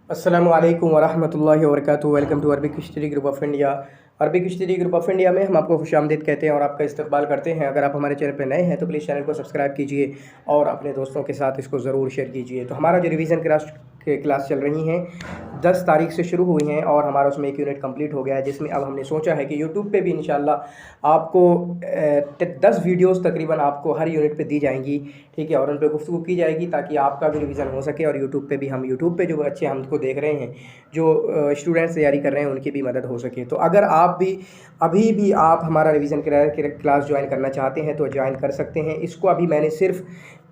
अस्सलामु अलैकुम वरहमतुल्लाहि वबरकातुहू। Welcome to Arabic study group of India. Arabic study group of India में हम आपको खुशामदीद कहते हैं और आपका इस्तकबाल करते हैं। अगर आप हमारे चैनल पर नए हैं तो प्लीज़ चैनल को सब्सक्राइब कीजिए और अपने दोस्तों के साथ इसको ज़रूर शेयर कीजिए। तो हमारा जो रिवीजन क्लास चल रही हैं 10 तारीख से शुरू हुई हैं और हमारा उसमें एक यूनिट कंप्लीट हो गया है, जिसमें अब हमने सोचा है कि यूट्यूब पे भी इंशाल्लाह आपको 10 वीडियोस तकरीबन आपको हर यूनिट पे दी जाएंगी, ठीक है, और उन पर गुफ्तगू की जाएगी ताकि आपका भी रिवीजन हो सके और यूट्यूब पे भी यूट्यूब पे जो बच्चे हमको देख रहे हैं, जो स्टूडेंट्स तैयारी कर रहे हैं, उनकी भी मदद हो सके। तो अगर आप भी अभी भी आप हमारा रिवीजन क्लास ज्वाइन करना चाहते हैं तो ज्वाइन कर सकते हैं। इसको अभी मैंने सिर्फ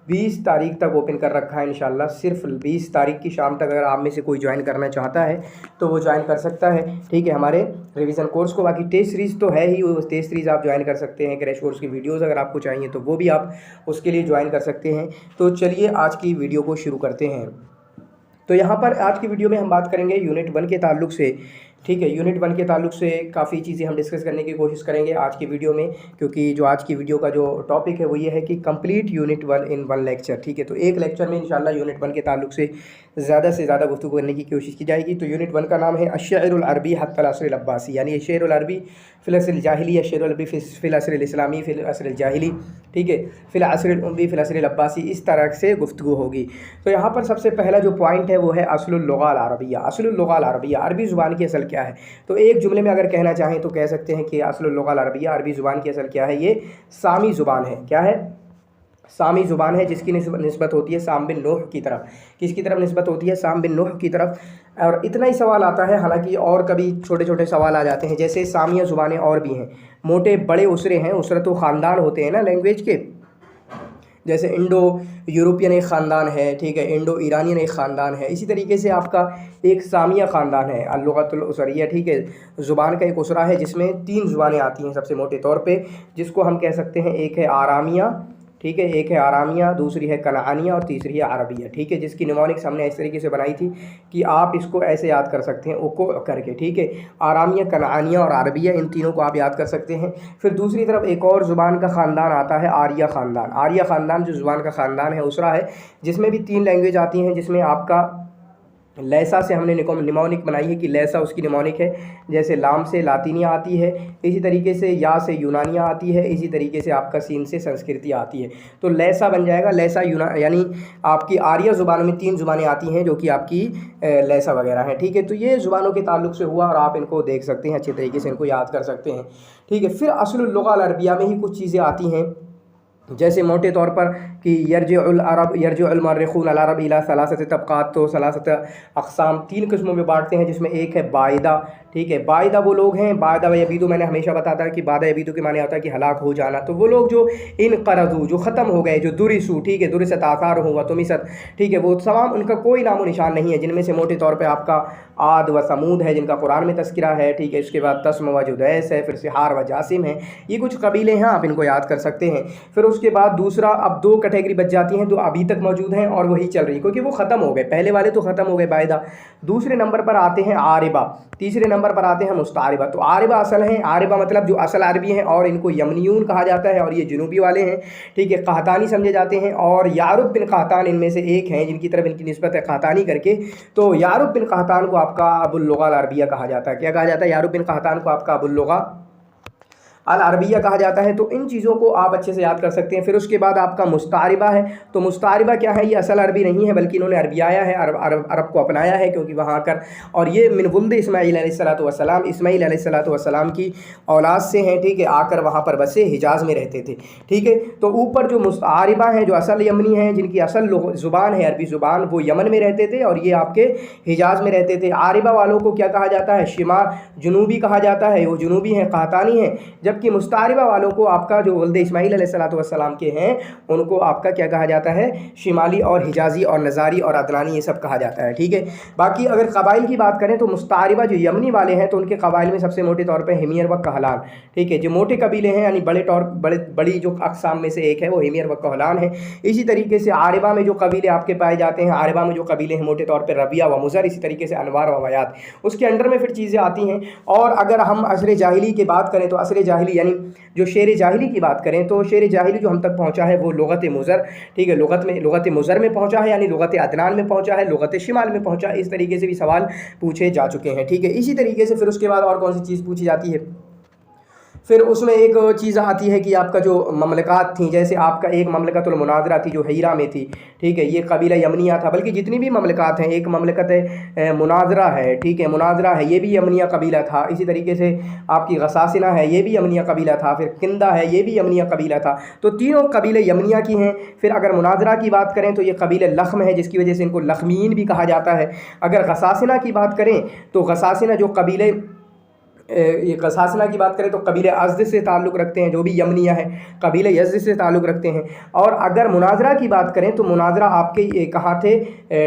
20 तारीख तक ओपन कर रखा है इंशाल्लाह। सिर्फ 20 तारीख की शाम तक अगर आप में से कोई ज्वाइन करना चाहता है तो वो ज्वाइन कर सकता है, ठीक है, हमारे रिवीजन कोर्स को। बाकी टेस्ट सीरीज़ तो है ही, वो टेस्ट सीरीज़ आप ज्वाइन कर सकते हैं। क्रैश कोर्स की वीडियोज़ अगर आपको चाहिए तो वो भी आप उसके लिए ज्वाइन कर सकते हैं। तो चलिए आज की वीडियो को शुरू करते हैं। तो यहाँ पर आज की वीडियो में हम बात करेंगे यूनिट 1 के ताल्लुक़ से, ठीक है। यूनिट 1 के ताल्लुक़ से काफ़ी चीज़ें हम डिस्कस करने की कोशिश करेंगे आज की वीडियो में, क्योंकि जो आज की वीडियो का जो टॉपिक है वो ये है कि कंप्लीट यूनिट 1 इन 1 लेक्चर, ठीक है। तो एक लेक्चर में इंशाल्लाह यूनिट 1 के ताल्लुक़ से ज़्यादा गुफ्तगू करने की कोशिश की जाएगी। तो यूनिट 1 का नाम है अश्शअरुल अरबी हत्तल असरिल अब्बासी, यानी शेरुल अरबी फ़िल असरिल जाहिली, शेरुल अरबी फ़िल असरिल इस्लामी फ़िल असरिल जाहिली, ठीक है, फ़िल असरिल उम्वी फ़िल असरिल अब्बासी, इस तरह से गुफ्तगू होगी। तो यहाँ पर सबसे पहला जो पॉइंट है वो है असलुल लुग़ा अल अरबिया। असलुल लुग़ा अल अरबिया, अरबी ज़ुबान की असल क्या है? तो एक जुमले में अगर कहना चाहें तो कह सकते हैं कि असलुल लुग़ा अल अरबिया, अरबी ज़ुबान की असल क्या है? ये सामी ज़ुबान है। क्या है? सामी ज़ुबान है, जिसकी निस्बत होती है साम बिन नूह की तरफ। किसकी तरफ निस्बत होती है? साम बिन नूह की तरफ। और इतना ही सवाल आता है, हालांकि और कभी छोटे छोटे सवाल आ जाते हैं, जैसे सामिया ज़ुबानें और भी हैं, मोटे बड़े उसरे हैं, उसरत व ख़ानदान होते हैं ना लैंग्वेज के, जैसे इंडो यूरोपियन एक ख़ानदान है, ठीक है, इंडो ईरानियन एक ख़ानदान है। इसी तरीके से आपका एक सामिया ख़ानदान है, अल-लुग़तुल उसरिया, ठीक है, ज़ुबान का एक उसरा है जिसमें 3 ज़ुबानें आती हैं सबसे मोटे तौर पे, जिसको हम कह सकते हैं एक है आरामिया, ठीक है, एक है आरामिया, दूसरी है कनानिया और तीसरी है अरबिया, ठीक है, जिसकी निमोनिक्स हमने इस तरीके से बनाई थी कि आप इसको ऐसे याद कर सकते हैं ओको करके, ठीक है, आरामिया, कनानिया और अरबिया, इन तीनों को आप याद कर सकते हैं। फिर दूसरी तरफ एक और ज़ुबान का ख़ानदान आता है आर्या ख़ानदान। आर्या ख़ानदान जो ज़ुबान का ख़ानदान है, उसरा है, जिसमें भी 3 लैंग्वेज आती हैं, जिसमें आपका लैसा से हमने निमोनिक बनाई है कि लैसा उसकी निमोनिक है, जैसे लाम से लातिनिया आती है, इसी तरीके से या से यूनानिया आती है, इसी तरीके से आपका सीन से संस्कृति आती है। तो लैसा बन जाएगा लैसा यानी आपकी आर्या ज़ुबानों में 3 ज़ुबानें आती हैं जो कि आपकी लैसा वगैरह हैं, ठीक है। तो ये ज़ुबानों के ताल्लुक़ से हुआ और आप इनको देख सकते हैं, अच्छे तरीके से इनको याद कर सकते हैं, ठीक है। फिर असलुल लुग़ा अल अरबिया में ही कुछ चीज़ें आती हैं, जैसे मोटे तौर पर कि यरजुल मुअर्रिख़ून अल अरब इला सलासत तबक़ात, तो सलासत अक़साम 3 किस्मों में बांटते हैं, जिसमें एक है बाइदा, ठीक है। बाइदा वो लोग हैं, बाइदा व यबीदु, मैंने हमेशा बताता है कि बादा यबीदु के माने होता है कि हलाक हो जाना। तो वो लोग जो इन क़रज़ू, जो ख़त्म हो गए, जो दुरिसु, ठीक है, दुरिसत आसार हुआ तुमिसत, ठीक है, वो तमाम उनका कोई नामो निशान नहीं है, जिनमें से मोटे तौर पर आपका आद व समूद है, जिनका कुरान में तज़किरा है, ठीक है, इसके बाद तस्म व जुदैस है, फिर सिहार व जासिम है, ये कुछ कबीले हैं, आप इनको याद कर सकते हैं। फिर उसके बाद दूसरा, अब 2 कैटेगरी बच जाती हैं, जो अभी तक मौजूद हैं और वही चल रही, क्योंकि वो ख़त्म हो गए, पहले वाले तो ख़त्म हो गए बायदा। दूसरे नंबर पर आते हैं आरिबा, तीसरे नंबर पर आते हैं मुस्तारिबा। तो आरिबा असल हैं, आरिबा मतलब जो असल अरबी हैं, और इनको यमनियून कहा जाता है, और ये जुनूबी वाले हैं, ठीक है, कहतानी समझे जाते हैं। और यारुब बिन कहतान इनमें से एक हैं, जिनकी तरफ इनकी निस्बत है कहतानी करके। तो यारुब बिन कहतान को आपका अबुल लुग़ा अल अरबिया कहा जाता है। क्या कहा जाता है? यारुब बिन कहतान को आपका अबुल लुग़ा अल अरबिया कहा जाता है। तो इन चीज़ों को आप अच्छे से याद कर सकते हैं। फिर उसके बाद आपका मुस्तारिबा है। तो मुस्तारिबा क्या है? ये असल अरबी नहीं है, बल्कि इन्होंने अरबियाया है, अरब को अपनाया है, क्योंकि वहाँ आकर, और ये मिन वुल्द इस्माईल अलैहिस्सलातु वस्सलाम, इस्माईल अलैहिस्सलातु वस्सलाम की औलाद से हैं, ठीक है, आकर वहाँ पर बसे, हिजाज़ में रहते थे, ठीक है। तो ऊपर जो मुस्तारिबा हैं, जो असल यमनी हैं, जिनकी असल ज़ुबान है अरबी ज़ुबान, वो यमन में रहते थे और ये आपके हिजाज़ में रहते थे। आरिबा वालों को क्या कहा जाता है? शिमाल जुनूबी कहा जाता है, वो जुनूबी हैं, कहतानी हैं। जबकि मुस्तारिबा वालों को आपका जो वल्द इस्माईल अलैहिस्सलातु वस्सलाम के हैं, उनको आपका क्या कहा जाता है? शिमाली और हिजाज़ी और नज़ारी और अदनानी, ये सब कहा जाता है, ठीक है। बाकी अगर कबाइल की बात करें तो मुस्तारिबा जो यमनी वाले हैं, तो उनके कबाइल में सबसे मोटे तौर पर हिमियर व कहलान, ठीक है, जो मोटे कबीले हैं, यानी बड़ी जो अक़साम में से एक है वो हिमियर व कहलान है। इसी तरीके से आरिबा में जो कबीले आपके पाए जाते हैं, आरिबा में जो कबीले हैं मोटे तौर पर रबिया व मुज़र, इसी तरीके से अनवार व वयात, उसके अंडर में फिर चीज़ें आती हैं। और अगर हम असर जाहिली की बात करें तो असर जाहिली यानी जो शेर जाहिली की बात करें तो शेर जाहिली जो हम तक पहुँचा है वो लुगत मुज़र, ठीक है, लुगत मुज़र में पहुँचा है, यानी लुगत अदनान में पहुँचा है, लुगत शिमाल में पहुँचा है। इस तरीके से भी सवाल पूछे जा चुके हैं, ठीक है। इसी तरीके से फिर उसके बाद और कौन सी चीज़ पूछी जाती है, फिर उसमें एक चीज़ आती है कि आपका जो ममलकात थी, जैसे आपका एक ममलकतुल मुनाज़रा थी जो हीरा में थी, ठीक है, ये कबीला यमनिया था। बल्कि जितनी भी ममलकात हैं, एक ममलकत मुनाज़रा है, ठीक है, मुनाज़रा है, ये भी यमनिया कबीला था। इसी तरीके से आपकी गसासिना है, ये भी यमनिया कबीला था। फिर किंदा है, ये भी यमनिया कबीला था। तो तीनों कबीले यमनिया की हैं। फिर अगर मुनाज़रा की बात करें तो ये कबीले लख्म है, जिसकी वजह से इनको लख्मीन भी कहा जाता है। अगर गसासिना की बात करें तो गसासिना जो कबीले ये गसासिना की बात करें तो कबीले अज़द से ताल्लुक़ रखते हैं, जो भी यमनिया है कबीले यज़द से ताल्लुक़ रखते हैं। और अगर मुनाज़रा की बात करें तो मुनाज़रा आपके ये कहाँ थे,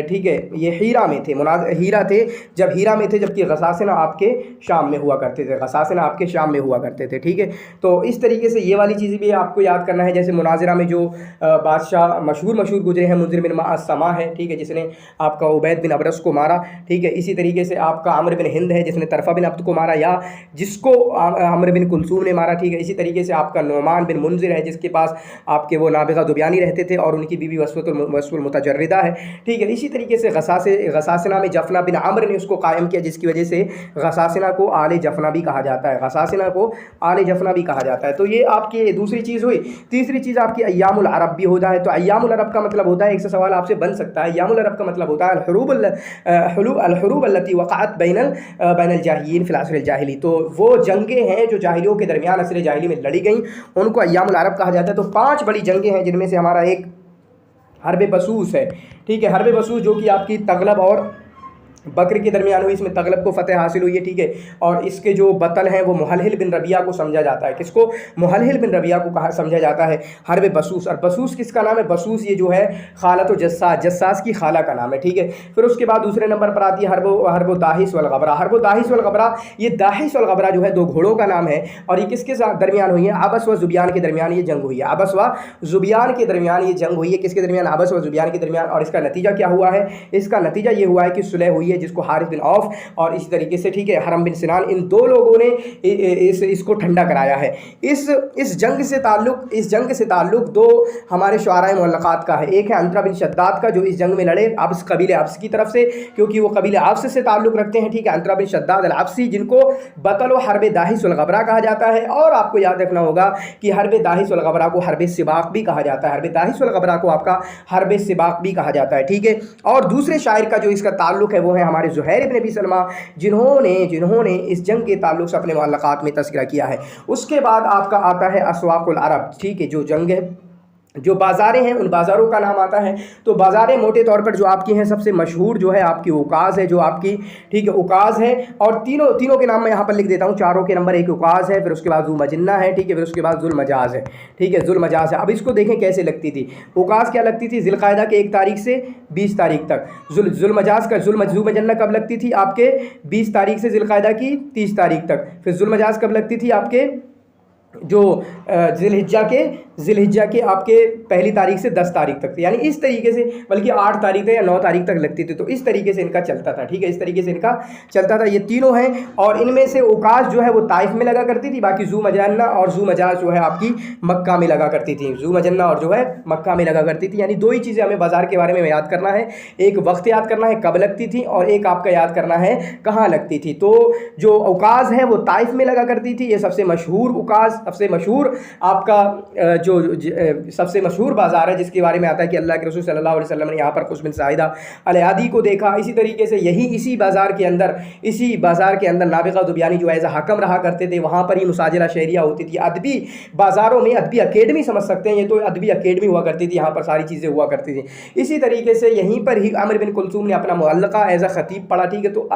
ठीक है, ये हीरा में थे, हीरा थे, जब हीरा में थे, जबकि गसासिना आपके शाम में हुआ करते थे, गसासिना आपके शाम में हुआ करते थे, ठीक है। तो इस तरीके से ये वाली चीज़ भी आपको याद करना है। जैसे मुनाज़रा में जो बादशाह मशहूर गुजरे हैं, मुंज़िर बिन मअसमा है, ठीक है, जिसने आपका उबैद बिन अबरस को मारा, ठीक है। इसी तरीके से आपका अम्र बिन हिंद है, जिसने तरफ़ा बिन अब्द को मारा, या जिसको अम्र बिन कुलसूम ने मारा, ठीक है। इसी तरीके से आपका नुमान बिन मुंज़िर है, जिसके पास आपके वो नाबिगा दुबियानी रहते थे और उनकी बीवी वस्वतुल मुतजर्रिदा है, ठीक है। इसी तरीके से गसासिना में जफना बिन आमर ने उसको कायम किया, जिसकी वजह से गसासिना को आले जफना भी कहा जाता है, गसासिना को आले जफना भी कहा जाता है। तो ये आपकी दूसरी चीज़ हुई। तीसरी चीज़ आपकी अय्यामुल अरब भी हो जाए तो अय्यामुल अरब का मतलब होता है, एक से सवाल आपसे बन सकता है, अय्यामुल अरब का मतलब होता है अलहुरूब अल्लती वक़अत बैनल जाहिलीन फ़िल असरिल जाहिली। तो वो जंगें हैं जो जाहिलियों के दरमियान असर जाहिली में लड़ी गई, उनको अय्यामुल अरब कहा जाता है। तो 5 बड़ी जंगें हैं, जिनमें से हमारा एक हर्ब बसूस है, ठीक है, हर्ब बसूस जो कि आपकी तगलब और बकर के दरमियान हुई, इसमें तगलब को फतेह हासिल हुई है, ठीक है। और इसके जो बतल हैं वो मुहलहिल बिन रबिया को समझा जाता है। किसको? मुहलहिल बिन रबिया को कहा समझा जाता है हर्ब बसूस। और बसूस किसका नाम है? बसूस ये जो है खालत जस्सास, जस्सास की खाला का नाम है, ठीक है। फिर उसके बाद दूसरे नंबर पर आती है हर्ब दाहिस वल गबरा। हर्ब दाहिस वल गबरा, ये दाहिस वल गबरा जो है 2 घोड़ों का नाम है, और ये किसके दरमियान हुई है? अबस व ज़ुबियान के दरमियान ये जंग हुई है, अबस व ज़ुबियान के दरमियान ये जंग हुई है। किसके दरमियान? अबस व ज़ुबियान के दरमियान। और इसका नतीजा क्या हुआ है? इसका नतीजा ये हुआ है कि सुलह हुई है, जिसको हारिस बिन औफ और इसी तरीके से, ठीक है, हरम बिन सिनान, इन 2 लोगों ने इसको ठंडा कराया है। इस जंग से ताल्लुक 2 हमारे शुआराए मुअल्लक़ात का है। एक है अंतरा बिन शद्दाद का, जो इस जंग में लड़े अब्स कबीले अब्स की तरफ से, क्योंकि वो कबीले अब्स से ताल्लुक रखते हैं, ठीक है, अंतरा बिन शद्दाद अल अब्सी, जिनको बतल व हर्ब दाहिस वल गबरा कहा जाता है। और आपको याद रखना होगा कि हर्ब दाहिस वल गबरा को हर्ब सिबाक भी कहा जाता है, हर्ब दाहिस वल गबरा को आपका हर्ब सिबाक भी कहा जाता है, ठीक है। और दूसरे शायर का जो इसका ताल्लुक है वो है हमारे ज़ुहैर इब्न अबी सलमा, जिन्होंने इस जंग के ताल्लुक से अपने मुअल्लक़ात में तज़किरा किया है। उसके बाद आपका आता है अस्वाक़ुल अरब, ठीक है, जो जंग है, जो बाज़ारें हैं उन बाज़ारों का नाम आता है। तो बाज़ारें मोटे तौर पर जो आपकी हैं, सबसे मशहूर जो है आपकी उकाज़ है, जो आपकी, ठीक है, उकाज़ है। और तीनों के नाम मैं यहाँ पर लिख देता हूँ। चारों के नंबर, एक उकाज़ है, फिर उसके बाद ज़ू मजन्ना है, ठीक है, फिर उसके बाद ज़ुल मजाज़ है, ठीक है, ज़ुल मजाज़ है। अब इसको देखें कैसे लगती थी। उकाज़ क्या लगती थी? ज़िलक़ायदा के 1 तारीख से 20 तारीख तक। ज़ुल मजाज़ का ज़ू मजन्ना कब लगती थी? आपके 20 तारीख से ज़िलक़ायदा की 30 तारीख तक। फिर ज़ुल मजाज़ कब लगती थी? आपके जो ज़िलहिज्जा के आपके 1 तारीख से 10 तारीख तक, यानी इस तरीके से, बल्कि 8 तारीख या 9 तारीख तक लगती थी। तो इस तरीके से इनका चलता था, ठीक है, इस तरीके से इनका चलता था। ये तीनों हैं, और इनमें से उकाज़ जो है वो ताइफ में लगा करती थी, बाकी ज़ू मजन्ना और ज़ू मजाज़ जो है आपकी मक्का में लगा करती थी। ज़ू मजन्ना और जो है मक्का में लगा करती थी। यानी 2 ही चीज़ें हमें बाज़ार के बारे में याद करना है, एक वक्त याद करना है कब लगती थी, और एक आपका याद करना है कहाँ लगती थी। तो जो उकाज़ है वो ताइफ में लगा करती थी, ये सबसे मशहूर उकाज़, सबसे मशहूर आपका जो सबसे मशहूर बाज़ार है, जिसके बारे में आता है कि अल्लाह के रसूल सल्लल्लाहु अलैहि वसल्लम ने यहाँ पर खुश बिन साइदा अल-यादी को देखा। इसी तरीके से इसी बाज़ार के अंदर नाबिगा दुबियानी जो एज़ हकम रहा करते थे, वहाँ पर ही मुसाजिला शहरिया होती थी। अदबी बाज़ारों में अदबी अकेडमी समझ सकते हैं, ये तो अदबी अकेडमी हुआ करती थी, यहाँ पर सारी चीज़ें हुआ करती थी। इसी तरीके से यहीं पर ही अम्र बिन कुलसूम ने अपना मुअल्लक़ा एज़ ख़तीब पढ़ा, ठीक है। तो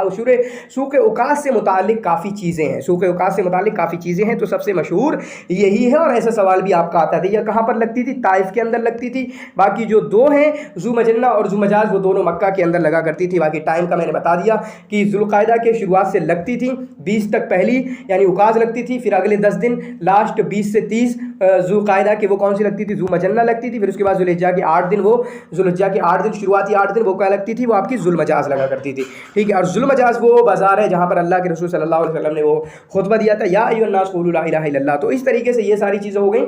सूक़ उकाज़ से मुताल्लिक़ काफ़ी चीज़ें हैं, सूक़ उकाज़ से मुताल्लिक़ काफ़ी चीज़ें हैं। तो सबसे मशहूर यही है, और ऐसा सवाल भी आपका आता था। यह कहाँ पर लगती थी? ताइफ के अंदर लगती थी। बाकी जो 2 हैं, ज़ू मजन्ना और ज़ू मजाज़, वो दोनों मक्का के अंदर लगा करती थी। बाकी टाइम का मैंने बता दिया कि ज़ुल्क़ायदा के शुरुआत से लगती थी 20 तक पहली, यानी उकाज़ लगती थी। फिर अगले 10 दिन लास्ट 20 से 30 ज़ुल्क़ायदा के वो कौन सी लगती थी? ज़ू मजन्ना लगती थी। फिर उसके बाद ज़ुल्हिज्जा के 8 दिन, वो ज़ुल्हिज्जा के 8 दिन, शुरुआती 8 दिन वो क्या लगती थी? वो आपकी ज़ुल मजाज़ लगा करती थी, ठीक है। और ज़ुल मजाज़ वो बाज़ार है जहाँ पर अल्लाह के रसूल सल्लल्लाहु अलैहि वसल्लम ने वो खुतबा दिया था, या अय्युहन्नास क़ूलू ला इलाहा इल्लल्लाह। तो तो इस तरीके से ये सारी चीज़ें हो गई।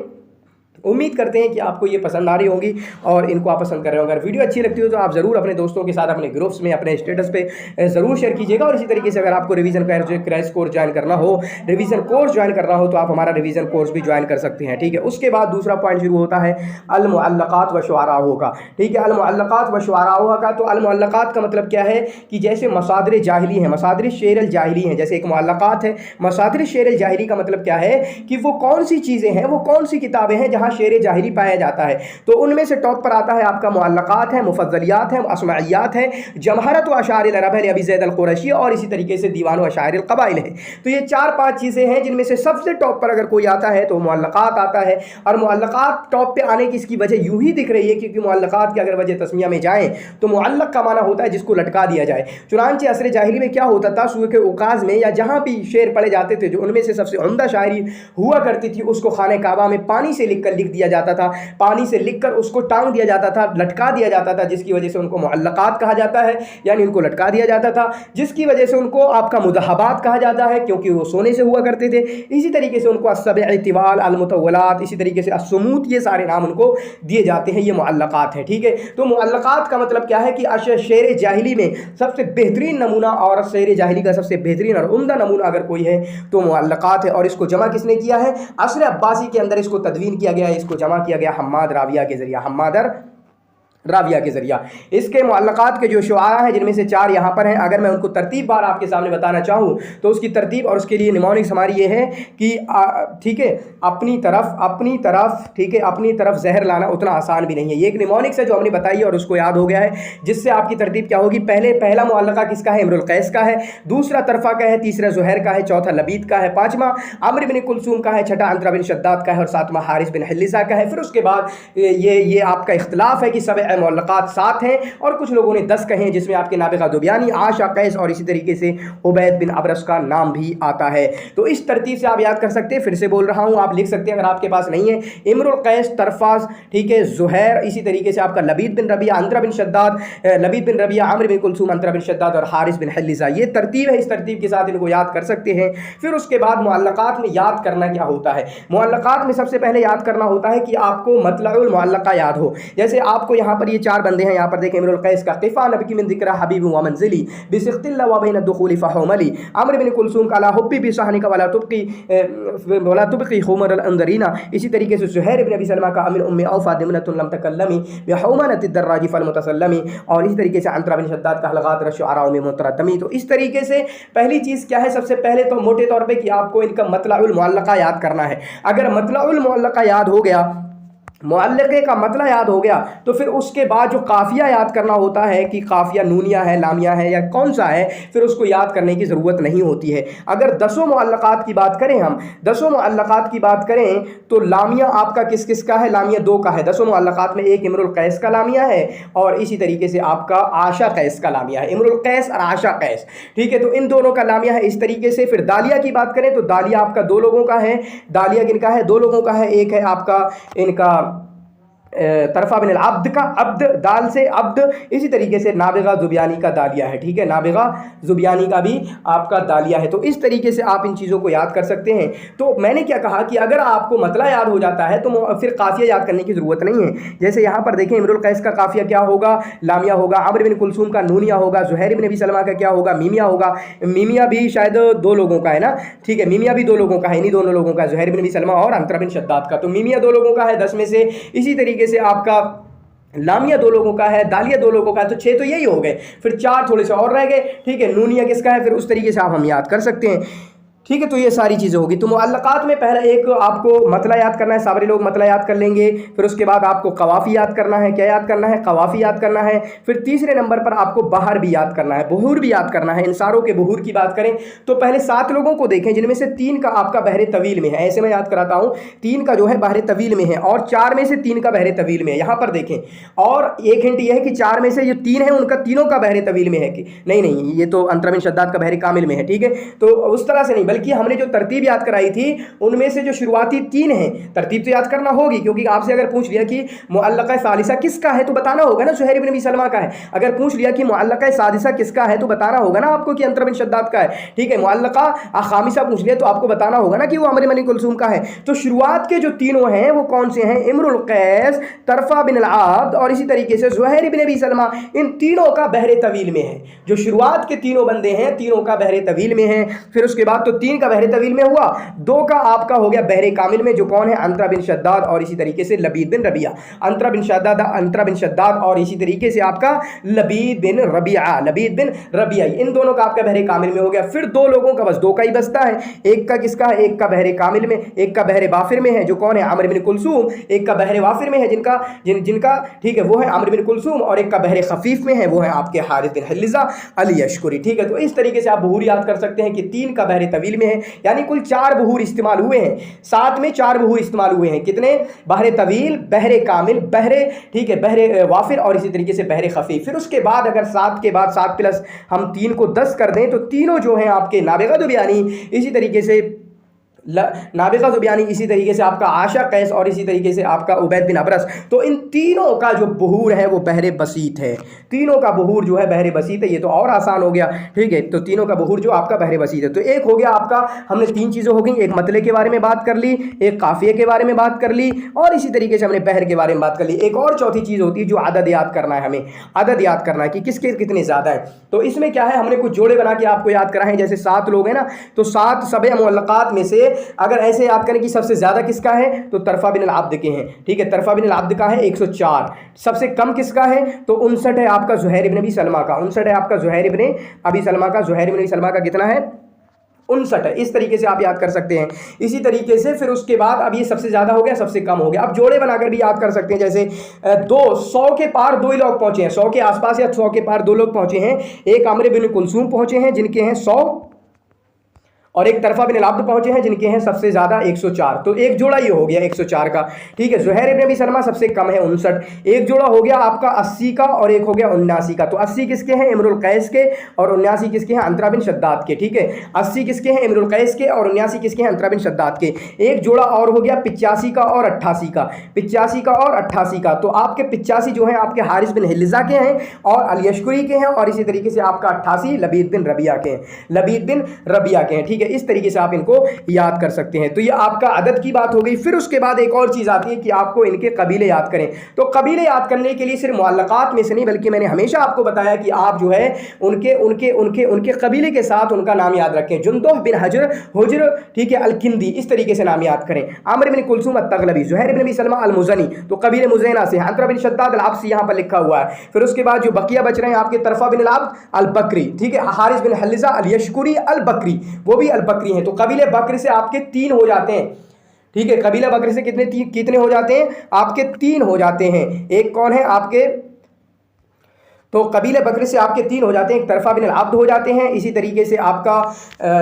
उम्मीद करते हैं कि आपको ये पसंद आ रही होगी और इनको आप पसंद कर रहे हो। अगर वीडियो अच्छी लगती हो तो आप ज़रूर अपने दोस्तों के साथ अपने ग्रुप्स में, अपने स्टेटस पे ज़रूर शेयर कीजिएगा। और इसी तरीके से अगर आपको रिवीजन क्रैश कोर्स ज्वाइन करना हो, रिवीजन कोर्स ज्वाइन करना हो, तो आप हमारा रिवीजन कोर्स भी ज्वाइन कर सकते हैं, ठीक है। उसके बाद दूसरा पॉइंट शुरू होता है अल मुअल्लक़ात व शुअराओं का, ठीक है। अल मुअल्लक़ात व शुअराओं का, तो अल मुअल्लक़ात का मतलब क्या है कि जैसे मसादिर जाहिली हैं, मसादिर शेर अल जाहिली हैं, जैसे एक मुअल्लक़ात है। मसादिर शेर अल जाहिली का मतलब क्या है कि वो कौन सी चीज़ें हैं, वो कौन सी किताबें हैं जहाँ शेर जाहिली पाया जाता है। तो उनमें से टॉप पर आता है आपका मुअल्लक़ात है, मुफ़ज़्ज़लियात है, अस्माइयात है, जमहरत व अशाइर अल-अरब है अबी ज़ैद अल-क़ुरैशी, और इसी तरीके से दीवान व अशाइर अल-क़बाइल है। तो ये 4-5 चीज़ें हैं जिनमें से सबसे टॉप पर अगर कोई आता है तो मुअल्लक़ात आता है। और मुअल्लक़ात टॉप पे आने की इसकी वजह यूं ही दिख रही है क्योंकि मुअल्लक़ात की अगर वजह तस्मिया में जाएँ तो मुअल्लक़ का माना होता है जिसको लटका दिया जाए। चुनांचे असर जाहिली में क्या होता था, सूए के उकाज़ में या जहाँ भी शेर पढ़े जाते थे, जो उनमें से सबसे उम्दा शायरी हुआ करती थी, उसको खाने काबा में पानी से लिख दिया जाता था, पानी से लिखकर उसको टांग दिया जाता था, लटका दिया जाता था, जिसकी वजह से उनको मुअल्लक़ात कहा जाता है, यानी उनको लटका दिया जाता था। जिसकी वजह से उनको आपका मुदहबात कहा जाता है क्योंकि वो सोने से हुआ करते थे। इसी तरीके से उनको अस्सबअ तिवाल, अल-मुतव्वलात, इसी तरीके से अस्सुमूत, ये सारे नाम उनको दिए जाते हैं। ये मुअल्लक़ात है, ठीक है। तो मुअल्लक़ात का मतलब क्या है कि शेर जाहिली में सबसे बेहतरीन नमूना और शेर जाहिली का सबसे बेहतरीन और उम्दा नमूना अगर कोई है तो मुअल्लक़ात है। और इसको जमा किसने किया है? असर अब्बासी के अंदर इसको तदवीन किया गया है, इसको जमा किया गया हम्माद राविया के ज़रिया, हम्माद राविया के ज़रिया। इसके मुअल्लक़ात के जो शुआरा हैं जिनमें से 4 यहाँ पर हैं, अगर मैं उनको तरतीब बार आपके सामने बताना चाहूँ तो उसकी तरतीब और उसके लिए निमोनिक्स हमारी ये है कि ठीक है, अपनी तरफ ठीक है, अपनी तरफ जहर लाना उतना आसान भी नहीं है। ये एक निमोनिक्स है जो हमने बताई है और उसको याद हो गया है, जिससे आपकी तरतीब क्या होगी। पहला मुअल्लक़ा किसका है? इम्रुल क़ैस का है, दूसरा तरफ़ा का है, तीसरा ज़ुहैर का है, चौथा लबीद का है, पाँचवा अम्र बिन कुलसूम का है, छठा अंतरा बिन शद्दाद का है और सातवां हारिस बिन हिल्लिसा का है। फिर उसके बाद ये आपका इख्तिलाफ़ है कि सब मुअल्लक़ात 7 हैं और कुछ लोगों ने 10 कहे हैं, जिसमें आपके नाबिग़ा ज़ुब्यानी, आशा, कैस और इसी तरीके से उबैद बिन अबरस का नाम भी आता है। तो इस तरतीब से आप याद कर सकते हैं। फिर से बोल रहा हूँ, आप लिख सकते हैं अगर आपके पास नहीं है। इम्रुल क़ैस, तरफ़ाज़, ठीक है, ज़ुहैर, इसी तरीके से आपका लबीद बिन रबिया, अंतरा बिन शद्दाद, लबीद बिन रबिया, आमिर बिन कुलसूम, अंतरा बिन शद्दाद और हारिस बिन हिल्लिसा। ये तरतीब है, इस तरतीब के साथ इनको याद कर सकते हैं। फिर उसके बाद मुअल्लक़ात में याद करना क्या होता है? मुअल्लक़ात में सबसे पहले याद करना होता है कि आपको मतलउल मुअल्लक़ा याद हो। जैसे आपको यहाँ पर ये 4 बंदे हैं, यहाँ पर देखें। इम्रुल क़ैस का क़िफ़ा नबकी मिन ज़िक्रा हबीब व मंज़िली बिसिख्तिल्ला व बैन दुख़ूली फ़हुमली। आमिर बिन कुलसूम का ला हुब्बी बिसहनी का वला तुब्क़ी खुमर अल-अंदरीना। इसी तरीके से ज़ुहैर इब्न अबी सलमा का अमिन उम्मी औफ़ा दिमनतुन लम तकल्लमी बिहौमनति दर्राजी फ़ल-मुतसल्लमी। और इसी तरीके से अंतरा बिन शद्दाद का हलक़ात रश्शुअराओ में मुतरद्दमी। तो इस तरीके से पहली चीज़ क्या है? सबसे पहले तो मोटे तौर पे कि आपको इनका मतलउल मुअल्लक़ा याद करना है। अगर मतलउल मुअल्लक़ा याद हो गया, मुअल्लक़े का मतलब याद हो गया, तो फिर उसके बाद जो काफ़िया याद करना होता है कि काफ़िया नूनिया है, लामिया है या कौन सा है, फिर उसको याद करने की ज़रूरत नहीं होती है। अगर 10 मुअल्लक़ात की बात करें, हम 10 मुअल्लक़ात की बात करें तो लामिया आपका किस किस का है? लामिया 2 का है 10 मुअल्लक़ात में। एक इम्रुल क़ैस का लामिया है और इसी तरीके से आपका आशा कैस का लामिया है। इम्रुल क़ैस और आशा कैस, ठीक है, तो इन दोनों का लामिया है इस तरीके से। फिर दालिया की बात करें तो दालिया आपका 2 लोगों का है। दालिया किनका है? 2 लोगों का है। एक है आपका इनका तरफ़ा बिन अब्द का, अब्द दाल से अब्द। इसी तरीके से नाबिग़ा ज़ुब्यानी का दालिया है, ठीक है, नाबिग़ा ज़ुब्यानी का भी आपका दालिया है। तो इस तरीके से आप इन चीज़ों को याद कर सकते हैं। तो मैंने क्या कहा कि अगर आपको मतला याद हो जाता है तो फिर काफ़िया याद करने की ज़रूरत नहीं है। जैसे यहाँ पर देखें, इम्रुल क़ैस का काफ़िया क्या होगा? लामिया होगा। अम्र बिन कुलसूम का नूनिया होगा। ज़ुहैर बिन अबी सलमा का क्या होगा? मीमिया होगा। मीमिया भी शायद 2 लोगों का है ना, ठीक है, मीमिया भी 2 लोगों का है, इन्हीं दोनों लोगों का, ज़ुहैर बिन अबी सलमा और अंतरा बिन शद्दाद का। तो मीमिया 2 लोगों का है 10 में से। इसी तरीके से आपका लामिया 2 लोगों का है, दालिया 2 लोगों का है, तो 6 तो यही हो गए। फिर 4 थोड़े से और रह गए, ठीक है। नूनिया किसका है? फिर उस तरीके से आप हम याद कर सकते हैं, ठीक है। तो ये सारी चीज़ें होगी। तो मुअल्लक़ात में पहला एक आपको मतला याद करना है, सारे लोग मतला याद कर लेंगे। फिर उसके बाद आपको कवाफ़ी याद करना है। क्या याद करना है? कवाफ़ी याद करना है। फिर तीसरे नंबर पर आपको बहार भी याद करना है, बुहूर भी याद करना है। इन सारों के बुहूर की बात करें तो पहले 7 लोगों को देखें, जिनमें से 3 का आपका बहरे तवील में है। ऐसे मैं याद कराता हूँ, 3 का जो है बहरे तवील में है और 4 में से 3 का बहरे तवील में है। यहाँ पर देखें, और एक हिंट ये है कि 4 में से जो 3 है उनका तीनों का बहरे तवील में है कि नहीं, ये तो अंतरा बिन शद्दाद का बहरे कामिल में है, ठीक है। तो उस तरह से नहीं, बल्कि हमने जो तरतीब याद कराई थी उनमें से जो शुरुआती 3 हैं, तरतीब तो याद करना होगी, क्योंकि आपसे अगर पूछ लिया कि मुअल्लक़ा सालिसा किसका है तो बताना होगा ना ज़ुहैर इब्न अबी सलमा का है। अगर पूछ लिया कि मुअल्लक़ा सादिसा किसका है तो बताना होगा ना आपको कि अंतर बिन शद्दाद का है, ठीक है। मुअल्लक़ा खामिसा पूछ लिया तो आपको बताना होगा ना कि वो अम्र बिन कुलसूम का है। तो शुरुआत के जो तीनों हैं वो कौन से हैं? इम्रुल कैस, तरफा बिन अल-आब्द और इसी तरीके से ज़ुहैर इब्न अबी सलमा। इन तीनों का बहरे तवील में है। जो शुरुआत के तीनों बंदे हैं तीनों का बहरे तवील में है। फिर उसके बाद तो 3 का बहरे तवील में हुआ, 2 का आपका हो गया बहरे कामिल में, जो कौन है? अंतरा बिन शद्दाद और इसी तरीके से लबीद बिन रबिया। अंतरा बिन शद्दाद और इसी तरीके से आपका लबीद बिन रबिया, इन दोनों का आपका बहरे कामिल में हो गया। फिर 2 लोगों का बस 2 का ही बसता है, एक का किसका है? एक का बहरे कामिल में, एक का बहरे वाफिर में है, जो कौन है? अम्र बिन कुलसूम। एक का बहरे वाफिर में है जिनका ठीक है वो है अम्र बिन कुलसूम, और एक का बहरे खफीफ में है वो है आपके हारिस बिन हल्लिजा अल यशकुरी, ठीक है। तो इस तरीके से आप बहूर याद कर सकते हैं कि 3 का बहरे तवील में है, यानी कुल 4 बहूर इस्तेमाल हुए हैं। 7 में 4 बहूर इस्तेमाल हुए हैं। कितने? बहरे तवील, बहरे कामिल, बहरे ठीक है बहरे वाफिर और इसी तरीके से बहरे खफीफ। फिर उसके बाद अगर 7 के बाद 7 प्लस हम 3 को 10 कर दें तो तीनों जो हैं आपके नाबिगा दुबियानी, इसी तरीके से नाबिगा ज़ुबियानी, इसी तरीके से आपका आशा कैस और इसी तरीके से आपका उबैद बिन अबरस। तो इन तीनों का जो बहूर है वो बहरे बसीत है। तीनों का बहूर जो है बहरे बसीत है। ये तो और आसान हो गया, ठीक है। तो तीनों का बहूर जो आपका बहरे बसीत है। तो एक हो गया आपका, हमने 3 चीज़ें हो गई, एक मतले के बारे में बात कर ली, एक काफ़िये के बारे में बात कर ली और इसी तरीके से हमने बहर के बारे में बात कर ली। एक और चौथी चीज़ होती है जो अदद याद करना है, हमें अदद याद करना है कि किसके कितने ज़्यादा है। तो इसमें क्या है, हमने कुछ जोड़े बना के आपको याद कराएं। जैसे 7 लोग हैं ना, तो 7 सबे मुअल्लक़ात में से अगर ऐसे याद करें कि सबसे ज्यादा किसका है तो तरफा बिन अल-आब्द के हैं, ठीक है। तरफा बिन अल-आब्द का है 104। सबसे कम किसका है तो 59 है आपका ज़ुहैर इब्न अबी सलमा का। 59 है आपका ज़ुहैर इब्न अबी सलमा का। ज़ुहैर इब्न अबी सलमा का कितना है? 59 है। इस तरीके से आप याद कर सकते हैं। इसी तरीके से फिर उसके बाद अब ये सबसे ज़्यादा हो गया, सबसे कम हो गया। अब जोड़े बनाकर भी याद कर सकते हैं। जैसे 100 के पार 2 ही लोग पहुंचे हैं, 100 के आसपास या 100 के पार 2 लोग पहुंचे हैं। एक अम्र बिन कुलसूम पहुंचे हैं जिनके हैं 100 और एक तरफा बिन अल-आब्द पहुंचे हैं जिनके हैं सबसे ज्यादा 104। तो एक जोड़ा ये हो गया 104 का, ठीक है। ज़ुहैर इब्न अबी सलमा सबसे कम है 59। एक जोड़ा हो गया आपका 80 का और एक हो गया 79 का। तो 80 किसके हैं? इम्रुल कैस के और 79 किसके हैं? अंतरा बिन शद्दाद के, ठीक है। 80 किसके हैं? इम्रुल कैस के और 79 किसके हैं? अंतरा बिन शद्दाद के। एक जोड़ा और हो गया 85 का और 88 का, 85 का और 88 का। तो आपके 85 जो है आपके हारिस बिन हिल्लिजा के हैं और अल यशकुरी के हैं और इसी तरीके से आपका 88 लबीद बिन रबिया के हैं, लबीद बिन रबिया के हैं, ठीक है। इस तरीके से आप इनको याद कर सकते हैं। तो ये आपका अदद की बात हो गई। फिर उसके बाद एक और चीज आती है कि आपको इनके कबीले याद करें। तो कबीले याद करने के लिए सिर्फ मुअल्लक़ात में से नहीं, बल्कि मैंने हमेशा आपको बताया कि आप जो है उनके उनके उनके उनके कबीले के साथ उनका नाम याद रखें। जुंदुह बिन हुज्र, ठीक है, अल-किंदी, इस तरीके से नाम याद करें। आमिर बिन कुलसूम अत-तग़लबी, ज़ुहैर इब्न अबी सलमा अल-मुज़नी, तो कबीले मुज़ैना से। अंतरा बिन शद्दाद अल-अब्सी यहाँ पर लिखा हुआ है। फिर उसके बाद जो बकिया बच रहे हैं आपके तरफा बिन अल-आब्द अल-बकरी, ठीक है, हारिस बिन हल्लिजा अल-यशकुरी अल-बकरी, वो भी अल-बकरी हैं। तो कबीले बकर से आपके 3 हो जाते हैं, ठीक है। कबीला बकर से कितने हो जाते हैं? आपके 3 हो जाते हैं। एक कौन है आपके? तो कबीले बकरे से आपके 3 हो जाते हैं। एक तरफा बिन अल-आब्द हो जाते हैं, इसी तरीके से आपका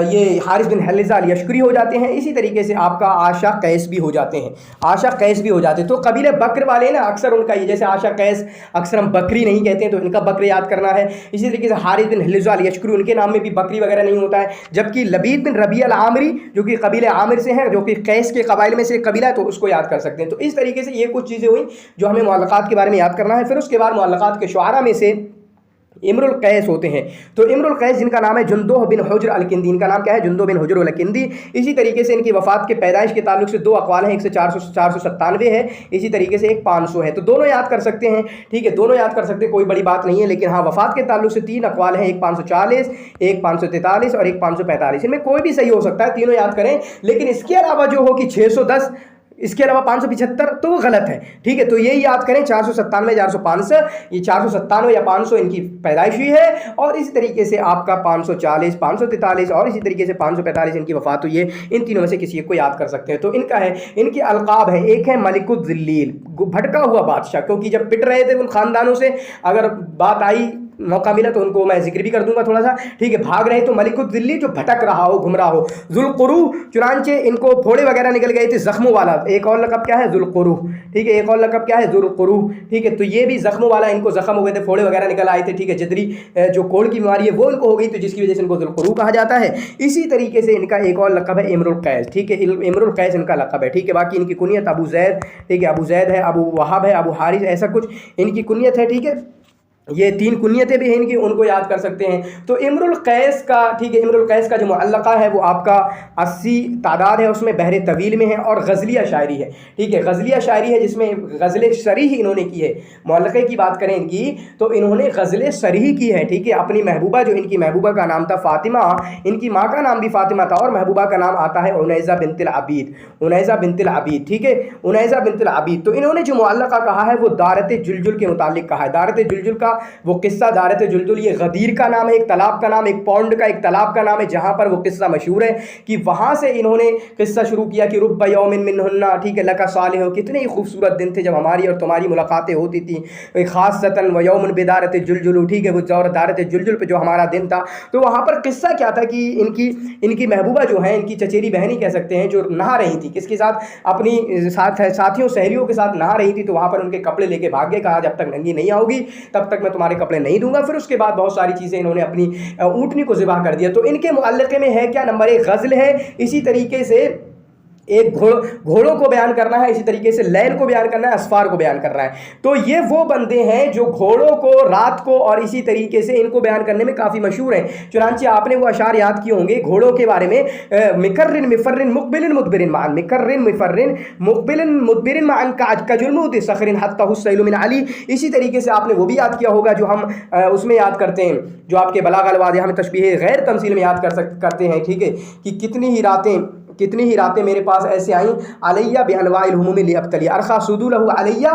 ये हारिस बिन हल्लिजा अल-यशकुरी हो जाते हैं, इसी तरीके से आपका आशा कैस भी हो जाते हैं, आशा कैस भी हो जाते हैं। तो कबीले बकर वाले ना अक्सर उनका ये, जैसे आशा कैस अक्सर हम बकरी नहीं कहते हैं तो इनका बकरे याद करना है। इसी तरीके से हारिस बिन हल्लिजा अल-यशकुरी, उनके नाम में भी बकरी वगैरह नहीं होता है। जबकि लबीद बिन रबिया अल-आमरी जो कि कबीले आमिर से हैं, जो कि कैस के कबाइल में से कबीला है, तो उसको याद कर सकते हैं। तो इस तरीके से ये कुछ चीज़ें हुई जो हमें मुअल्लक़ात के बारे में याद करना है। फिर उसके बाद मुअल्लक़ात के शुआरा में से इम्रुल कैस होते हैं। तो इम्रुल कैस जिनका नाम है जुंदुह बिन हुज्र अल-किंदी, इनका नाम क्या है? जुंदुह बिन हुज्र अल-किंदी। इसी तरीके से इनकी वफ़ात के पैदाइश के ताल्लुक से 2 अक़वाल हैं, एक से 497 है, इसी तरीके से एक 500 है। तो दोनों याद कर सकते हैं, ठीक है, दोनों याद कर सकते हैं, कोई बड़ी बात नहीं है। लेकिन हाँ, वफ़ात के ताल्लुक से 3 अक़वाल हैं, एक 540, एक 543 और एक 545। इनमें कोई भी सही हो सकता है, तीनों याद करें। लेकिन इसके अलावा जो हो कि 610, इसके अलावा 575, तो वो गलत है, ठीक है। तो यही याद करें 497, 405, ये 497 या 500 इनकी पैदाइश हुई है और इसी तरीके से आपका 540, 543 और इसी तरीके से 545 इनकी वफात हुई है। इन तीनों में से किसी एक को याद कर सकते हैं। तो इनका है, इनके अलकाब है, एक है मलिकुद्दिल्लील, भटका हुआ बादशाह, क्योंकि जब पिट रहे थे उन खानदानों से, अगर बात आई मौका मिला तो उनको मैं जिक्र भी कर दूंगा थोड़ा सा, ठीक है। भाग रहे तो मलिकुद्दिल्ली जो भटक रहा हो, घुम रहा हो। जुल्कुरू, चुनांचे इनको फोड़े वगैरह निकल गए थे, जख्मों वाला। एक और लक़ब क्या है? जुल्कुरू, ठीक है। एक और लक़ब क्या है? जुल्कुरू, ठीक है। तो ये भी जख्मों वाला, इनको जख्म हो गए थे, फोड़े वगैरह निकल आए थे, ठीक है। जदरी जो कोड़ की बीमारी है वो इनको हो गई, तो जिसकी वजह से इनको जुल्कुरू कहा जाता है। इसी तरीके से इनका एक और लक़ब है इमरुल कैस, ठीक है। इमरुल कैस इनका लक़ब है, ठीक है। बाकी इनकी कुनियत अबू जैद, ठीक है, अबू जैद है, अबू वहाब है, अबू हारिस, ऐसा कुछ इनकी कुनियत है, ठीक है। ये 3 कुनियतें भी हैं इनकी, उनको याद कर सकते हैं। तो इमरुल कैस का, ठीक है, इमरुल कैस का जो मुअल्लक़ा है वो आपका 80 तादाद है, उसमें बहर तवील में है और गज़लिया शायरी है, ठीक है। गज़लिया शायरी है जिसमें गज़ल शरीह इन्होंने की है। मुअल्लक़े की बात करें इनकी तो इन्होंने गज़ल शरीह की है, ठीक है। अपनी महबूबा, जो इनकी महबूबा का नाम था फ़ातिमा, इनकी माँ का नाम भी फ़ातिमा था और महबूबा का नाम आता है उनैज़ा बिन्तिल अबीद, उनैज़ा बिन्तिल अबीद, ठीक है, उनैज़ा बिन्तिल अबीद। तो इन्होंने जो मुअल्लक़ा कहा है वो दारत जुलजुल के मुतालिक कहा है। दारत जुलजुल का वो किस्सा, दारत जुलजुल ये गदीर का नाम है, एक तालाब का नाम, एक पौंड का एक तालाब का नाम है, जहाँ पर वो किस्सा मशहूर है कि वहाँ से इन्होंने किस्सा शुरू किया कि रुब्बा यौमिन मिनहुन्ना, ठीक है, लका सालिह, कितने ही खूबसूरत दिन थे जब हमारी और तुम्हारी मुलाकातें होती थी। खासतन व यौमुन बिदारत जुलजुल, ठीक है, वो दारत जुलजुल पे जो हमारा दिन था। तो वहाँ पर किस्सा क्या था कि इनकी महबूबा जो है, इनकी चचेरी बहन ही कह सकते हैं, जो नहा रही थी, किसके साथ? अपनी साथियों सहेलियों के साथ नहा रही थी। तो वहाँ पर उनके कपड़े लेके भाग गए, कहा जब तक नंगी नहीं आओगी तब तक मैं तुम्हारे कपड़े नहीं दूंगा। फिर उसके बाद बहुत सारी चीज़ें इन्होंने अपनी ऊँटनी को ज़िबा कर दिया। तो इनके मुअल्लक़े में है क्या? नंबर 1 गज़ल है, इसी तरीके से एक घोड़ों को बयान करना है, इसी तरीके से लैल को बयान करना है, असफार को बयान करना है। तो ये वो बंदे हैं जो घोड़ों को, रात को और इसी तरीके से इनको बयान करने में काफ़ी मशहूर हैं। चुनांचे आपने वो अशार याद किए होंगे घोड़ों के बारे में, मिकर्रिन मिफर्रिन मुक़बिलिन मुदबिरिन मान, मिकर्रिन मिफर्रिन मुक़बिलिन मुदबिरिन मान काजुलमूद सखरिन हत्ता हुस्सैलु मिन अली। इसी तरीके से आपने वो भी याद किया होगा जो हम उसमें याद करते हैं, जो आपके बलाग़ अल वादिह में तशबीह गैर तमसील में याद करते हैं, ठीक है, कि कितनी ही रातें मेरे पास ऐसे आईं, अलैया बिअनवाइल हुमूम लिअब्तली अरखा सुदूलहु अलैया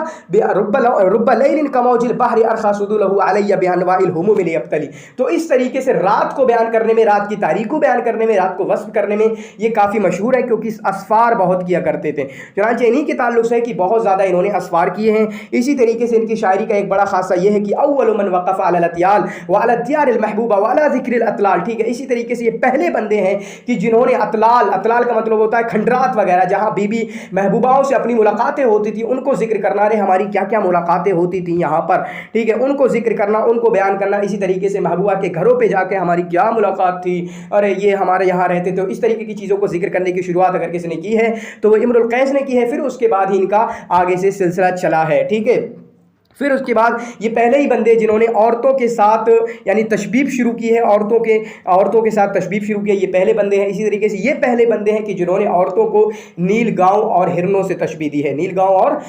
रुब्बा लैलिन कमौजिल बहर अरखा सुदूलहु अलैया बिअनवाइल हुमूम लिअब्तली। तो इस तरीके से रात को बयान करने में, रात की तारीख को बयान करने में, रात को वस्फ करने में ये काफ़ी मशहूर है, क्योंकि असफार बहुत किया करते थे। चुनांचे इन्हीं के ताल्लुक से कि बहुत ज़्यादा इन्होंने असफार किए हैं। इसी तरीके से इनकी शायरी का एक बड़ा खासा ये है कि अव्वलु मन वक़फ़ अला अत्याल व अला दियारिल महबूबा व अला ज़िक्रिल अतलाल, ठीक है। इसी तरीके से ये पहले बंदे हैं कि जिन्होंने अतलाल का मतलब होता है खंडरात वगैरह, जहाँ बीबी महबूबाओं से अपनी मुलाकातें होती थी उनको जिक्र करना, रे हमारी क्या क्या मुलाकातें होती थी यहाँ पर, ठीक है, उनको जिक्र करना, उनको बयान करना। इसी तरीके से महबूबा के घरों पे जाके हमारी क्या मुलाकात थी, अरे ये हमारे यहाँ रहते थे। तो इस तरीके की चीज़ों को जिक्र करने की शुरुआत अगर किसी ने की है तो वो इमरुल कैस ने की है। फिर उसके बाद ही इनका आगे से सिलसिला चला है, ठीक है। फिर उसके बाद ये पहले ही बंदे जिन्होंने औरतों के साथ यानी तशबीब शुरू की है, औरतों के साथ तशबीब शुरू किया, ये पहले बंदे हैं। इसी तरीके से ये पहले बंदे हैं कि जिन्होंने औरतों को नील गांव और हिरनों से तशबीह दी है, नील गांव और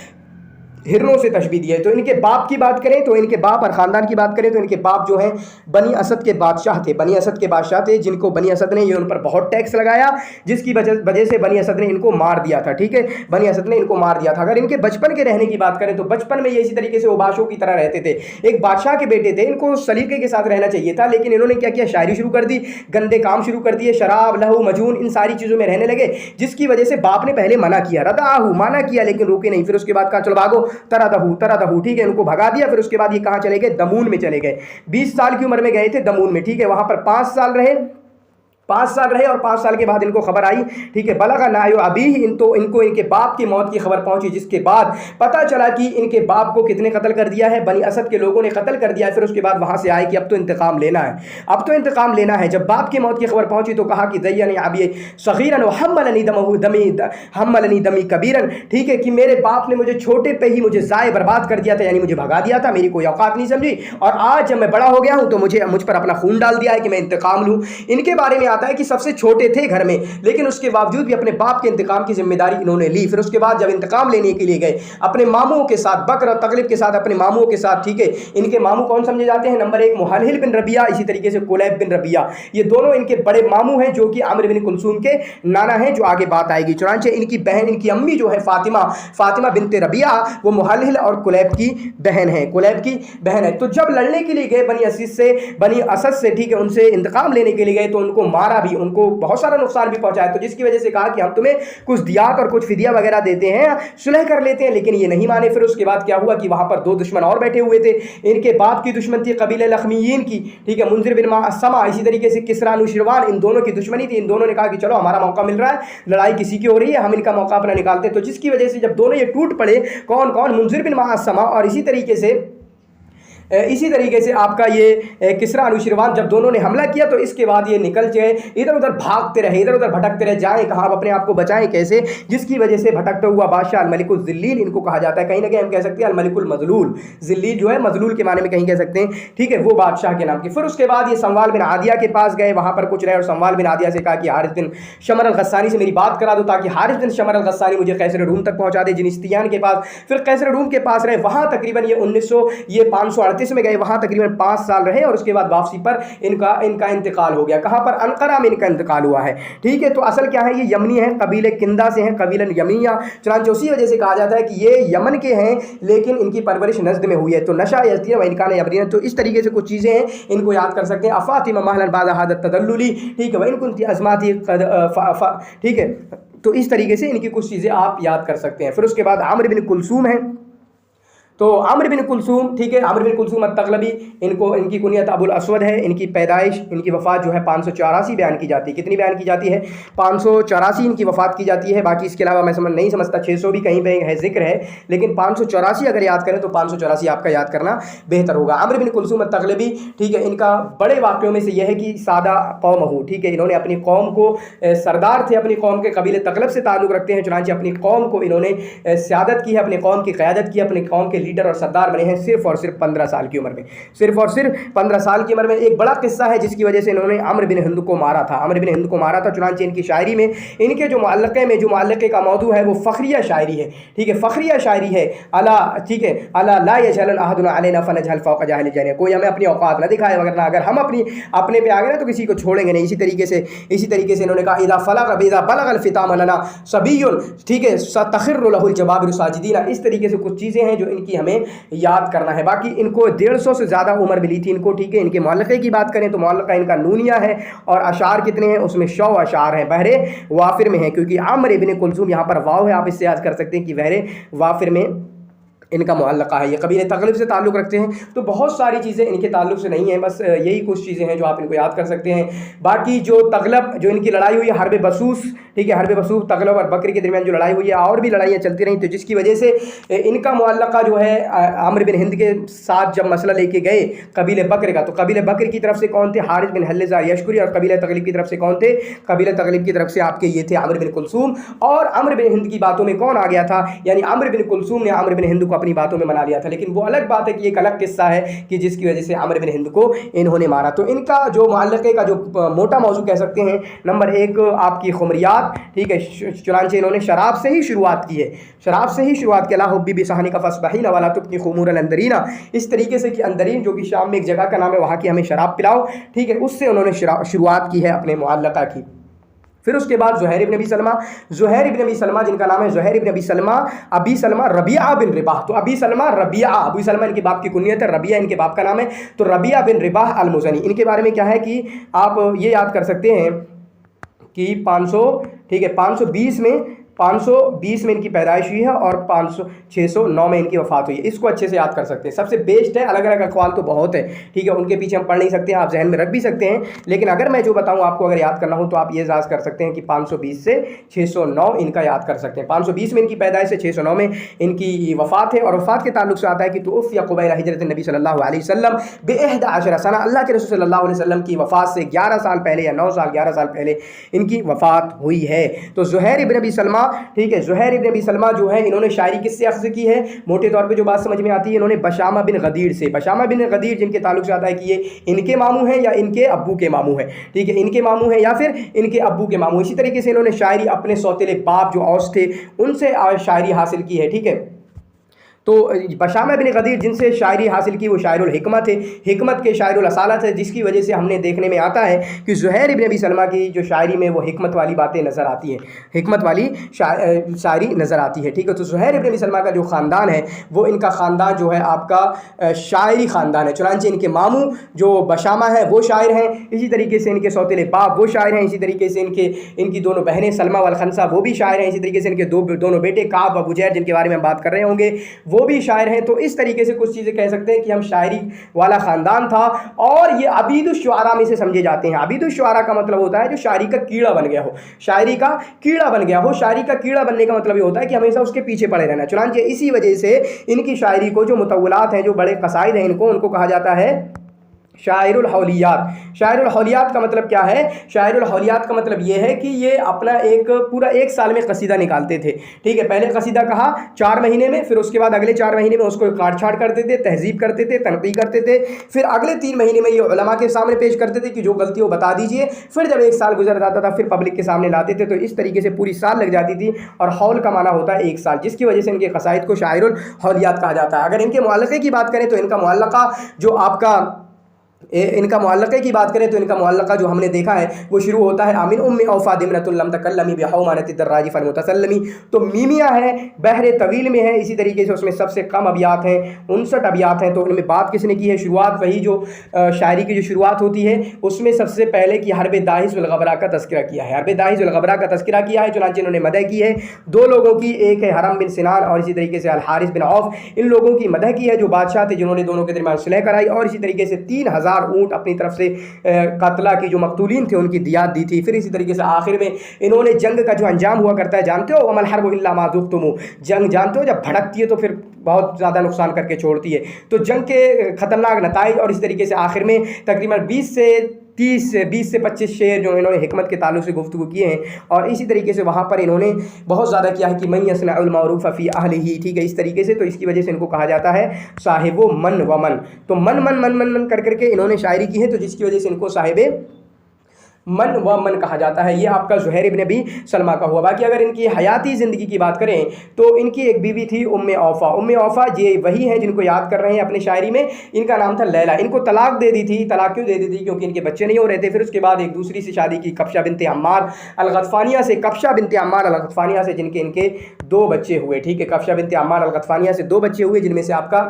हिरनों से तशबीह दी है। तो इनके बाप की बात करें तो इनके बाप और ख़ानदान की बात करें तो इनके बाप जो हैं बनी असद के बादशाह थे, बनी असद के बादशाह थे, जिनको बनी असद ने ये उन पर बहुत टैक्स लगाया, जिसकी वजह से बनी असद ने इनको मार दिया था, ठीक है, बनी असद ने इनको मार दिया था। अगर इनके बचपन के रहने की बात करें तो बचपन में ये इसी तरीके से ओबाशों की तरह रहते थे, एक बादशाह के बेटे थे, इनको सलीके के साथ रहना चाहिए था, लेकिन इन्होंने क्या किया, शायरी शुरू कर दी, गंदे काम शुरू कर दिए, शराब, लहू, मजून, इन सारी चीज़ों में रहने लगे, जिसकी वजह से बाप ने पहले मना किया, रदाहू, मना किया, लेकिन रुके नहीं। फिर उसके बाद कहा चलो भागो, तरदहू, ठीक है, उनको भगा दिया। फिर उसके बाद ये कहाँ चले गए, दमून में चले गए। 20 साल की उम्र में गए थे दमून में, ठीक है, वहां पर 5 साल रहे और 5 साल के बाद इनको खबर आई, ठीक है, बलगा नायो अभी इनको इनके बाप की मौत की खबर पहुंची, जिसके बाद पता चला कि इनके बाप को कितने कत्ल कर दिया है, बनी असद के लोगों ने कत्ल कर दिया है। फिर उसके बाद वहां से आए कि अब तो इंतकाम लेना है, अब तो इंतकाम लेना है। जब बाप की मौत की खबर पहुंची तो कहा कि दैयनी अबी सगीरन व हम्मलनी दमी कबीरन, ठीक है, कि मेरे बाप ने मुझे छोटे पे ही मुझे ज़ाय बर्बाद कर दिया था, यानी मुझे भगा दिया था, मेरी कोई औकात नहीं समझी, और आज जब मैं बड़ा हो गया हूं तो मुझ पर अपना खून डाल दिया है कि मैं इंतकाम लूँ। इनके बारे में आता है कि सबसे छोटे थे घर में, लेकिन उसके बावजूद भी अपने बाप के इंतकाम की जिम्मेदारी इन्होंने ली। फिर उसके बाद जब इंतकाम लेने के लिए गए अपने मामूओं के साथ, बकर और तगलिब के साथ, अपने मामूओं के साथ, ठीक है, इनके मामू कौन समझे जाते हैं, नंबर 1 मुहलहिल बिन रबिया, इसी तरीके से कुलैब बिन रबिया, ये दोनों इनके बड़े मामू हैं, जो कि आमिर बिन कुलसूम के नाना हैं, जो आगे बात आएगी। चुनांचे इनकी बहन, इनकी अम्मी जो है फातिमा बिनते रबिया, वो मुहलहिल और कुलैब की बहन है, कुलैब की बहन है। तो जब लड़ने के लिए गए बनी असद से, ठीक है, उनसे इंतकाम लेने के लिए गए तो उनको मारा भी, उनको बहुत सारा नुकसान भी पहुंचाया। तो जिसकी वजह से कहा कि हम तुम्हें कुछ दियात और कुछ फिदिया वगैरह देते हैं, सुलह कर लेते हैं, लेकिन ये नहीं माने। फिर उसके बाद क्या हुआ कि वहां पर 2 दुश्मन और बैठे हुए थे। इनके बाप की दुश्मन थी कबीले लखमीयीन की, ठीक है, मुंजिर बिन समा, इसी तरीके से किसरा अनुशिरवान, इन दोनों की दुश्मनी थी। इन दोनों ने कहा कि चलो हमारा मौका मिल रहा है, लड़ाई किसी की हो रही है, हम इनका मौका अपना निकालते हैं। तो जिसकी वजह से जब दोनों ये टूट पड़े, कौन कौन, मुंजिर बिन समा और इसी तरीके से आपका ये किसरा अनुशिरवान, जब दोनों ने हमला किया तो इसके बाद ये निकल गए, इधर उधर भागते रहे, इधर उधर भटकते रहे, जाएं कहाँ, अपने आप को बचाएं कैसे। जिसकी वजह से भटकता हुआ बादशाह अल-मलिकुल ज़िल्लील इनको कहा जाता है, कहीं ना कहीं हम कह सकते हैं अल-मलिकुल मज़लूल, ज़िल्लील जो है मज़लूल के माने में कहीं कह सकते हैं, ठीक है, वो बादशाह के नाम की। फिर उसके बाद ये संवाल बिन आदिया के पास गए, वहाँ पर कुछ रहे और संवाल बिन आदिया से कहा कि हारिस बिन शमर अल-गस्सानी से मेरी बात करा दो, ताकि हारिस बिन शमर अल-गस्सानी मुझे कैसर रूम तक पहुँचा दे, जिनिस्तियान के पास। फिर कैसर रूम के पास रहे, वहाँ तकरीबन ये 538 में गए, वहाँ तकरीबन 5 साल रहे और उसके बाद वापसी पर इनका इंतकाल हो गया। कहां पर, अनकरा में इनका इंतकाल हुआ है, ठीक है। तो असल क्या है, ये यमनी है, कबीले किंदा से हैं, कबीला यमिया, चुनांचे उसी वजह से कहा जाता है कि ये यमन के हैं, लेकिन इनकी परवरिश नज़द में हुई है। तो नशा यज़दिया व इनकान यबरीन, तो इस तरीके से कुछ चीज़ें हैं, इनको याद कर सकते हैं। अफातिमा महलन बाद हादत तदल्लुली, ठीक है, व इनकुन अज़माती, ठीक है। तो इस तरीके से इनकी कुछ चीज़ें आप याद कर सकते हैं। फिर उसके बाद आमिर बिन कुलसूम है, तो आमिर बिन कुलसूम, ठीक है, आमिर बिन कुलसूम अत-तग़लबी, इनकी कुनियत अबुल अस्वद है। इनकी पैदाइश, इनकी वफ़ात जो है 584 बयान की जाती है। कितनी बयान की जाती है? 584 इनकी वफ़ात की जाती है। बाकी इसके अलावा मैं नहीं समझता 600 भी कहीं पे है, जिक्र है, लेकिन 584 अगर याद करें तो 584 आपका याद करना बेहतर होगा। आमिर बिन कुलसूम अत-तग़लबी, ठीक है, इनका बड़े वाक़यों में से यह है कि सादा कौम हो, ठीक है, इन्होंने अपनी कौम को, सरदार थे अपनी कौम के, कबीले तग़लब से ताल्लुक़ रखते हैं, चुनांचे अपनी कौम को इन्होंने सियादत की है, अपनी कौम की क़यादत की, अपनी कौम के लीडर और सरदार बने हैं सिर्फ और सिर्फ 15 साल की उम्र में, सिर्फ और सिर्फ 15 साल की उम्र में। एक बड़ा किस्सा है जिसकी वजह से इन्होंने अम्र बिन हिंद को मारा था, अम्र बिन हिंद को मारा था। चुनांचे इनकी शायरी में, इनके जो मुअल्लक़े का मौजू है वो फ़ख्रिया शायरी है, ठीक है, फ़ख्रिया शायरी है। अला, ठीक है, अला ला यजहल अहदुन अलैना फनजहल फ़ौक़ जाहिल जाने, कोई हमें अपनी औकात ना दिखाए, वगैरह, अगर हम अपने पे आ गए ना तो किसी को छोड़ेंगे नहीं। इसी तरीके से इन्होंने कहा इज़ा बलगल फ़िताम लना सबियुन, ठीक है, सतख़िर्रु लहुल जबाबिरु साजिदीना। इस तरीके से कुछ चीज़ें हैं जो इनकी हमें याद करना है। बाकी इनको 150 से ज़्यादा उम्र मिली थी इनको, ठीक है। इनके मुअल्लक़े की बात करें तो मुअल्लक़ा इनका नूनिया है, और अशार कितने हैं उसमें 100 अशार हैं, बहरे वाफिर में है, क्योंकि आमिर इब्न कुलसूम यहाँ पर वाव है, आप इससे याद कर सकते हैं कि बहरे वाफिर में इनका मुअल्लक़ा है। ये कबीले तग़लिब से ताल्लुक़ रखते हैं। तो बहुत सारी चीज़ें इनके ताल्लुक़ से नहीं हैं, बस यही कुछ चीज़ें हैं जो आप इनको याद कर सकते हैं। बाकी जो तग़लब, जो इनकी लड़ाई हुई है हरब बसूस, ठीक है, हरब बसूस तग़लब और बकरी के दरमियान जो लड़ाई हुई है, और भी लड़ाइयाँ चलती रहीं, तो जिसकी वजह से इनका मुअल्लक़ा जो है आमिर बिन हिंद के साथ जब मसला लेके गए कबीले बकर का, तो कबीले बकर की तरफ से कौन थे? हारिस बिन हल्लज़ा यशकुरी, और कबीले तग़लिब की तरफ से कौन थे? कबीले तग़लिब की तरफ से आपके ये थे आमिर बिन कुलसूम। और आमिर बिन हिंद की बातों में कौन आ गया था? यानी आमिर बिन कुलसूम ने आमिर बिन हिंद को अपनी बातों में मना लिया था। लेकिन वो अलग बात है कि एक अलग किस्सा है कि जिसकी वजह से आमिर बिन हिंद को इन्होंने मारा। तो इनका जो मुअल्लक़े का जो मोटा मौजू कह सकते हैं, नंबर 1 आपकी खुमरियात, ठीक है, चुनांचे इन्होंने शराब से ही शुरुआत की है, शराब से ही शुरुआत की। ला हुब्बी बिसहनी का फस्बहीना वाला तुब्की खुमूर अल-अंदरीना, इस तरीके से कि अंदरीन जो कि शाम में एक जगह का नाम है, वहाँ की हमें शराब पिलाओ, ठीक है, उससे उन्होंने शुरुआत की है अपने मुअल्लक़ा की। फिर उसके बाद ज़ुहैर इब्न अबी सलमा जिनका नाम है ज़ुहैर इब्न अबी सलमा रबिया बिन रिबाह। तो अबी सलमा रबिया, अबू सलमा इनके बाप की कुनियत है, रबिया इनके बाप का नाम है। तो रबिया बिन रिबाह अल-मुज़नी, इनके बारे में क्या है कि आप ये याद कर सकते हैं कि 500, ठीक है, 520 में इनकी पैदाइश हुई है और 609 में इनकी वफ़ात हुई है। इसको अच्छे से याद कर सकते हैं। सबसे बेस्ट है, अलग अलग अक़वाल तो बहुत है, ठीक है, उनके पीछे हम पढ़ नहीं सकते हैं, आप जहन में रख भी सकते हैं, लेकिन अगर मैं जो बताऊं आपको अगर याद करना हो तो आप ये याद कर सकते हैं कि 520 से 609 इनका याद कर सकते हैं। 520 में इनकी पैदाइश है, 609 में इनकी वफ़ात है। और वफ़ात के ताल्लुक से आता है कि तूफ़िया क़ुबैल हिजरत नबी सल्लल्लाहु अलैहि वसल्लम बि-11 सना, अल्लाह के रसूल सल्लल्लाहु अलैहि वसल्लम की वफ़ात से 11 साल पहले या 9 साल 11 साल पहले इनकी वफ़ात हुई है। तो ज़ुहैर इब्न अबी सलमा, ठीक है, ज़ुहैर इब्न अबी सलमा जो है इन्होंने शायरी किससे अख़ज़ की है? मोटे तौर पे जो बात समझ में आती है, इन्होंने बशामा बिन गदीर से, बशामा बिन गदीर जिनके ताल्लुक से आता है कि ये इनके मामू हैं या इनके अब्बू के मामू हैं, ठीक है, इनके मामू हैं या फिर इनके अब्बू के मामू। इसी तरीके से इन्होंने शायरी अपने सौतेले बाप जो औस थे उनसे शायरी हासिल की है, ठीक है। تو बशामा बिन गदीर जिनसे शायरी हासिल की वो शायरुल हिकमत है, हिकमत के शायरुल असालत है, जिसकी वजह से हमने देखने में आता है कि ज़ुहैर इब्न अबी सलमा की जो शायरी में वो हिकमत वाली बातें नज़र आती हैं, हिकमत वाली शायरी नज़र आती है। ठीक है, तो ज़ुहैर इब्न अबी सलमा का जो ख़ानदान है वो इनका ख़ानदान जो है आपका शायरी ख़ानदान है। चुनांचे इनके मामू जो बशामा है वो शायर हैं, इसी तरीके से इनके सौतेले बाप वो शायर हैं, इसी तरीके से इनकी दोनों बहनें सलमा वल खनसा वो भी शायर हैं, इसी तरीके से इनके दोनों बेटे काब व बुजैर जिनके बारे में हम बात कर रहे होंगे वो भी शायर हैं। तो इस तरीके से कुछ चीज़ें कह सकते हैं कि हम शायरी वाला ख़ानदान था। और ये अबीदुश्शुआरा में से समझे जाते हैं। अबीदुश्शुआरा का मतलब होता है जो शायरी का कीड़ा बन गया हो, शायरी का कीड़ा बन गया हो। शायरी का कीड़ा बनने का मतलब ये होता है कि हमेशा उसके पीछे पड़े रहना। चुनांचे इसी वजह से इनकी शायरी को जो मुतव्वलात हैं, जो बड़े कसाइद हैं, उनको कहा जाता है शायरुल हौलियात। शायरुल हौलियात का मतलब क्या है? शायरुल हौलियात का मतलब ये है कि ये अपना पूरा एक साल में कसीदा निकालते थे। ठीक है, पहले कसीदा कहा 4 महीने में, फिर उसके बाद अगले 4 महीने में उसको काट छाट करते थे, तहजीब करते थे, तनक़ीद करते थे, फिर अगले 3 महीने में ये उलमा के सामने पेश करते थे कि जो गलती हो बता दीजिए। फिर जब 1 साल गुजर जाता था फिर पब्लिक के सामने लाते थे। तो इस तरीके से पूरी साल लग जाती थी। और हौल का माना होता है 1 साल, जिसकी वजह से इनके कसाइद को शायरुल हौलियात कहा जाता है। अगर इनके मुअल्लक़े की बात करें तो इनका मुअल्लक़ा जो आपका इनका मुअल्लक़े की बात करें तो इनका मुअल्लक़ा जो हमने देखा है वो शुरू होता है आमिन उम्मी औफा दिमनतुल लम तकल्लमी बिहौमानति दर्राजी फल मुतसल्लमी। तो मीमिया है, बहरे तवील में है, इसी तरीके से उसमें सबसे कम अबियात हैं, 59 अबियात हैं। तो उनमें बात किसने की है? शुरुआत वही जो शायरी की जो शुरुआत होती है उसमें सबसे पहले कि हर्ब दाहिस वल गबरा का तज़किरा किया है, हर्ब दाहिस वल गबरा का तज़किरा किया है। चुनांचे इन्होंने मदह की है 2 लोगों की, एक है हरम बिन सिनान और इसी तरीके से अल हारिस बिन औफ। इन लोगों की मदह की है जो बादशाह थे जिन्होंने दोनों के दरमियान सुलह कराई। और इसी तरीके से 3000 ऊँट अपनी तरफ से कातला की जो मकतूलीन थे उनकी दियात दी थी। फिर इसी तरीके से आखिर में इन्होंने जंग का जो अंजाम हुआ करता है जानते हो, अमल हर्ब इल्ला मा दुख्तुम, जंग जानते हो जब भड़कती है तो फिर बहुत ज़्यादा नुकसान करके छोड़ती है। तो जंग के ख़तरनाक नताइज और इस तरीके से आखिर में तकरीबन 20 से 25 शेर जो इन्होंने हिकमत के ताल्लुक़ से गुफ्तगू किए हैं। और इसी तरीके से वहाँ पर इन्होंने बहुत ज़्यादा किया है कि मन यसनउल मारूफ़ फ़ी अहलिही। ठीक है, इस तरीके से। तो इसकी वजह से इनको कहा जाता है साहिबो मन व मन। तो मन मन मन मन मन कर करके इन्होंने शायरी की है, तो जिसकी वजह से इनको साहिबे मन व मन कहा जाता है। ये आपका ज़ुहैर इब्न अबी सलमा का हुआ। बाकी अगर इनकी हयाती ज़िंदगी की बात करें तो इनकी एक बीवी थी उम्मे औफ़ा। उम्मे औफ़ा ये वही हैं जिनको याद कर रहे हैं अपने शायरी में। इनका नाम था लैला। इनको तलाक दे दी थी। तलाक क्यों दे दी थी? क्योंकि इनके बच्चे नहीं हो रहे थे। फिर उसके बाद एक दूसरी से शादी की कब्शा बिनते अम्मार अल-गतफ़ानिया से, कब्शा बिनते अम्मार अल-गतफ़ानिया से, जिनके इनके 2 बच्चे हुए। ठीक है, कब्शा बिनते अम्मार अल-गतफ़ानिया से 2 बच्चे हुए, जिनमें से आपका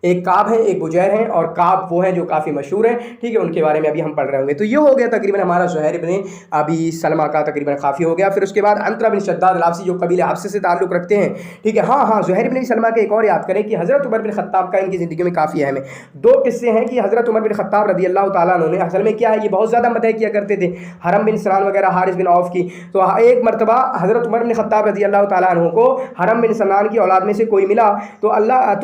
एक काब है, एक बुजैर हैं। और काब वो हैं जो काफ़ी मशहूर हैं। ठीक है, उनके बारे में अभी हम पढ़ रहे होंगे। तो ये हो गया तकरीबन हमारा ज़ुहैर इब्न अबी सलमा का तकरीबन काफ़ी हो गया। फिर उसके बाद अंतरा बिन शद्दाद अल-अब्सी जो कबीले हब्स से ताल्लुक़ रखते हैं। ठीक है, हाँ, ज़ुहैर इब्न अबी सलमा के एक और याद करें कि हज़रत उमर बिन ख़त्ताब का इनकी ज़िंदगी में काफ़ी अहम है। 2 किस्से हैं कि हज़रत उमर बिन ख़त्ताब रज़ी अल्लाह तआला अन्हु ने असल में क्या है, ये बहुत ज़्यादा मदह किया करते थे हरम बिन सनान वगैरह, हारिस बिन औफ की। तो एक मरतबा हज़रत उमर बिन ख़त्ताब रज़ी अल्लाह तआला अन्हु को हरम बिन सनान की औलाद में से कोई मिला। तो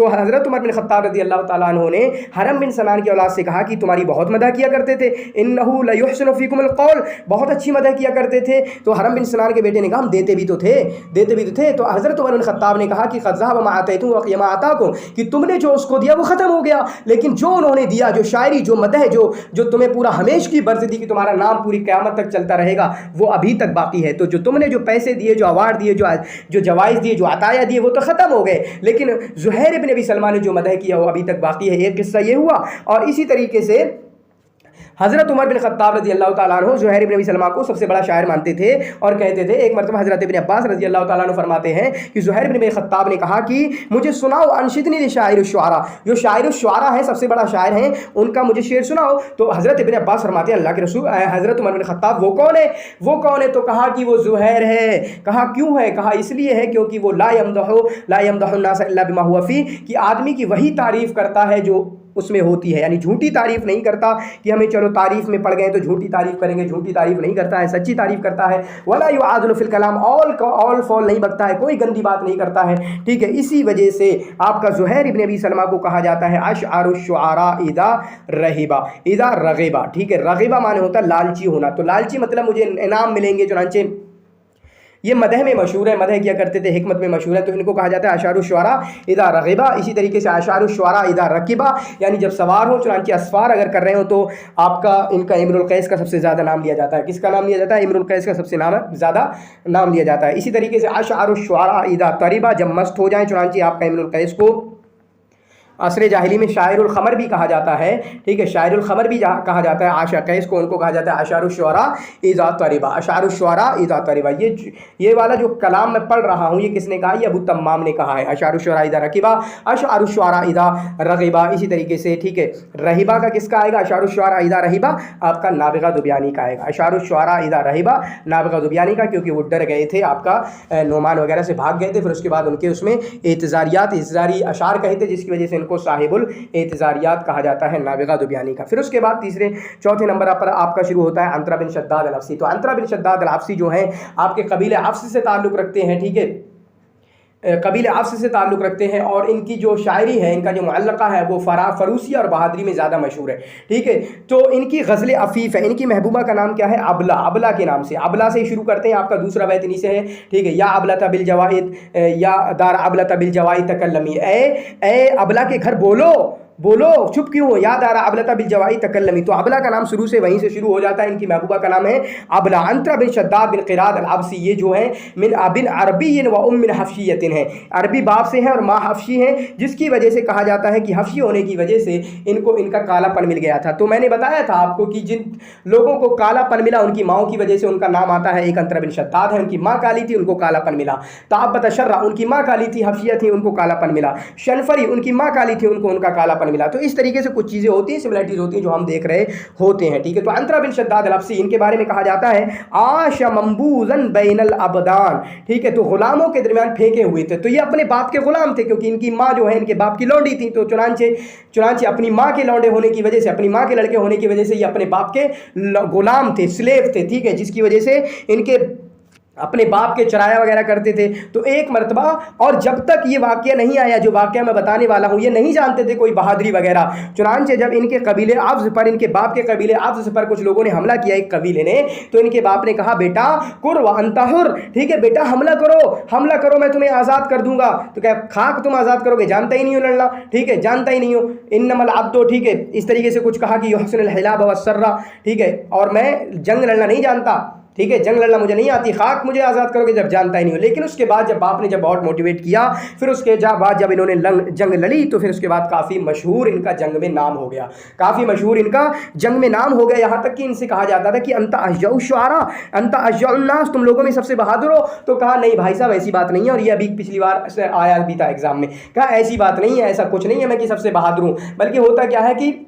हज़रत उमर बिन ख़त्ताब रज़ी अल्लाह तआला अन्हु ने हरम बिन सनान की औलाद से कहा कि तुम्हारी बहुत मदह किया करते थे, इन्नहु लयुहसिनु फीकुमुल कौल, बहुत अच्छी मदह किया करते थे। तो हरम बिन सनान के बेटे ने कहा हम देते भी तो थे। तो हज़रत उमर बिन ख़त्ताब ने कहा कि क़द ज़हब मा आतैतुम व क़िमा आताकुम, कि तुमने जो उसको दिया वो ख़त्म हो गया, लेकिन जो उन्होंने दिया, जो शायरी, जो मदह, जो तुम्हें पूरा हमेशा की बर्ज़ दी कि तुम्हारा नाम पूरी क़यामत तक चलता रहेगा, वो अभी तक बाकी है। तो जो तुमने जो पैसे दिए, जो अवार्ड दिए, जो जवाइज़ दिए, जो अताया दिए, वो तो ख़त्म हो गए, लेकिन ज़ुहैर इब्न अबी सलमा ने जो मदह किया वो अभी तक बाकी है। एक किस्सा ये हुआ। और इसी तरीके से हज़रत उमर बिन ख़त्ताब रज़ी अल्लाह तआला अन्हु ज़ुहैर इब्न अबी सलमा को सबसे बड़ा शायर मानते थे और कहते थे। एक मरतबा हज़रत इब्न अब्बास रज़ी अल्लाह तआला अन्हु फरमाते हैं कि ज़ुहैर इब्न अबी ख़त्ताब ने कहा कि मुझे सुनाओ, अनशिदनी शायरुश्शुआरा, जो शायरुश्शुआरा हैं, सबसे बड़ा शायर हैं, उनका मुझे शेर सुनाओ। तो हज़रत इब्न अब्बास फरमाते हैं अल्लाह के रसूल, हज़रत उमर बिन ख़त्ताब वो कौन है? तो कहा कि वो ज़ुहैर है। कहा क्यों है? कहा इसलिए है क्योंकि वो ला यमदहु नास इल्ला बिमा हुवा फ़ी, कि आदमी की वही तारीफ़ करता है जो उसमें होती है, यानी झूठी तारीफ़ नहीं करता कि हमें चलो तारीफ़ में पड़ गए तो झूठी तारीफ़ करेंगे, झूठी तारीफ़ नहीं करता है, सच्ची तारीफ़ करता है। वला युआदुलु फिल कलाम, ऑल फॉल नहीं बकता है, कोई गंदी बात नहीं करता है। ठीक है, इसी वजह से आपका ज़ुहैर इब्न अबी सलमा को कहा जाता है अशआरुश्शुआरा इदा रग़िबा। ठीक है, रग़िबा माने होता है लालची होना। तो लालची मतलब मुझे इनाम मिलेंगे, चुनांचे ये मदह में मशहूर है, मदह किया करते थे, हिकमत में मशहूर है, तो इनको कहा जाता है अशारुश शुअरा इदा रग़िबा। इसी तरीके से अशारुश शुअरा इदा रकिबा, यानी जब सवार हो, चुनांचे असफार अगर कर रहे हो तो आपका इनका इम्रुल कैस का सबसे ज़्यादा नाम लिया जाता है। किसका नाम लिया जाता है? इम्रुल कैस का सबसे ज़्यादा नाम लिया जाता है। इसी तरीके से अशारुश शुअरा इदा तरिबा, जब मस्त हो जाए चुनांचे आपका इम्रुल कैस को असर जाहिली में शायरुल ख़मर भी कहा जाता है, ठीक है, शायरुल ख़मर भी कहा जाता है। आशा कैस को उनको कहा जाता है अशारुश शुअरा इज़ा तरिबा, अशारुश शुअरा इज़ा तरिबा। ये वाला जो कलाम मैं पढ़ रहा हूँ ये किसने कहा? ये अबू तम्माम ने कहा है। अशारुश शुअरा इज़ा रकिबा, अशारुश शुअरा इज़ा रग़िबा। इसी तरीके से ठीक है, रहिबा का किसका आएगा? अशारुश शुअरा इज़ा रहिबा आपका नाबिगा दुबियानी का आएगा। अशारुश शुअरा इज़ा रहिबा नाबिगा दुबियानी का, क्योंकि वो डर गए थे, आपका नोमान वगैरह से भाग गए थे, फिर उसके बाद उनके उसमें एतज़ारी अशार कहे थे, जिसकी वजह से को साहिबुल एतज़ारियात कहा जाता है, नाबिगा दुबियानी का। फिर उसके बाद चौथे नंबर पर आपका शुरू होता है अंतरा बिन शद्दाद अल-अफ्सी। तो अंतरा बिन शद्दाद अल-अफ्सी जो है आपके कबीले अफ्स से ताल्लुक़ रखते हैं, ठीक है, कबीले अफ्स से ताल्लुक़ रखते हैं, और इनकी जो शायरी है, इनका जो मुअल्लक़ा है वो फरूसी और बहादरी में ज़्यादा मशहूर है, ठीक है। तो इनकी गज़ल अफ़ीफ़ है, इनकी महबूबा का नाम क्या है? अबला, अबला के नाम से, अबला से शुरू करते हैं। आपका दूसरा बैत इन्हीं से है, ठीक है, या अबला बिल जवाइद या दार अबला बिल जवाइद तकल्लमी, ए अबला के घर बोलो, चुप क्यों हो? याद आ रहा अबला बिल जवाई तकल्लमी। तो अबला का नाम शुरू से वहीं से शुरू हो जाता है। इनकी महबूबा का नाम है अबला। अंतरा बिन शद्दाद बिन क़िराद अल-अब्सी, ये जो है मिन बिन अरबी व उम मिन हफ्शियतिन है, अरबी बाप से है और माँ हफ्शी है, जिसकी वजह से कहा जाता है कि हफ्शी होने की वजह से इनको इनका कालापन मिल गया था। तो मैंने बताया था आपको कि जिन लोगों को कालापन मिला उनकी माओ की वजह से उनका नाम आता है। एक अंतरा बिन शद्दाद है, उनकी माँ काली थी, उनको कालापन मिला। ताबत शर्रा, उनकी माँ काली थी, हफ्शिया थी, उनको कालापन मिला। शनफरी, उनकी माँ काली थी, उनका कालापन मिला। तो इस तरीके से कुछ चीज़ें होती हैं, सिमिलरिटीज होती हैं जो हम देख रहे होते हैं, ठीक है। तो अंतरा बिन शद्दाद अल-अब्सी, इनके बारे में कहा जाता है आशा मंबूजन बैनल अबदान, ठीक है, तो गुलामों के दरमियान फेंके हुए थे। तो ये अपने बाप के गुलाम थे, क्योंकि इनकी माँ जो है इनके बाप की लौंडी थी। तो चुनांचे अपनी माँ के लौंडे होने की वजह से, अपनी माँ के लड़के होने की वजह से ये अपने बाप के गुलाम थे, स्लेव थे, ठीक है, जिसकी वजह से इनके अपने बाप के चराया वगैरह करते थे। तो एक मरतबा, और जब तक ये वाक़या नहीं आया जो वाक़या मैं बताने वाला हूँ, ये नहीं जानते थे कोई बहादुरी वगैरह। चुनांचे जब इनके कबीले अफ्ज़ पर, इनके बाप के कबीले अफ्ज़ पर कुछ लोगों ने हमला किया, एक कबीले ने, तो इनके बाप ने कहा बेटा कुर व अंता हुर, ठीक है बेटा हमला करो, मैं तुम्हें आज़ाद कर दूंगा। तो क्या खाक तुम आज़ाद करोगे? जानता ही नहीं हो लड़ना, ठीक है, जानता ही नहीं हो। इन्नमल अब्दो, ठीक है, इस तरीके से कुछ कहा कि युहसिनुल हिलाब वस्सर्रा, ठीक है, और मैं जंग लड़ना नहीं जानता, ठीक है, जंग लड़ना मुझे नहीं आती, खाक मुझे आज़ाद करोगे जब जानता ही नहीं हो। लेकिन उसके बाद जब बाप ने जब बहुत मोटिवेट किया, फिर उसके बाद जब इन्होंने जंग लड़ी, तो फिर उसके बाद काफ़ी मशहूर इनका जंग में नाम हो गया, काफ़ी मशहूर इनका जंग में नाम हो गया। यहाँ तक कि इनसे कहा जाता था कि अंता अशजउ शुअरा, अंता अशजउन नास, तुम लोगों में सबसे बहादुर हो। तो कहा नहीं भाई साहब ऐसी बात नहीं है, और ये अभी पिछली बार से आया भी था एग्जाम में, कहा ऐसी बात नहीं है, ऐसा कुछ नहीं है मैं कि सबसे बहादुर हूँ, बल्कि होता क्या है कि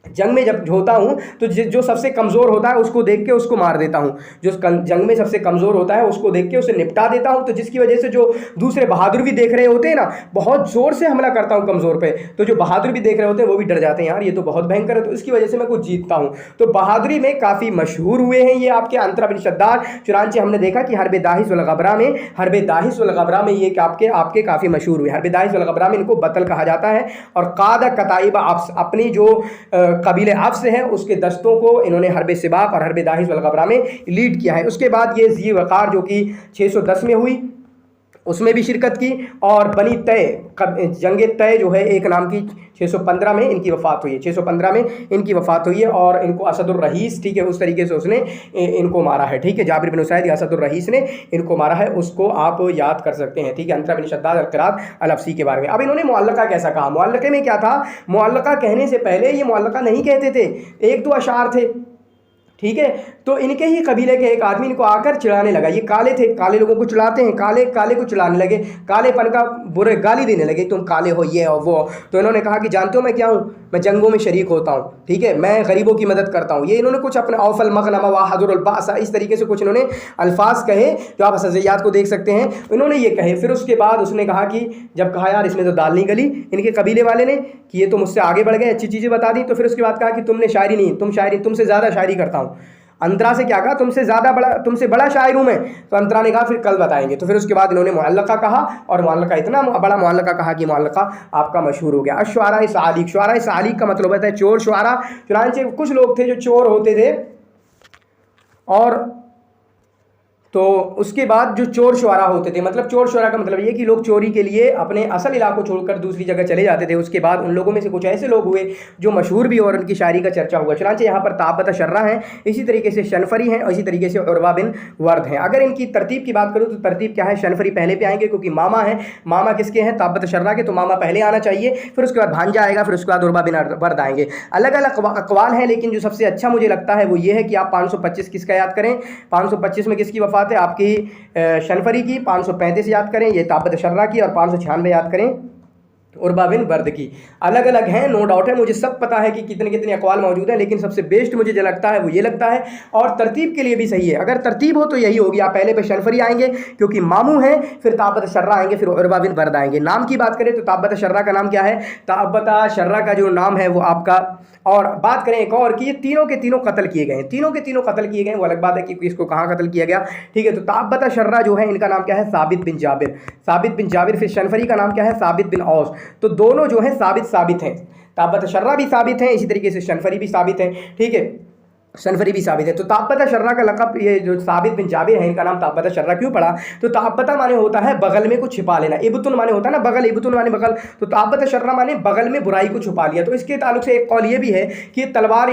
जंग में जब होता हूँ तो जो सबसे कमज़ोर होता है उसको देख के उसको मार देता हूँ, जो जंग में सबसे कमज़ोर होता है उसको देख के उसे निपटा देता हूँ। तो जिसकी वजह से जो दूसरे बहादुर भी देख रहे होते हैं ना, बहुत ज़ोर से हमला करता हूँ कमज़ोर पे, तो जो बहादुर भी देख रहे होते हैं वो भी डर जाते हैं, यार ये तो बहुत भयंकर है, तो इसकी वजह से मैं कुछ जीतता हूँ। तो बहादुरी में काफ़ी मशहूर हुए हैं ये आपके अंतरा बिन शद्दाद। चुनांचे हमने देखा कि हर्ब दाहिस वल गबरा में ये आपके काफ़ी मशहूर हुए। हर्ब दाहिस वल गबरा में इनको बतल कहा जाता है, और कादा कताइबा अफ्स, अपनी जो कबीले अफ्स है उसके दस्तों को इन्होंने हर्ब सिबाक और हर्ब दाहिस वल गबरा में लीड किया है। उसके बाद ये ज़ी वक़ार जो कि 610 में हुई, उसमें भी शिरकत की, और बनी तय जंग तय जो है एक नाम की 615 में इनकी वफ़ात हुई है, 615 में इनकी वफ़ात हुई है। और इनको असदुर रहीस, ठीक है, उस तरीके से उसने इनको मारा है, ठीक है, जाबिर बिन उसैद असदुर रहीस ने इनको मारा है, उसको आप याद कर सकते हैं, ठीक है, अंतरा बिन शद्दाद अल-क़िराद अल-अफ्सी के बारे में। अब इन्होंने मुअल्लक़ा कैसा कहा? मुअल्लक़े में क्या था? मुअल्लक़ा कहने से पहले ये मुअल्लक़ा नहीं कहते थे, एक दो अशार थे, ठीक है। तो इनके ही कबीले के एक आदमी इनको आकर चिढ़ाने लगा, ये काले थे, काले लोगों को चिढ़ाते हैं, काले को चिढ़ाने लगे, कालेपन का बुरे गाली देने लगे, तुम काले हो ये और वो। तो इन्होंने कहा कि जानते हो मैं क्या हूँ? मैं जंगों में शरीक होता हूँ, ठीक है, मैं गरीबों की मदद करता हूँ। ये इन्होंने कुछ अपने औफल मगनमा व हज़ुरुल बासा, इस तरीके से कुछ इन्होंने अल्फाज कहे जो आप असजियात को देख सकते हैं, इन्होंने ये कहे। फिर उसके बाद उसने कहा कि जब कहा यार इसमें तो दाल नहीं गली, इनके कबीले वाले ने, कि ये तो मुझसे आगे बढ़ गए, अच्छी चीज़ें बता दी, तो फिर उसके बाद कहा कि तुमने शायरी नहीं, तुमसे ज़्यादा शायरी करता हूँ। अंतरा से क्या कहा? तुमसे बड़ा शायर हूँ मैं। तो अंतरा ने कहा फिर कल बताएंगे। तो फिर उसके बाद इन्होंने मुअल्लक़ा कहा, और मुअल्लक़ा इतना बड़ा मुअल्लक़ा कहा कि मुअल्लक़ा आपका मशहूर हो गया। अश्शुअरा सालिक, शुअरा सालिक का मतलब होता है चोर, शुअरा। चुनांचे कुछ लोग थे जो चोर होते थे, और तो उसके बाद जो चोर शुआरा होते थे, मतलब चोर शुआरा का मतलब ये कि लोग चोरी के लिए अपने असल इलाकों छोड़कर दूसरी जगह चले जाते थे। उसके बाद उन लोगों में से कुछ ऐसे लोग हुए जो मशहूर भी और उनकी शायरी का चर्चा हुआ। चुनांचे यहाँ पर ताबत शर्रा हैं, इसी तरीके से शनफरी हैं और इसी तरीके से उर्वा बिन वर्द हैं। अगर इनकी तरतीब की बात करूँ तो तरतीब क्या है, शनफरी पहले पे आएंगे क्योंकि मामा है। मामा किसके हैं, ताबत शर्रा के, तो मामा पहले आना चाहिए, फिर उसके बाद भांजा आएगा, फिर उसके बाद उर्वा बिन वर्द आएंगे। अलग अलग अकवाल हैं, लेकिन जो सबसे अच्छा मुझे लगता है वो ये है कि आप 525 किसका याद करें, 525 में किसकी वफात है, आपकी शनफरी की। 535 याद करें, ये ताबत शर्रा की, और 596 याद करें उर्वा बिन वर्द की। अलग अलग हैं, नो डाउट है, मुझे सब पता है कि कितने कितने अकवाल मौजूद हैं, लेकिन सबसे बेस्ट मुझे जो लगता है वो ये लगता है, और तरतीब के लिए भी सही है। अगर तरतीब हो तो यही होगी, आप पहले पे शनफरी आएंगे क्योंकि मामू हैं, फिर ताबत शर्रा आएंगे, फिर उर्वा बिन वर्द आएंगे। नाम की बात करें तो ताबत शर्रा का नाम क्या है, ताबत शर्रा का जो नाम है वो आपका, और बात करें एक और कि ये तीनों के तीनों कत्ल किए गए हैं, तीनों के तीनों कत्ल किए गए, वो अलग बात है कि इसको कहाँ कत्ल किया गया, ठीक है। तो ताबत शर्रा जो है इनका नाम क्या है, साबित बिन जाबिर, साबित बिन जाबिर। फिर शनफरी का नाम क्या है, साबित बिन औस। तो दोनों जो है साबित हैं, ताबत शर्रा भी साबित है, इसी तरीके से शनफरी भी साबित है, ठीक है, शनफरी भी साबित है। तो ताबत शर्रा का लक़ब, ये जो साबित बिन जाबिर है इनका नाम ताबत शर्रा क्यों पड़ा, तो ताबत माने होता है बगल में कुछ छिपा लेना, इब्तुन माने होता है ना बगल, इब्तुन माने बगल, तो ताबत शर्रा माने बगल में बुराई को छुपा लिया। तो इसके ताल्लुक से एक कौल ये भी है कि तलवार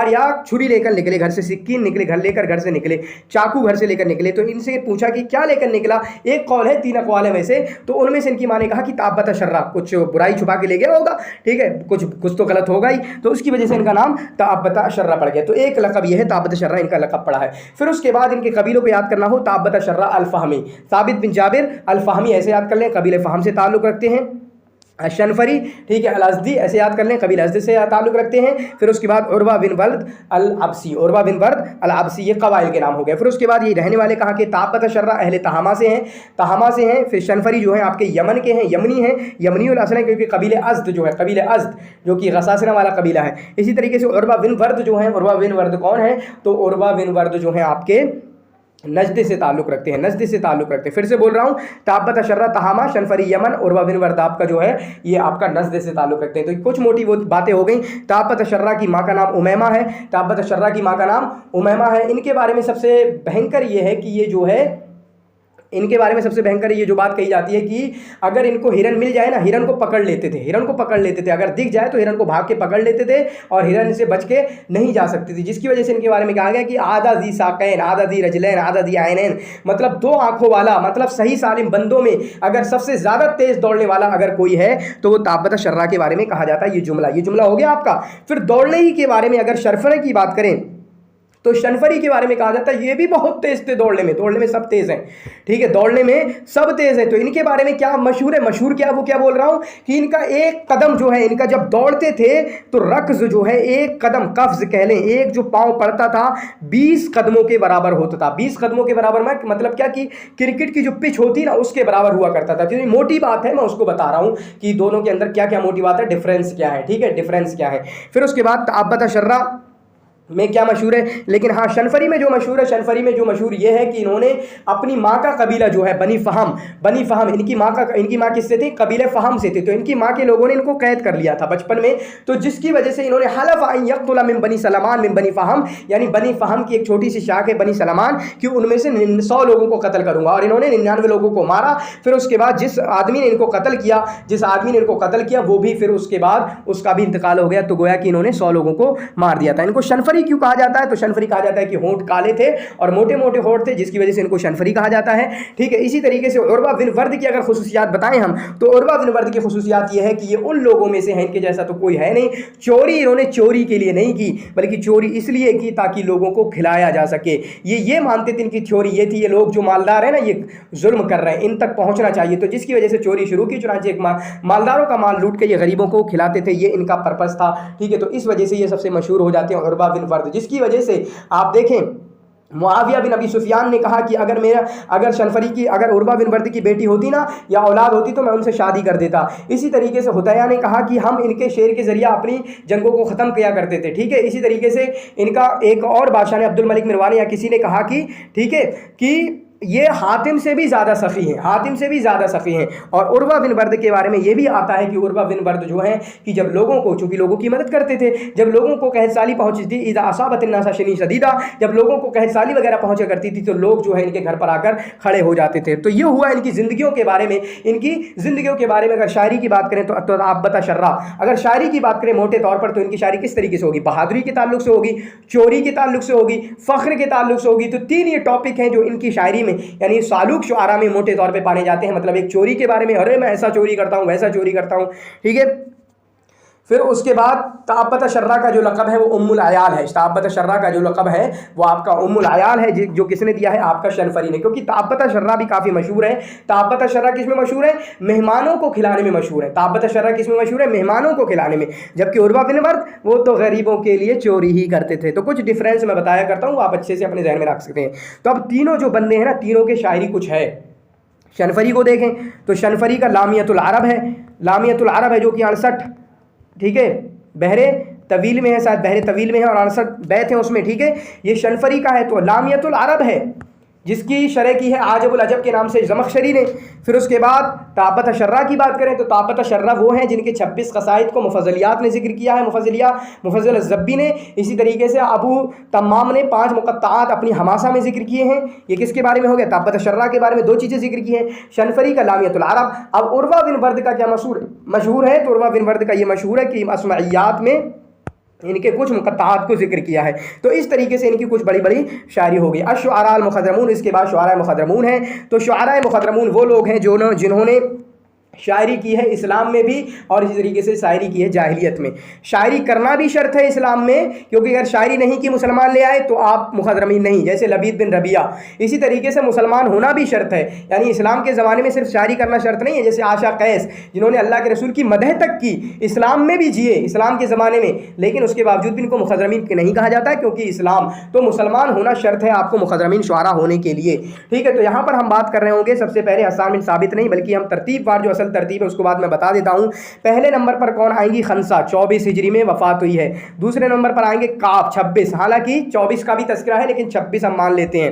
या छुरी लेकर निकले घर से, सिक्कीन निकले घर से निकले, चाकू घर से लेकर निकले। तो इनसे पूछा कि क्या लेकर निकला, एक कौल है, 3 अकवाल है वैसे, तो उनमें से इनकी माँ ने कहा कि ताबत शर्रा, कुछ बुराई छुपा के ले गया होगा, ठीक है, कुछ तो गलत होगा ही, तो उसकी वजह से इनका नाम ताबत शर्रा पड़ गया। तो एक लक़ब ये है, ताबत शर्रा इनका लक़ब पड़ा है। फिर उसके बाद इनके कबीलों को याद करना हो, ताबत शर्रा अल फहमी, साबित बिन जाबिर अल फहमी ऐसे याद कर लें, कबीले फहम से ताल्लुक़ रखते हैं। शनफरी, ठीक है, अल अज़दी ऐसे याद कर लें, कबीला अज़दी से ताल्लुक़ रखते हैं। फिर उसके बाद उर्वा बिन वर्द अल अबसी, उर्वा बिन वर्द अल अबसी, ये कबाइल के नाम हो गए। फिर उसके बाद ये रहने वाले कहाँ के, ताबत शर्रा अहले तहामा से हैं, तहामा से हैं। फिर शनफरी जो है आपके यमन के हैं, यमनी हैं, यमनी उल असल हैं, क्योंकि कबीले अज़द जो है, कबीले अज़द जो कि गसासना वाला कबीला है। इसी तरीके से उर्वा बिन वर्द जो है, उर्वा बिन वर्द कौन है, तो उर्वा बिन वर्द जो है आपके नजद से ताल्लुक़ रखते हैं, नजद से ताल्लुक़ रखते हैं। फिर से बोल रहा हूँ, ताबत शर्रा तहामा, शनफरी यमन, उर्वा बिन वर्द आपका जो है ये आपका नजद से ताल्लुक़ रखते हैं। तो कुछ मोटी वो बातें हो गई। ताबत शर्रा की माँ का नाम उमैमा है, ताबत शर्रा की माँ का नाम उमैमा है। इनके बारे में सबसे भयंकर ये है कि ये जो है, इनके बारे में सबसे भयंकर ये जो बात कही जाती है कि अगर इनको हिरन मिल जाए ना, हिरन को पकड़ लेते थे, हिरन को पकड़ लेते थे, अगर दिख जाए तो हिरन को भाग के पकड़ लेते थे और हिरन से बच के नहीं जा सकती थी, जिसकी वजह से इनके बारे में कहा गया कि आधा दी साकैन, आधा दी रजलैन, आधा दी आयनैन, मतलब 2 आंखों वाला, मतलब सही सालिम बंदों में अगर सबसे ज़्यादा तेज़ दौड़ने वाला अगर कोई है तो वो ताबत शर्रा के बारे में कहा जाता है। ये जुमला हो गया आपका। फिर दौड़ने ही के बारे में अगर शनफरी की बात करें तो शनफरी के बारे में कहा जाता है ये भी बहुत तेज थे दौड़ने में सब तेज हैं, ठीक है, दौड़ने में सब तेज है। तो इनके बारे में क्या मशहूर है, मशहूर क्या, वो क्या बोल रहा हूँ कि इनका एक कदम जो है, इनका जब दौड़ते थे तो रक्ज़ जो है, एक कदम कफ्ज़ कह लें, एक जो पाँव पड़ता था 20 कदमों के बराबर होता था। 20 कदमों के बराबर में मतलब क्या कि क्रिकेट की जो पिच होती ना उसके बराबर हुआ करता था। तो मोटी बात है, मैं उसको बता रहा हूँ कि दोनों के अंदर क्या क्या मोटी बात है, डिफरेंस क्या है, ठीक है, डिफरेंस क्या है। फिर उसके बाद ताबत शर्रा में क्या मशहूर है, लेकिन हाँ शनफरी में जो मशहूर है, शनफरी में जो मशहूर ये है कि इन्होंने अपनी माँ का कबीला जो है बनी फ़हम, इनकी माँ किससे थी, कबीले फ़हम से थे। तो इनकी माँ के लोगों ने इनको कैद कर लिया था बचपन में, तो जिसकी वजह से इन्होंने हलफ अन यक़्तुला मिन बनी सलमान मिन बनी फ़हम, यानी बनी फ़हम की एक छोटी सी शाख है बनी सलमान, कि उनमें से 100 लोगों को कत्ल करूँगा, और इन्होंने 99 लोगों को मारा। फिर उसके बाद जिस आदमी ने इनको कत्ल किया वो भी फिर उसके बाद उसका भी इंतकाल हो गया। तो गोया कि इन्होंने 100 लोगों को मार दिया था। इनको शनफरी क्यों कहा जाता है, तो शनफरी कहा जाता है कि होंठ काले थे और मोटे मोटे होंठ थे, जिसकी वजह से इनको शनफरी कहा जाता है, ठीक है। इसी तरीके से उर्वा बिन वर्द की अगर खुसूसियात बताएं हम, तो उर्वा बिन वर्द की खुसूसियात ये है कि ये उन लोगों में से हैं, इनके जैसा तो कोई है नहीं। चोरी इन्होंने चोरी के लिए नहीं की, बल्कि चोरी इसलिए की ताकि लोगों को खिलाया जा सके। ये मानते थे, इनकी थ्योरी ये थी, ये लोग जो मालदार है ना, ये जुल्म कर रहे हैं, इन तक पहुंचना चाहिए, तो जिसकी वजह से चोरी शुरू की। चुनांचे एक मालदारों का माल लूट के ये गरीबों को खिलाते थे, ये इनका पर्पस था, ठीक है। तो इस वजह से ये सबसे मशहूर हो जाते हैं उर्वा बिन वर्द, जिसकी वजह से आप देखें मुआविया बिन अबी सुफियान ने कहा कि अगर शनफरी की, अगर उर्वा बिन वर्द की बेटी होती ना या औलाद होती तो मैं उनसे शादी कर देता। इसी तरीके से हुतैया ने कहा कि हम इनके शेर के ज़रिए अपनी जंगों को ख़त्म किया करते थे, ठीक है। इसी तरीके से इनका एक और बादशाह ने, अब्दुल मलिक मिरवानी या किसी ने कहा कि, ठीक है, कि یہ حاتم سے بھی زیادہ سخی ہیں، حاتم سے بھی زیادہ سخی ہیں۔ اور عروہ بن برد کے بارے میں یہ بھی آتا ہے کہ عروہ بن برد جو ہیں کہ جب لوگوں کو، چونکہ لوگوں کی مدد کرتے تھے، جب لوگوں کو قحط سالی پہنچتی تھی، اذا اصابت الناس شنی شدیدہ، جب لوگوں کو قحط سالی وغیرہ پہنچا کرتی تھی تو لوگ جو ہے ان کے گھر پر آ کر کھڑے ہو جاتے تھے۔ تو یہ ہوا ان کی زندگیوں کے بارے میں، ان کی زندگیوں کے بارے میں۔ اگر شاعری کی بات کریں تو عابت شرہ، اگر شاعری کی بات کریں موٹے طور پر تو ان کی شاعری کس طریقے سے ہوگی؟ بہادری کے تعلق سے ہوگی، چوری کے تعلق سے ہوگی، فخر کے تعلق سے ہوگی۔ تو تین یہ ٹاپک ہیں جو ان کی شاعری میں یعنی سالوک شعراء میں موٹے طور پہ پانے جاتے ہیں۔ مطلب ایک چوری کے بارے میں، ارے میں ایسا چوری کرتا ہوں، ویسا چوری کرتا ہوں، ٹھیک ہے۔ پھر اس کے بعد تعبت شرہ کا جو لقب ہے وہ ام العیال ہے۔ تعبت شرہ کا جو لقب ہے وہ آپ کا ام العیال ہے، جو کس نے دیا ہے؟ آپ کا شنفری نے، کیونکہ تعبت شرہ بھی کافی مشہور ہے۔ تعبت شرہ کس میں مشہور ہے؟ مہمانوں کو کھلانے میں مشہور ہے۔ تعبت شرہ کس میں مشہور ہے؟ مہمانوں کو کھلانے میں۔ جبکہ عروہ بن برد وہ تو غریبوں کے لیے چوری ہی کرتے تھے۔ تو کچھ ڈفرینس میں بتایا کرتا ہوں، آپ اچھے سے اپنے ذہن میں رکھ سکتے ہیں۔ تو اب تینوں جو بندے ہیں نا، تینوں کے شاعری کچھ ہے۔ شنفری کو دیکھیں تو شنفری کا لامیت العرب ہے، لامیت العرب ہے جو کہ 68، ٹھیک ہے، بحر طویل میں ہے، شاید بحر طویل میں ہے، اور 68 بیت ہیں اس میں، ٹھیک ہے۔ یہ شنفری کا ہے تو لامیت العرب ہے، جس کی شرح کی ہے عاجب العجب کے نام سے زمخشری نے۔ پھر اس کے بعد تعبت شرہ کی بات کریں تو تعبت شرہ وہ ہیں جن کے 26 قصائد کو مفضلیات نے ذکر کیا ہے، مفضل الزبی نے۔ اسی طریقے سے ابو تمام نے 5 مقطعات اپنی حماسہ میں ذکر کیے ہیں۔ یہ کس کے بارے میں ہو گیا؟ تعبت شرہ کے بارے میں 2 چیزیں ذکر کی ہیں، شنفری کا لامیت العرب۔ اب عروہ بن برد کا کیا مشہور ہے؟ تو عروہ بن برد کا یہ مشہور ہے کہ اسمعیات میں ان کے کچھ مقطعات کو ذکر کیا ہے۔ تو اس طریقے سے ان کی کچھ بڑی بڑی شاعری ہوگی۔ الشعراء المخضرمون، اس کے بعد شعراء مخضرمون ہیں۔ تو شعراء مخضرمون وہ لوگ ہیں جنہوں نے شاعری کی ہے اسلام میں بھی اور اسی طریقے سے شاعری کی ہے جاہلیت میں۔ شاعری کرنا بھی شرط ہے اسلام میں، کیونکہ اگر شاعری نہیں کی مسلمان لے آئے تو آپ مخضرمین نہیں، جیسے لبید بن ربیعہ۔ اسی طریقے سے مسلمان ہونا بھی شرط ہے، یعنی اسلام کے زمانے میں صرف شاعری کرنا شرط نہیں ہے، جیسے عائشہ قیس جنہوں نے اللہ کے رسول کی مدح تک کی، اسلام میں بھی جیے اسلام کے زمانے میں، لیکن اس کے باوجود بھی ان کو مخضرمین نہیں کہا جاتا ہے، کیونکہ اسلام تو مسلمان ہونا شرط ہے آپ کو مخضرمین شعراء ہونے کے لیے، ٹھیک ہے۔ تو یہاں پر ہم بات کر رہے ہوں گے سب سے پہلے حسان بن ثابت نہیں، بلکہ ہم ترتیب وار جو اصل ترتیب ہے اس کو بعد میں بتا دیتا ہوں۔ پہلے نمبر پر کون آئیں گی؟ خنسا، 24 ہجری میں وفات ہوئی ہے۔ دوسرے نمبر پر آئیں گے کعب، 26، حالانکہ 24 کا بھی تذکرہ ہے لیکن 26 ہم مان لیتے ہیں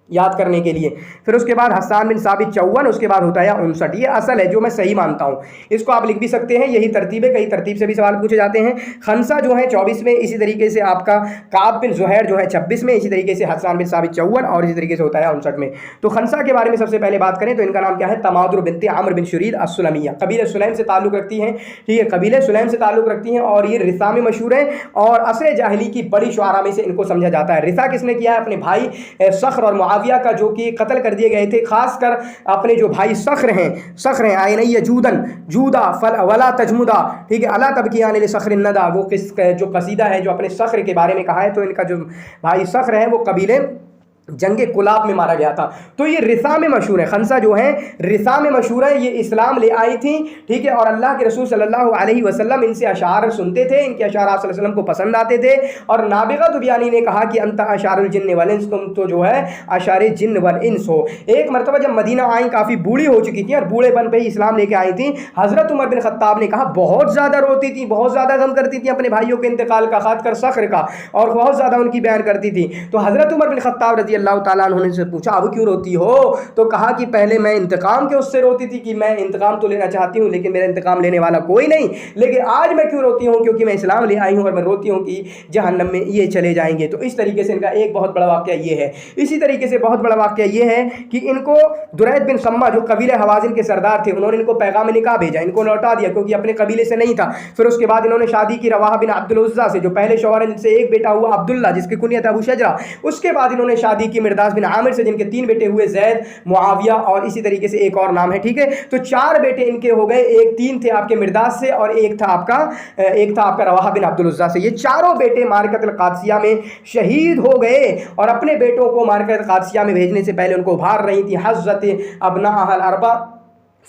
یاد کرنے کے لیے۔ پھر اس کے بعد حسان بن ثابت 54، اس کے بعد ہوتا ہے 59۔ یہ اصل ہے جو میں صحیح مانتا ہوں، اس کو آپ لکھ بھی سکتے ہیں، یہی ترتیب ہے، کئی ترتیب سے بھی سوال پوچھے جاتے ہیں۔ خنسا جو ہے 24 میں، اسی طریقے سے آپ کا کعب بن زہیر جو ہے 26 میں، اسی طریقے سے حسان بن ثابت 54 اور اسی طریقے سے ہوتا ہے 59 میں۔ تو خنسا کے بارے میں سب سے پہلے بات کریں تو ان کا نام کیا ہے؟ تمادر بنت عمرو بن شرید السلمیہ، قبیلہ سلیم سے تعلق رکھتی ہیں، ٹھیک ہے، قبیلہ سلیم سے تعلق رکھتی ہیں، اور یہ رثا میں مشہور ہے اور عصر جاہلی کی بڑی شعراء میں سے ان کو سمجھا جاتا ہے۔ رثا کس نے کیا ہے؟ اپنے بھائی صخر اور معاویہ کا، جو کہ قتل کر دیے گئے تھے، خاص کر اپنے جو بھائی صخر ہیں آئینی جودن جودا ولا تجمدا، ٹھیک ہے، الا تبکیان لصخر الندى، وہ جو قصیدہ ہے جو اپنے صخر کے بارے میں کہا ہے۔ تو ان کا جو بھائی صخر ہے وہ قبیلے جنگ کلاب میں مارا گیا تھا، تو یہ رثا میں مشہور ہے۔ خنسا جو ہے رثا میں مشہور ہے، یہ اسلام لے آئی تھیں، ٹھیک ہے، اور اللہ کے رسول صلی اللہ علیہ وسلم ان سے اشعار سنتے تھے، ان کے اشعار آپ صلی اللہ علیہ وسلم کو پسند آتے تھے، اور نابغہ دبیانی نے کہا کہ انت اشعار الجن والانس، تم تو جو ہے اشعار جن والانس ہو۔ ایک مرتبہ جب مدینہ آئیں، کافی بوڑھی ہو چکی تھیں اور بوڑھے پن پہ ہی اسلام لے کے آئی تھیں، حضرت عمر بن خطاب نے کہا، بہت زیادہ روتی تھی، بہت زیادہ غم کرتی تھی اپنے بھائیوں کے انتقال کا، خاص کر صخر کا، اور بہت زیادہ ان کی بیان کرتی تھی۔ تو حضرت عمر بن خطاب رضی اللہ تعالیٰ عنہ سے پوچھا، اب کیوں روتی ہو؟ تو کہا کہ پہلے میں انتقام کے اس سے روتی تھی کہ میں انتقام تو لینا چاہتی ہوں لیکن میرا انتقام لینے والا کوئی نہیں، لیکن آج میں کیوں روتی ہوں؟ کیونکہ میں اسلام لے آئی ہوں اور میں روتی ہوں کہ جہنم میں یہ چلے جائیں گے۔ تو اس طریقے سے ان کا ایک بہت بڑا واقعہ یہ ہے۔ اسی طریقے سے بہت بڑا واقعہ یہ ہے کہ ان کو درید بن سما جو قبیلہ حوازن کے سردار تھے، انہوں نے ان کو پیغام نکاح بھیجا، ان کو لوٹا دیا کیونکہ اپنے قبیلے سے نہیں تھا۔ پھر اس کے بعد انہوں نے شادی کی رواحہ بن عبد العزیٰ سے، جو پہلے شوہر ہیں، جن سے ایک بیٹا ہوا عبداللہ جس کی کنیت ابو شجرہ۔ اس کے بعد انہوں نے شادی کی مرداس بن عامر سے، جن کے 3 بیٹے ہوئے، زید، معاویہ اور اسی طریقے سے ایک اور نام ہے، ٹھیک ہے۔ تو 4 بیٹے ان کے ہو گئے، 3 تھے آپ کے مرداس سے اور ایک تھا آپ کا رواحہ بن عبد العزیٰ سے۔ یہ چاروں بیٹے معرکۃ القادسیہ میں شہید ہو گئے اور اپنے بیٹوں کو معرکۃ القادسیہ میں بھیجنے سے پہلے ان کو ابھار رہی تھی حضرت ابناء الاربع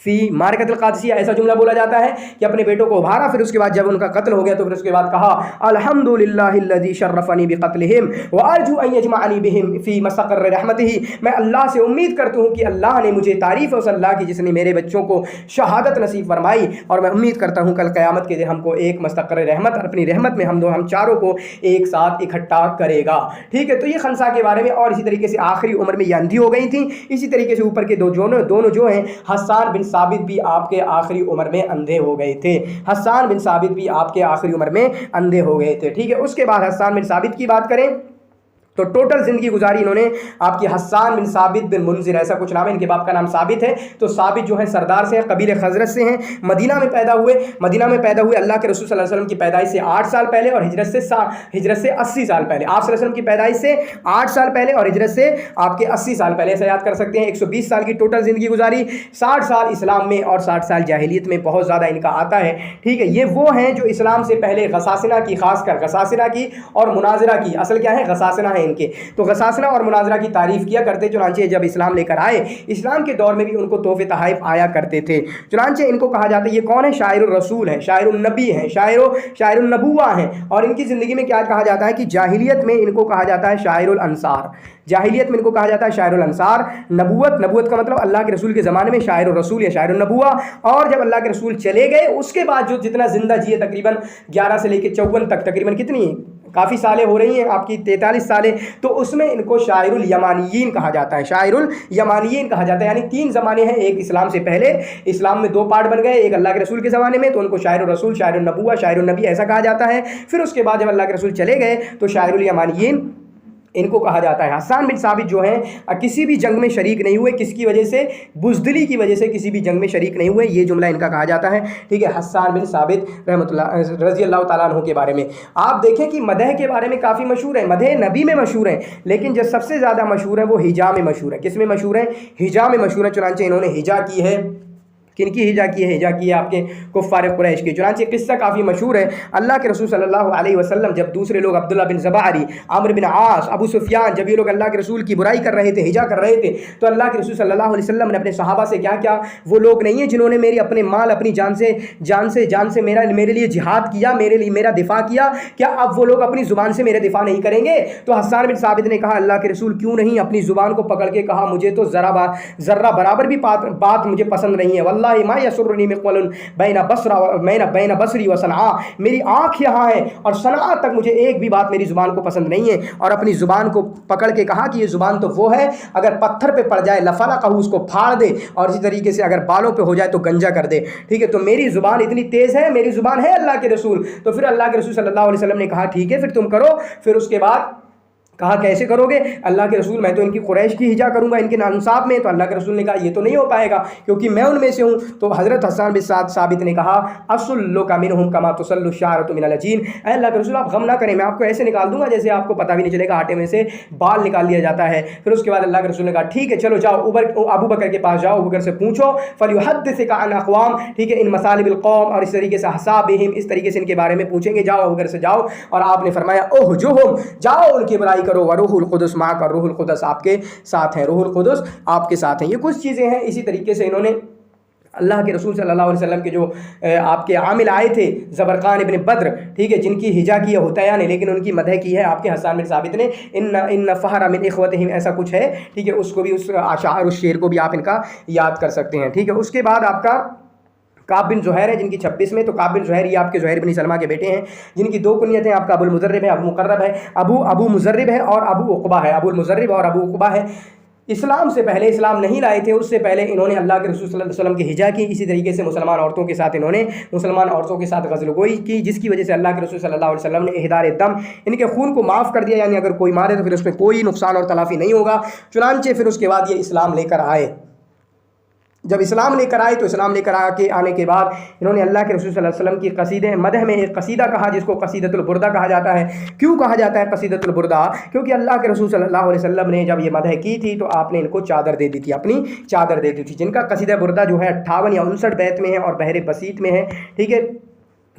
फी मारकतुल क़ादिसिया, ऐसा जुमला बोला जाता है कि अपने बेटों को उभारा, फिर उसके बाद जब उनका कत्ल हो गया तो फिर उसके बाद कहा अल्हम्दुलिल्लाहिल्लज़ी शर्रफ़नी बिक़त्लिहिम व अर्जू अन यजमअनी बिहिम फ़ी मस्तक़र्रि रहमतिही। मैं अल्लाह से उम्मीद करता हूँ कि अल्लाह ने मुझे, तारीफ़ है उस अल्लाह की जिसने मेरे बच्चों को शहादत नसीब फरमाई, और मैं उम्मीद करता हूँ कल क़यामत के दिन हमको एक मस्तक़र्रि रहमत, अपनी रहमत में हम चारों को एक साथ इकट्ठा करेगा। ठीक है, तो ये खनसा के बारे में। और इसी तरीके से आखिरी उम्र में ये अंधी हो गई थी। इसी तरीके से ऊपर के दोनों जो हैं, हस्सान बिन साबित भी आपके आखिरी उम्र में अंधे हो गए थे। हस्सान बिन साबित भी आपके आखिरी उम्र में अंधे हो गए थे। ठीक है, उसके बाद हस्सान बिन साबित की बात करें तो टोटल ज़िंदगी गुजारी इन्होंने आपकी हस्सान बिन साबित बिन मुनज़िर, ऐसा कुछ नाम है, इनके बाप का नाम साबित है। तो साबित जो है सरदार से हैं, कबीले खज़रत से हैं, मदीना में पैदा हुए। अल्लाह के रसूल सल्लल्लाहु अलैहि वसल्लम की पैदाइश से 8 साल पहले और हिजरत से 80 साल पहले। आप सल्लल्लाहु अलैहि वसल्लम की पैदाइश से 8 साल पहले और हिजरत से आपके 80 साल पहले, ऐसा याद कर सकते हैं। 120 साल की टोटल ज़िंदगी गुजारी, 60 साल इस्लाम में और 60 साल जाहिलियत में, बहुत ज़्यादा इनका आता है। ठीक है, ये वो हैं जो इस्लाम से पहले गसासिना की, खासकर गसासिना की और मुनाजरा की, असल क्या है गसासिना है इनके, तो गसासना और मुनाजरा की तारीफ़ किया करते। चुनांचे जब इस्लाम लेकर आए, इस्लाम के दौर में भी उनको तोहफ़े तहाइफ आया करते थे। चुनांचे इनको कहा जाता है, ये कौन है, शायरुर रसूल है, शायरुन नबी है, शायरुन नबुवा है। और इनकी ज़िंदगी में क्या कहा जाता है कि जाहिलियत में इनको कहा जाता है शायरुल अंसार, जाहिलियत में इनको कहा जाता है शायरुल अंसार। नबूवत का मतलब अल्लाह के रसूल के ज़माने में शायरुर रसूल या शायरुन नबुवा। और जब अल्लाह के रसूल चले गए उसके बाद जो जितना ज़िंदा जिए, तकरीबन 11 से लेकर 54 तक, तकरीबन कितनी काफ़ी सालें हो रही हैं आपकी, 43 सालें, तो उसमें इनको शायरुल यमानियीन कहा जाता है, शायरुल यमानियीन कहा जाता है। यानी 3 ज़माने हैं, एक इस्लाम से पहले, इस्लाम में 2 पार्ट बन गए, एक अल्लाह के रसूल के ज़माने में, तो उनको शायरुल रसूल, शायरुल नबुवा, शायरुल नबी ऐसा कहा जाता है। फिर उसके बाद जब अल्लाह के रसूल चले गए तो शायरुल यमानियीन इनको कहा जाता है। हस्सान बिन साबित जो हैं किसी भी जंग में शरीक नहीं हुए, किसकी वजह से, बुज़दिली की वजह से किसी भी जंग में शरीक नहीं हुए, ये जुमला इनका कहा जाता है। ठीक है, हस्सान बिन साबित रहमतुल्लाह रज़ी अल्लाह ताला अन्हु के बारे में आप देखें कि मदह के बारे में काफ़ी मशहूर है, मदह नबी में मशहूर है, लेकिन जो सबसे ज़्यादा मशहूर है वो हिजा में मशहूर है। किस में मशहूर है, हिजा में मशहूर है। चुनांचे इन्होंने हिजा की है, किनकी हिजा की है, हिजा की है आपके कुफ़ार कुरैश की। चुनांचे किस्सा काफ़ी मशहूर है। अल्लाह के रसूल सल्लल्लाहु अलैहि वसल्लम जब दूसरे लोग अब्दुल्ला बिन ज़बारी, आमिर बिन आस, अबू सुफियान, जब ये लोग अल्लाह के रसूल की बुराई कर रहे थे, हिजा कर रहे थे, तो अल्लाह के रसूल सल्लल्लाहु अलैहि वसल्लम ने अपने सहाबा से क्या क्या, वो लोग नहीं है जिन्होंने मेरी अपने माल, अपनी जान से मेरे लिए जिहाद किया, मेरा दिफा किया, क्या अब वो लोग अपनी ज़ुबान से मेरा दिफा नहीं करेंगे? तो हस्सान बिन साबित ने कहा, अल्लाह के रसूल क्यों नहीं, अपनी ज़ुबान को पकड़ के कहा, मुझे तो ज़र्रा बराबर भी बात मुझे पसंद नहीं है। वल्लाहि मा यसुर्रनी बैन बसरी व सनआ, मेरी आँख यहाँ है और सनआ तक मुझे एक भी बात मेरी ज़ुबान को पसंद नहीं है। और अपनी ज़ुबान को पकड़ के कहा कि ये ज़ुबान तो वो है, अगर पत्थर पे पड़ जाए लफला कहूँ उसको फाड़ दे, और इसी तरीके से अगर बालों पे हो जाए तो गंजा कर दे। ठीक है, तो मेरी ज़ुबान इतनी तेज़ है, मेरी ज़ुबान है अल्लाह के रसूल। तो फिर अल्लाह के रसूल सल्लल्लाहु अलैहि वसल्लम ने कहा ठीक है फिर तुम करो। फिर उसके बाद कहा कैसे करोगे? अल्लाह के रसूल, मैं तो इनकी कुरैश की हिजा करूँगा, इनके नानसाब में। तो अल्लाह के रसूल ने कहा ये तो नहीं हो पाएगा क्योंकि मैं उनमें से हूँ। तो हज़रत हस्सान बिन साबित ने कहा असुल्लुका मिनहुम कमा तुसल्लु शारतु मिनल अजीन, अल्लाह के रसूल आप गम ना करें, मैं आपको ऐसे निकाल दूंगा जैसे आपको पता भी नहीं चलेगा, आटे में से बाल निकाल लिया जाता है। फिर उसके बाद अल्लाह के रसूल ने कहा ठीक है चलो जाओ अबू बकर के पास जाओ, अबू बकर से पूछो फलयुहद्दिसका अन अक़वाम, ठीक है, इन मसालिबिल कौम, और इस तरीके से हसाबिहिम, इस तरीके से इनके बारे में पूछेंगे, जाओ अबू बकर से जाओ। और आपने फरमाया ओहजुहुम, जाओ उनकी बुराई करो, व रूहुल कुदस माक, और रूहुल कुदस आपके साथ हैं, रूहुल कुदस आपके साथ हैं। ये कुछ चीज़ें हैं। इसी तरीके से इन्होंने अल्लाह के रसूल सल्लल्लाहु अलैहि वसल्लम के जो आपके आमिल आए थे ज़बरक़ान इब्न बद्र, ठीक है, जिनकी हिजा की है हुतैया ने, लेकिन उनकी मदह की है आपके हस्सान बिन साबित ने, इन फ़हरा मिन इख़वतिहिम, ऐसा कुछ है। ठीक है, उसको भी, उस आशार, उस शेर को भी आप इनका याद कर सकते हैं। ठीक है, उसके बाद आपका काब बिन ज़ुहैर है जिनकी 26 में। तो काब बिन ज़ुहैर ये आपके ज़ुहैर बिन सलमा के बेटे हैं, जिनकी 2 कुनियतें आपका अबुल मुज़र्रिब है, अबू मुक़र्रब है, अबू मुज़र्रिब है और अबू उक़बा है, अबुल मुज़र्रिब और अबू उक़बा है। इस्लाम से पहले, इस्लाम नहीं लाए थे, उससे पहले इन्होंने अल्लाह के रसूल सल्लल्लाहु अलैहि वसल्लम की हिजा की। इसी तरीके से मुसलमान औरतों के साथ इन्होंने ग़ज़ल-गोई की, जिसकी वजह से अल्लाह के रसूल सल्लल्लाहु अलैहि वसल्लम ने इहदार दम, इनके खून को माफ़ कर दिया, यानी अगर कोई मारे तो फिर उसमें कोई नुकसान और तलाफ़ी नहीं होगा। चुनांचे फिर उसके बाद ये इस्लाम लेकर आए। जब इस्लाम लेकर आए तो इस्लाम लेकर आने के बाद इन्होंने अल्लाह के रसूल सल्लल्लाहु अलैहि वसल्लम की कसीदे मदह में एक कसीदा कहा, जिसको कसीदतुल बुरदा कहा जाता है। क्यों कहा जाता है कसीदतुल बुरदा? क्योंकि अल्लाह के रसूल सल्लल्लाहु अलैहि वसल्लम ने जब ये मदह की थी तो आपने इनको चादर दे दी थी, अपनी चादर दे दी थी, जिनका कसीदा बुरदा जो है 58 या 59 बैत में है और बहरे बसीत में है। ठीक है,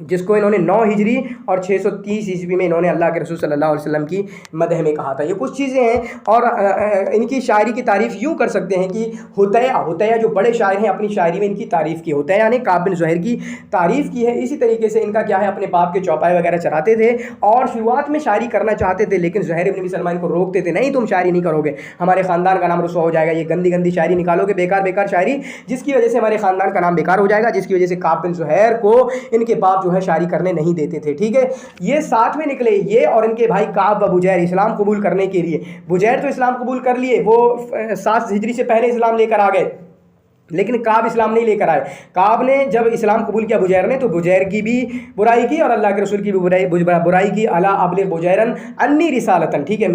जिसको इन्होंने 9 हिजरी और 630 ईस्वी में इन्होंने अल्लाह के रसूल सल्लल्लाहु अलैहि वसल्लम की मदह में कहा था। ये कुछ चीज़ें हैं। और इनकी शायरी की तारीफ़ यूँ कर सकते हैं कि हुतैया जो बड़े शायर हैं अपनी शायरी में इनकी तारीफ़ की, हुतैया ने काब बिन ज़ुहैर की तारीफ़ की है। इसी तरीके से इनका क्या है, अपने बाप के चौपाए वगैरह चराते थे और शुरुआत में शायरी करना चाहते थे, लेकिन ज़ुहैर इब्न सलमान को रोकते थे, नहीं तुम शायरी नहीं करोगे, हमारे ख़ानदान का नाम रुसवा हो जाएगा, ये गंदी गंदी शायरी निकालोगे, बेकार बेकार शायरी, जिसकी वजह से हमारे ख़ानदान का नाम बेकार हो जाएगा, जिसकी वजह से काब बिन ज़ुहैर को इनके बाप जो है शायरी करने नहीं देते थे। ठीक है, ये साथ में निकले, ये और इनके भाई काब व बुजैर इस्लाम कबूल करने के लिए। बुजैर तो इस्लाम कबूल कर लिए, वो 7 हिजरी से पहले इस्लाम लेकर आ गए, लेकिन काब इस्लाम नहीं लेकर आए। काब ने जब इस्लाम कबूल किया बुजैर ने, तो बुजैर की भी बुराई की और अल्लाह के रसूल की भी बुराई की। अला अबलिग बुजैरन अन्नी रिसालतन, ठीक है,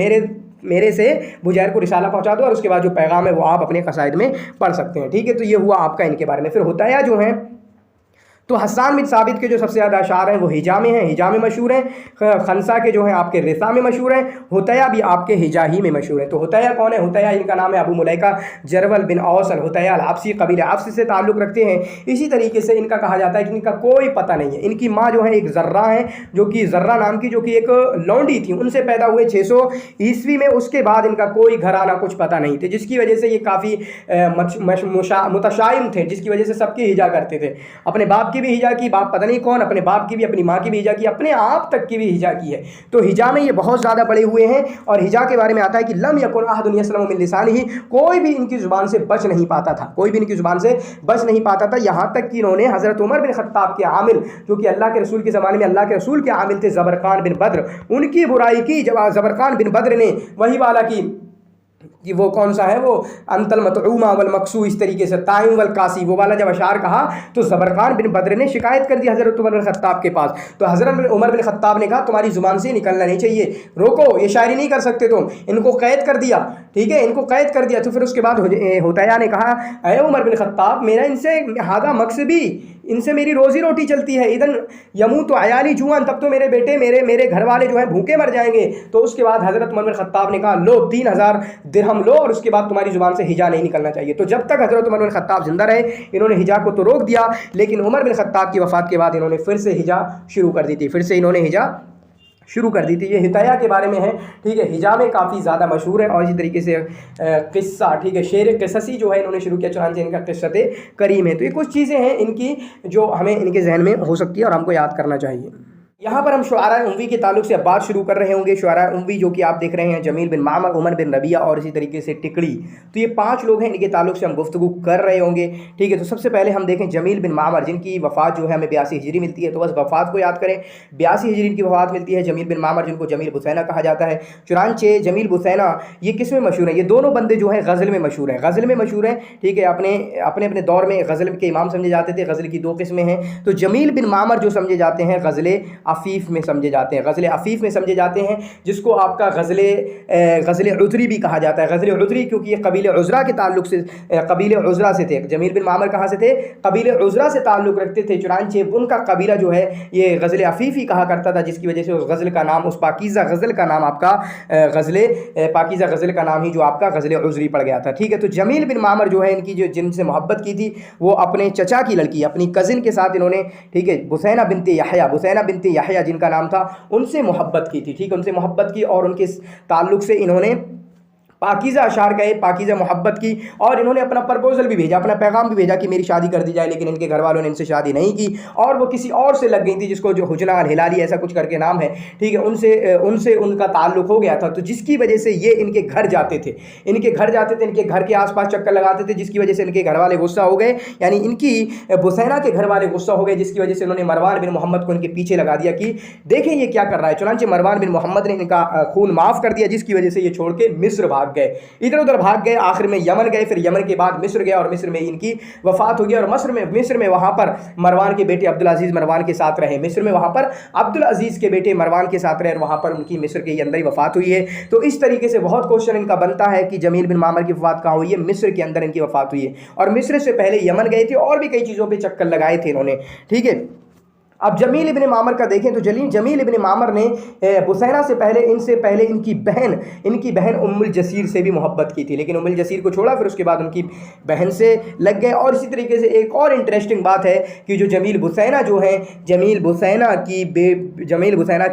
मेरे से बुजैर को रिसाला पहुंचा दो और उसके बाद जो पैगाम है वो आप अपने कसाइद में पढ़ सकते हैं। ठीक है, तो ये हुआ आपका इनके बारे में। फिर हुतैया जो हैं तो हस्सान बिन साबित के जो सबसे ज़्यादा अशार हैं वो हिजा में हैं, हिजा में मशहूर हैं। खनसा के जो हैं आपके रिसा में मशहूर हैं। हुतैया भी आपके हिजा ही में मशहूर हैं। तो हुतैया कौन है? हुतैया इनका नाम है अबू मुलैका जरवल बिन औस अल हुतैया अल आपसी, कबीले आपसी से ताल्लुक़ रखते हैं। इसी तरीके से इनका कहा जाता है कि इनका कोई पता नहीं है। इनकी माँ जो है एक ज़र्रा है, जो कि ज़र्रा नाम की, जो कि एक लौंडी थी, उनसे पैदा हुए 600 ईस्वी में। उसके बाद इनका कोई घराना कुछ पता नहीं थे, जिसकी वजह से ये काफ़ी मुतशाइम थे, जिसकी वजह से सबकी हिजा करते थे। अपने बाप की भी हिजा की, बाप पता नहीं कौन, अपने बाप की भी, अपनी माँ की भी हिजा की, अपने आप तक की भी हिजा की है। तो हिजा में ये बहुत ज़्यादा बड़े हुए हैं। और हिजा के बारे में आता है कि लम यकुन अहदुन यस्लमु मिन लिसानिही, कोई भी इनकी ज़ुबान से बच नहीं पाता था, कोई भी इनकी ज़ुबान से बच नहीं पाता था। यहाँ तक कि इन्होंने हज़रत उमर बिन खत्ताब के आमिल, जो कि अल्लाह के रसूल के ज़माने में अल्लाह के रसूल के आमिल थे, ज़बरकान बिन बद्र, उनकी बुराई की। जब ज़बरकान बिन बद्र ने वही वाला की कि वो कौन सा है, वो अंतल मतऊमा वल मकसू, इस तरीके से ताइम वल कासी, वो वाला जब अशार कहा तो ज़बरकान बिन बद्र ने शिकायत कर दी हज़रत उमर बिन खत्ताब के पास। तो हज़रत उमर बिन खत्ताब ने कहा तुम्हारी ज़ुबान से निकलना नहीं चाहिए, रोको, ये शायरी नहीं कर सकते तुम। इनको कैद कर दिया, ठीक है, इनको कैद कर दिया। तो फिर उसके बाद हुतैया ने कहा अय उमर बिन खत्ताब, मेरा इनसे हादा मकसबी, इनसे मेरी रोज़ी रोटी चलती है, इधन यमू तो अयाली जुआन, तब तो मेरे बेटे मेरे घर वाले जो है भूखे मर जाएंगे। तो उसके बाद हज़रत उमर बिन खत्ताब ने कहा लो 3000 दिरहम लो, और उसके बाद तुम्हारी ज़ुबान से हिजा नहीं निकलना चाहिए। तो जब तक हज़रत उमर बिन खत्ताब जिंदा रहे इन्होंने हिजा को तो रोक दिया, लेकिन उमर बिन खत्ताब की वफ़ात के बाद इन्होंने फिर से हिजा शुरू कर दी थी, फिर से इन्होंने हिजा शुरू कर दी थी। ये हुतैया के बारे में है, ठीक है, हिजा में काफ़ी ज़्यादा मशहूर है। और इसी तरीके से क़िस्सा, ठीक है, शेर क़िससी जो है इन्होंने शुरू किया, चुनांचे इनका क़िस्सत करीम है। तो ये कुछ चीज़ें हैं इनकी जो हमें इनके जहन में हो सकती है और हमको याद करना चाहिए। यहाँ पर हम शुआरा उम्वी के ताल्लुक से अब बात शुरू कर रहे होंगे। शुआरा उम्वी जो कि आप देख रहे हैं जमील बिन मामर, उमर बिन रबिया और इसी तरीके से टिकड़ी, तो ये 5 लोग हैं, इनके ताल्लुक से हम गुफ्तगू कर रहे होंगे। ठीक है, तो सबसे पहले हम देखें जमील बिन मामर, जिनकी वफ़ात जो है हमें 82 हिजरी मिलती है। तो बस वफ़ात को याद करें, 82 हिजरी इनकी वफ़ात मिलती है। जमील बिन मामर, जिनको जमील बुसैना कहा जाता है। चुनांचे जमील बुसैना ये किस में मशहूर है? ये दोनों बंदे जो हैं गज़ल में मशहूर हैं, गज़ल में मशहूर हैं। ठीक है, अपने दौर में गज़ल के इमाम समझे जाते थे। गज़ल की 2 किस्में हैं। तो जमील बिन मामर जो समझे जाते हैं गज़ल अफ़ीफ़ में समझे जाते हैं, गज़ल अफ़ीफ़ में समझे जाते हैं, जिसको आपका गज़ल उज़री भी कहा जाता है। गज़ल उज़री क्योंकि ये कबीले उज़रा के ताल्लुक से, कबीले उज़रा से थे। जमील बिन मामर कहाँ से थे? कबीले उज़रा से ताल्लुक़ रखते थे। चुनांचे उनका कबीला जो है ये गज़ल अफ़ीफ़ ही कहा करता था, जिसकी वजह से उस गज़ल का नाम, उस पाकीज़ा गज़ल का नाम आपका पाकीज़ा गज़ल का नाम ही जो आपका गज़ल उज़री पड़ गया था। ठीक है, तो जमील बिन मामर जो है इनकी जो जिनसे मोहब्बत की थी वो अपने चचा की लड़की, अपनी कज़िन के साथ इन्होंने, ठीक है, बुसैना बिनते यहया जिनका नाम था, उनसे मोहब्बत की थी। ठीक है, उनसे मोहब्बत की और उनके ताल्लुक से इन्होंने पाकीज़ा अशार गए, पाकीज़ा मोहब्बत की, और इन्होंने अपना प्रपोजल भी भेजा, अपना पैगाम भी भेजा कि मेरी शादी कर दी जाए, लेकिन इनके घर वालों ने इनसे शादी नहीं की और वो किसी और से लग गई थी, जिसको जो हुजना अल हिलाली ऐसा कुछ करके नाम है। ठीक है, उनसे उनका ताल्लुक़ हो गया था। तो जिसकी वजह से ये इनके घर जाते थे, इनके घर के आसपास चक्कर लगाते थे, जिसकी वजह से इनके घर वाले गुस्सा हो गए, यानी इनकी बुसैना के घर वाले गुस्सा हो गए, जिसकी वजह से उन्होंने मरवान बिन मोहम्मद को इनके पीछे लगा दिया कि देखें ये क्या कर रहा है। चुनांचे मरवान बिन मोहम्मद ने इनका खून माफ़ कर दिया, जिसकी वजह से ये छोड़ के मिस्र भाग गए, इधर उधर भाग गए, आखिर में यमन गए, फिर यमन के बाद मिस्र गए और मिस्र में इनकी वफात हो गई। और मिस्र में वहाँ पर मरवान के बेटे अब्दुल अजीज़ मरवान के साथ रहे, मिस्र में वहाँ पर अब्दुल अजीज़ के बेटे मरवान के साथ रहे और वहाँ पर उनकी मिस्र के अंदर ही वफात हुई है। तो इस तरीके से बहुत क्वेश्चन इनका बनता है कि जमील बिन मामर की वफात कहाँ हुई है? मिस्र के अंदर इनकी वफात हुई है, और मिस्र से पहले यमन गए थे और भी कई चीज़ों पर चक्कर लगाए थे इन्होंने। ठीक है, अब जमील इब्न मामर का देखें तो जमील इब्न मामर ने बुसैना से पहले इनकी बहन उम्मुल जसीर से भी मोहब्बत की थी, लेकिन उम्मुल जसीर को छोड़ा, फिर उसके बाद उनकी बहन से लग गए। और इसी तरीके से एक और इंटरेस्टिंग बात है कि जो जमील बुसैना जो हैं, जमील बुसैना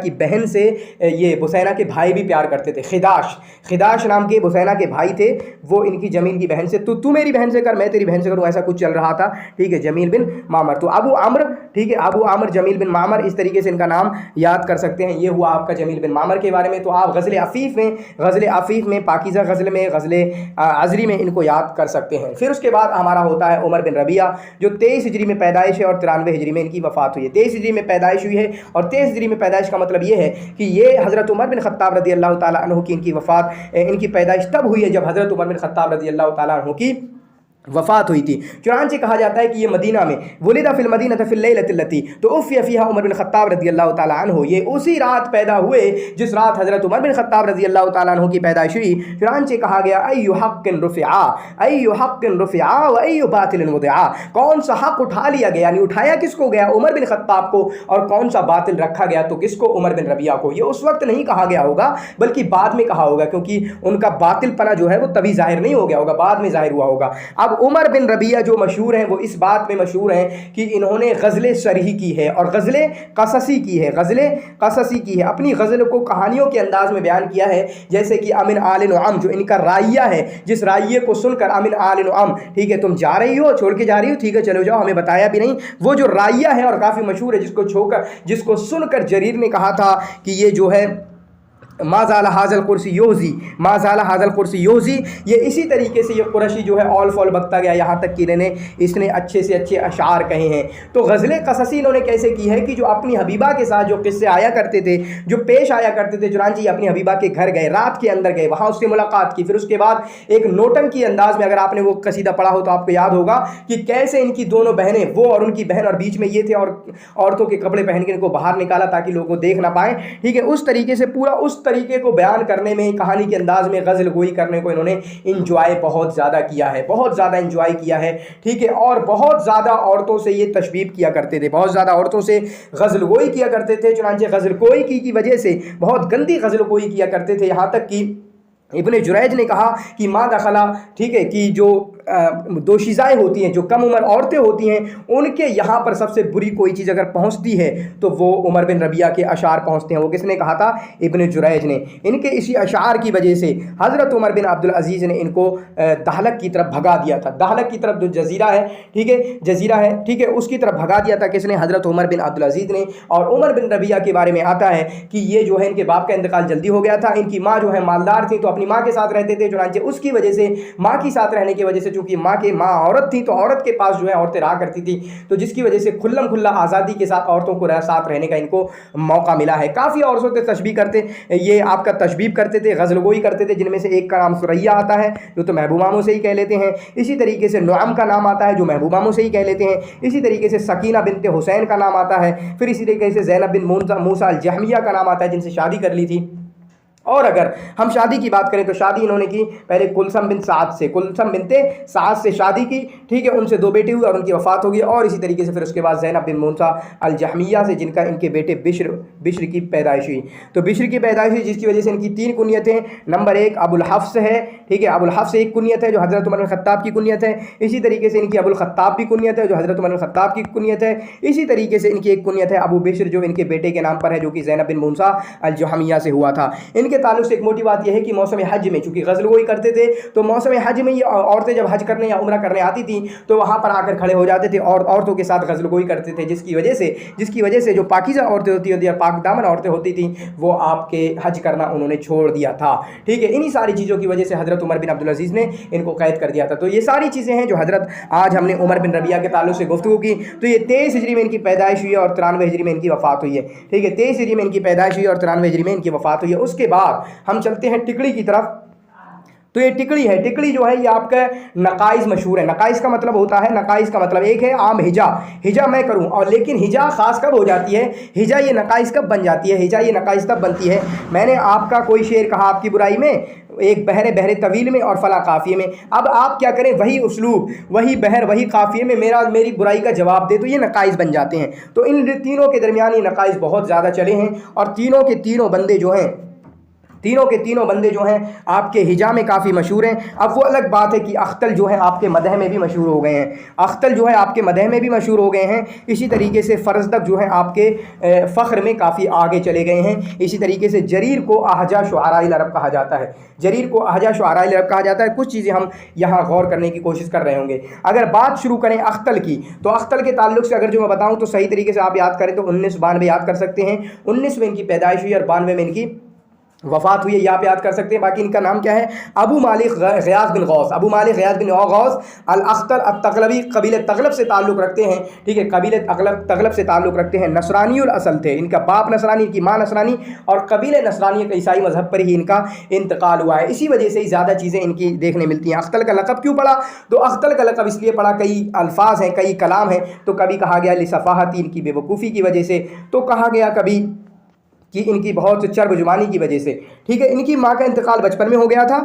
की बहन से ये बुसैना के भाई भी प्यार करते थे। खिदाश नाम के बुसैना के भाई थे, वो इनकी जमील की बहन से, तो तू मेरी बहन से कर, मैं तेरी बहन से करूँ, ऐसा कुछ चल रहा था। ठीक है, जमील बिन मामर। तो अबू आमर, ठीक है, अबू आमर जमील बिन मामर, इस तरीके से इनका नाम याद कर सकते हैं। ये हुआ आपका जमील बिन मामर के बारे में। तो आप गज़ल अफ़ीफ़ में पाकीज़ा गज़ल में, गज़ल अज़री में इनको याद कर सकते हैं। फिर उसके बाद हमारा होता है उमर बिन रबिया, जो 23 हिजरी में पैदाइश है और 93 हिजरी में इनकी वफ़ात हुई है। 23 हिजरी में पैदाइश हुई है, और 23 हिजरी में पैदाइश का मतलब ये है कि ये हज़रत उमर बिन ख़त्ताब रज़ी अल्लाह ताला अन्हु की इनकी पैदाइश तब हुई है जब हज़रत उमर बिन ख़त्ताब रज़ी अल्लाह ताला अन्हु की वफ़ात हुई थी। चुनांचे कहा जाता है कि ये मदीना में वुलिदा फिल मदीना फिल लैलतिल लती तो उफ़िया फ़ीहा उमर बिन ख़त्ताब रज़ी अल्लाह ताला अन्हु, ये उसी रात पैदा हुए जिस रात हज़रत उमर बिन ख़त्ताब रज़ी अल्लाह ताला अन्हु की पैदाइश हुई। चुनांचे कहा गया अय्यु हक़्क़िन रुफ़िआ व अय्यु बातिलिन वुदिआ, कौन सा हक़ उठा लिया गया, यानी उठाया किसको गया, उमर बिन ख़त्ताब को, और कौन सा बातिल रखा गया, तो किसको, उमर बिन रबिया को। ये उस वक्त नहीं कहा गया होगा बल्कि बाद में कहा होगा, क्योंकि उनका बातिल पना जो है वो तभी ज़ाहिर नहीं हो गया होगा, बाद में ज़ाहिर हुआ होगा। अब उमर बिन रबिया जो मशहूर हैं वो इस बात में मशहूर हैं कि इन्होंने गज़लें शरही की है और गज़लें क़ससी की है। अपनी गज़ल को कहानियों के अंदाज में बयान किया है, जैसे कि अमिन आल नुअम, जो इनका राइया है, जिस राइये को सुनकर अमिन आल नुअम, ठीक है, तुम जा रही हो, छोड़ के जा रही हो, ठीक है चलो जाओ, हमें बताया भी नहीं, वो जो राइया है और काफ़ी मशहूर है, जिसको सुनकर जरीर ने कहा था कि ये जो है माज़ाला हाज़ल कुर्सी योज़ी, ये इसी तरीके से ये कुरैशी जो है ऑल फॉल बकता गया, यहाँ तक कि इसने अच्छे से अच्छे अशार कहे हैं। तो गज़लें क़ससी इन्होंने कैसे की है कि जो अपनी हबीबा के साथ जो किस्से आया करते थे, जो पेश आया करते थे, चुनांचे ये अपनी हबीबा के घर गए, रात के अंदर गए, वहाँ उससे मुलाकात की, फिर उसके बाद एक नोटंकी अंदाज में, अगर आपने वो कसीदा पढ़ा हो तो आपको याद होगा कि कैसे इनकी दोनों बहनें, वो और उनकी बहन, और बीच में ये थे, और औरतों के कपड़े पहन के इनको बाहर निकाला ताकि लोग को देख ना पाएँ। ठीक है, उस तरीके से पूरा उस तरीके को बयान करने में, कहानी के अंदाज में गज़ल गोई करने को इन्होंने इंजॉय बहुत ज़्यादा किया है, बहुत ज़्यादा इंजॉय किया है। ठीक है, और बहुत ज़्यादा औरतों से ये तशबीब किया करते थे, बहुत ज़्यादा औरतों से गज़ल गोई किया करते थे। चुनांचे गज़ल गोई की वजह से बहुत गंदी गज़ल गोई किया करते थे, यहाँ तक कि इब्ने जुरैज ने कहा कि माँ दखला, ठीक है, कि जो दोशीज़ाएँ होती हैं, जो कम उम्र औरतें होती हैं, उनके यहाँ पर सबसे बुरी कोई चीज़ अगर पहुँचती है तो वो उमर बिन रबिया के अशार पहुँचते हैं। वो किसने कहा था? इब्ने जुरैज ने। इनके इसी अशार की वजह से हज़रत उमर बिन अब्दुल अज़ीज़ ने इनको दहलक की तरफ भगा दिया था। दहलक की तरफ जो जजीरा है, ठीक है, उसकी तरफ भगा दिया था किसने? हज़रत उमर बिन अब्दुल अज़ीज़ ने। और उमर बिन रबिया के बारे में आता है कि ये जो है, इनके बाप का इंतकाल जल्दी हो गया था, इनकी माँ जो है मालदार थी, तो अपनी माँ के साथ रहते थे। चुनांचे उसकी वजह से, माँ के साथ रहने की वजह से, चूँकि माँ औरत थी, तो औरत के पास जो है औरतें रहा करती थी, तो जिसकी वजह से खुल्लम खुल्ला आज़ादी के साथ औरतों को साथ रहने का इनको मौका मिला है। काफ़ी औरतों से तशबीह करते, ये आपका तशबीब करते थे, गज़लगोई करते थे, जिनमें से एक का नाम सुरैया आता है, जो तो महबूबामों से ही कह लेते हैं। इसी तरीके से नुअम का नाम आता है, जो महबूबामों से ही कह लेते हैं। इसी तरीके से सकीना बिनते हुसैन का नाम आता है। फिर इसी तरीके से ज़ैनब बिन मूसा अल जहमिया का नाम आता है, जिनसे शादी कर ली थी। और अगर हम शादी की बात करें तो शादी इन्होंने की पहले कुलसम बिनते साद से शादी की, ठीक है, उनसे 2 बेटे हुए और उनकी वफ़ात हो गई। और इसी तरीके से फिर उसके बाद ज़ैनब बिन मूसा अल जहमिया से, जिनका इनके बेटे बिश्र की पैदाइश हुई। तो बिश्र की पैदाइश हुई, जिसकी वजह से इनकी 3 कुनियतें। नंबर 1 अबुल हफ्स है, ठीक है, अबुल हफ्स एक कुनियत है जो हज़रत उमर बिन ख़त्ताब की कुनियत है। इसी तरीके से इनकी अबुल ख़त्ताब भी कुनियत है, जो हज़रत उमर बिन ख़त्ताब की कुनियत है। इसी तरीके से इनकी एक कुनियत है अबू बिश्र, जो इनके बेटे के नाम पर है, जो कि ज़ैनब बिन मूसा अल जहमिया से हुआ था। इनके ताल्लुक़ से एक मोटी बात यह है कि मौसम हज में, चूँकि गज़लगोई करते थे, तो मौसम हज में ये औरतें जब हज करने या उम्रा करने आती थी तो वहाँ पर आकर खड़े हो जाते थे और औरतों के साथ गज़लगोई करते थे, जिसकी वजह से जो पाकीज़ा औरतें होती या पाक दामन औरतें होती थी, वो आपके हज करना उन्होंने छोड़ दिया था। ठीक है, इन्हीं सारी चीज़ों की वजह से हज़रत उमर बिन अब्दुल अज़ीज़ ने इनको कैद कर दिया था। तो ये सारी चीज़ें हैं जो हज़रत आज हमने उमर बिन रबिया के ताल्लुक़ से गुफ्तगू की। तो ये 23 हिजरी में इनकी पैदाइश हुई है और 93 हिजरी में इनकी वफ़ात हुई है। ठीक है, 23 हिजरी में इनकी पैदाइश हुई और 93 हिजरी में इनकी वफ़ात हुई है। उसके बाद हम चलते हैं टिकड़ी की तरफ। तो ये टिकड़ी है। टिकड़ी जो है ये आपका नकाइज मशहूर है। नकाइज का मतलब होता है, नकाइज का मतलब एक है आम हिजा, हिजा मैं करूं, और लेकिन हिजा खास कब हो जाती है, हिजा ये नकाइज कब बन जाती है, हिजा ये नकाइज तब बनती है। मैंने आपका कोई शेर कहा आपकी बुराई में, एक बहरे बहरे तवील में और फला काफिए में, अब आप क्या करें, वही उसलूब, वही बहर, वही काफिए में मेरी बुराई का जवाब दे, तो ये नकाइज बन जाते हैं। तो इन तीनों के दरमियान ये नकाइज बहुत ज़्यादा चले हैं, और तीनों के तीनों बंदे जो हैं आपके हिजा में काफ़ी मशहूर हैं। अब वो अलग बात है कि अख्तल जो है आपके मदह में भी मशहूर हो गए हैं, अख्तल जो है आपके मदह में भी मशहूर हो गए हैं। इसी तरीके से फ़रज़दक जो है आपके फ़ख्र में काफ़ी आगे चले गए हैं। इसी तरीके से जरीर को अहजा शुआराइल अरब कहा जाता है, जरीर को अहजा शुआराइल अरब कहा जाता है। कुछ चीज़ें हम यहाँ गौर करने की कोशिश कर रहे होंगे। अगर बात शुरू करें अख्तल की, तो अख्तल के ताल्लुक से अगर जो मैं बताऊँ तो सही तरीके से आप याद करें तो 1992 याद कर सकते हैं। 19 में इनकी पैदाइश हुई और 92 में इनकी वफ़ात हुई है, यहाँ पे याद कर सकते हैं। बाकी इनका नाम क्या है, अबू मालिक ग़ियास बिन गौस, अबू मालिक ग़ियास बिन गौस अल अख्तर अत-तग़लबी, कबीले तग़लब से ताल्लुक़ रखते हैं, ठीक है, कबीले तग़लब से ताल्लुक़ रखते हैं। नसरानीउल असल थे, इनका बाप नसरानी, इनकी माँ नसरानी, और कबीले नसरानी के ईसाई मज़हब पर ही इनका इंतकाल हुआ है। इसी वजह से ही ज़्यादा चीज़ें इनकी देखने मिलती हैं। अख्तल का लक़ब क्यों पड़ा, तो अख्तल का लक़ब इसलिए पड़ा, कई अल्फाज हैं, कई कलाम हैं। तो कभी कहा गया लिसफ़ाहती, इनकी बेवकूफ़ी की वजह से, तो कहा गया कभी कि इनकी बहुत चर्ब जुबानी की वजह से, ठीक है। इनकी माँ का इंतकाल बचपन में हो गया था,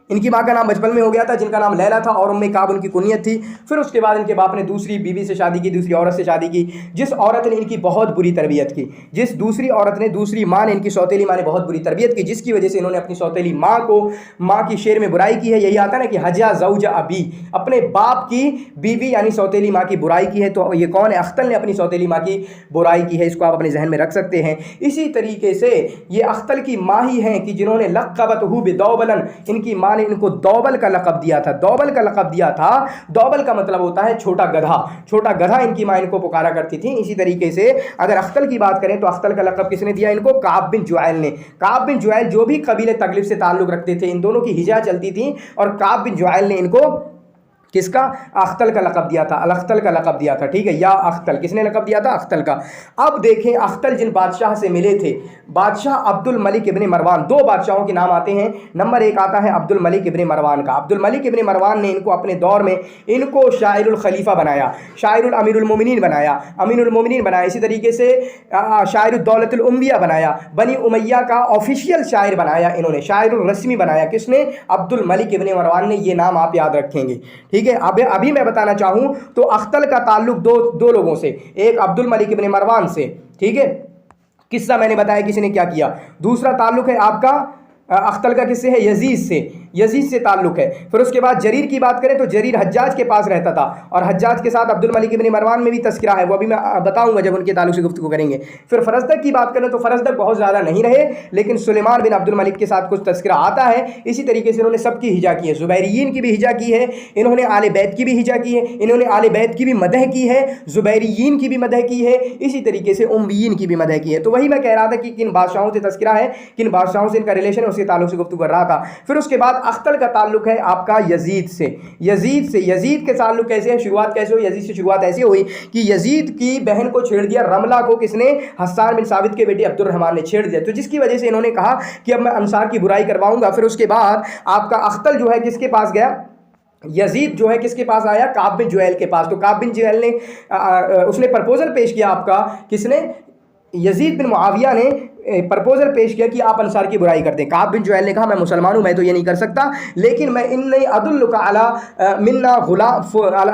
इनकी माँ का नाम बचपन में हो गया था जिनका नाम लैला था, और उम्मे काब उनकी कुनियत थी। फिर उसके बाद इनके बाप ने दूसरी बीवी से शादी की, दूसरी औरत से शादी की, जिस औरत ने इनकी बहुत बुरी तरबियत की, जिस दूसरी औरत ने, दूसरी माँ ने, इनकी सौतेली माँ ने बहुत बुरी तरबियत की, जिसकी वजह से इन्होंने अपनी सौतेली माँ की शेर में बुराई की है। यही आता है ना कि हजा ज़ौज अबी, अपने बाप की बीवी यानी सौतेली माँ की बुराई की है। तो ये कौन है, अख्तल ने अपनी सौतेली माँ की बुराई की है। इसको आप अपने जहन में रख सकते हैं। इसी तरीके से ये अख्तल की माँ ही हैं कि जिन्होंने लक़बतहू बिदौबलन, इनकी माँ ने इनको दौबल का लक़ब दिया था, दौबल का लक़ब दिया था। दौबल का मतलब होता है छोटा गधा, छोटा गधा इनकी माँ इनको पुकारा करती थी। इसी तरीके से अगर अख्तल की बात करें तो अख्तल का लक़ब किसने दिया इनको, काब बिन जुएल ने। काब बिन जुएल जो भी कबीले तग़लिब से ताल्लुक़ रखते थे, इन दोनों की हिजा चलती थी, और काब बिन जुएल ने इनको किसका, अख्तल का लक़ब दिया था, अल-अख्तल का लक़ब दिया था, ठीक है, या अख्तल, किसने लक़ब दिया था, अख्तल का। अब देखें अख्तल जिन बादशाह से मिले थे, बादशाह अब्दुल मलिक इब्न मरवान, दो बादशाहों के नाम आते हैं। नंबर एक आता है अब्दुल मलिक इब्न मरवान का। अब्दुल मलिक इब्न मरवान ने इनको अपने दौर में इनको शायरुल खलीफा बनाया, शायरुल अमीरुल मोमिनीन बनाया, अमीरुल मोमिनीन बनाया। इसी तरीके से शायरुल दौलतुल उम्विया बनाया, बनी उमैया का ऑफिशियल शायर बनाया इन्होंने, शायरुल रस्मी बनाया। किसने, अब्दुल मलिक इब्न मरवान ने। ये नाम आप याद रखेंगे, ठीक है। अभी मैं बताना चाहूँ तो अख्तल का ताल्लुक दो लोगों से, एक अब्दुल मलिक इब्न मरवान से, ठीक है, किस्सा मैंने बताया किसी ने क्या किया। दूसरा ताल्लुक है आपका अख्तल का किससे है, यजीद से, यजीद से ताल्लुक़ है। फिर उसके बाद जरीर की बात करें तो जरीर हज्जाज के पास रहता था, और हज्जाज के साथ अब्दुल मलिक इब्न मरवान में भी तस्करा है, वो अभी मैं बताऊंगा जब उनके ताल्लुक से गुफ्तगू करेंगे। फिर फ़रज़दक की बात करें तो फ़रज़दक बहुत ज़्यादा नहीं रहे, लेकिन सुलेमान बिन अब्दुल मलिक के साथ कुछ तस्करा आता है। इसी तरीके से इन्होंने सबकी हिजा की है, ज़ुबैरियीन की भी हिजा की है, इन्होंने आले बैत की भी हिजा की है, इन्होंने आले बैत की भी मदह की है, ज़ुबैरियीन की भी मदह की है, इसी तरीके से उम्वियीन की भी मदह की है। तो वही मैं कह रहा था कि किन बादशाहों से तस्करा है, किन बादशाहों से इनका रिलेशन है, उसके ताल्लुक से गुफ्तगू कर रहा था। फिर उसके बाद अख्तल का ताल्लुक है आपका यजीद से। यजीद के ताल्लुक कैसे है, शुरुआत कैसे हुई, यजीद से शुरुआत ऐसी हुई कि यजीद की बहन को छेड़ दिया, रमला को किसने, हस्सान बिन साबित के बेटे अब्दुर्रहमान ने छेड़ दिया। तो जिसकी वजह से इन्होंने कहा कि अब मैं अंसार की बुराई करवाऊंगा। फिर उसके बाद आपका अख्तल जो है किसके पास गया, यजीद जो है किसके पास आया, काब बिन जुएल के पास। तो काब बिन जुएल ने उसने प्रपोजल पेश किया, आपका किसने, यजीद बिन मुआविया ने प्रपोजल पेश किया कि आप अंसार की बुराई करते हैं। काब बिन जुएल ने कहा मैं मुसलमान हूँ, मैं तो ये नहीं कर सकता, लेकिन मैं इन्नी अदुल्लुका अला मिन्ना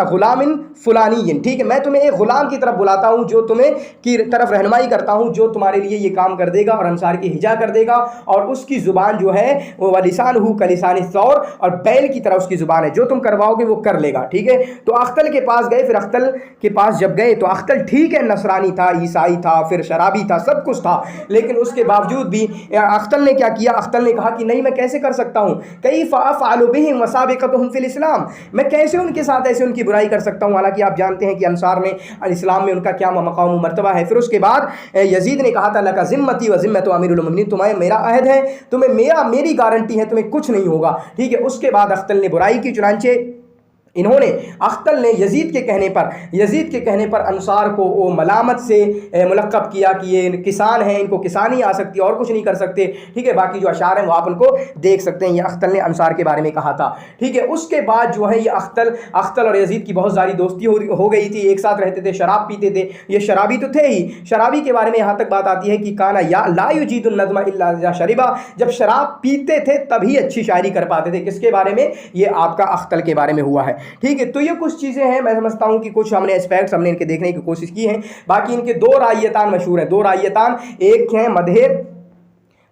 गुलामिन फुलानीन, ठीक है, मैं तुम्हें एक गुलाम की तरफ बुलाता हूँ, जो तुम्हें की तरफ रहनुमाई करता हूँ, जो तुम्हारे लिए ये काम कर देगा और अंसार की हिजा कर देगा, और उसकी ज़ुबान जो है वो वलिसान हु कलिसानी सौर, और बैल की तरह उसकी ज़ुबान है, जो तुम करवाओगे वो कर लेगा, ठीक है। तो अख्तल के पास गए। फिर अख्तल के पास जब गए तो अख्तल ठीक है नसरानी था, ईसाई था, फिर शराबी था, सब कुछ था, लेकिन उसके बावजूद भी अख्तल ने क्या किया, अख्तल ने कहा कि नहीं मैं कैसे कर सकता हूँ, कैफ़ अफ़अलु बिहिम वसाबिक़तुहुम फिल इस्लाम, मैं कैसे उनके साथ ऐसे उनकी बुराई कर सकता हूँ, हालांकि आप जानते हैं कि अंसार में इस्लाम में उनका क्या मकाम मर्तबा है। फिर उसके बाद यजीद ने कहा था लका ज़िम्मती व ज़िम्मतु अमीरुल मोमिनीन, तुम्हें मेरा अहद है, तुम्हें मेरी गारंटी है, तुम्हें कुछ नहीं होगा, ठीक है। उसके बाद अख्तल ने बुराई की, चुनांचे इन्होंने अख्तल ने यजीद के कहने पर अंसार को वो मलामत से मुलक़्क़ब किया कि ये किसान हैं, इनको किसानी आ सकती है और कुछ नहीं कर सकते, ठीक है। बाकी जो अशार हैं वो आप उनको देख सकते हैं। ये अख्तल ने अंसार के बारे में कहा था, ठीक है। उसके बाद जो है ये अख्तल और यजीद की बहुत सारी दोस्ती हो गई थी, एक साथ रहते थे, शराब पीते थे, ये शराबी तो थे ही। शराबी के बारे में यहाँ तक बात आती है कि काना या ला युजीदुन नज़्म इल्ला इज़ा शरिबा, जब शराब पीते थे तभी अच्छी शायरी कर पाते थे। किसके बारे में? ये आपका अख्तल के बारे में हुआ है, ठीक है। तो ये कुछ चीज़ें हैं, मैं समझता हूँ कि कुछ हमने एस्पेक्ट्स हमने इनके देखने की कोशिश की है। बाकी इनके दो रायतान मशहूर हैं, दो रायतान, एक हैं मदहे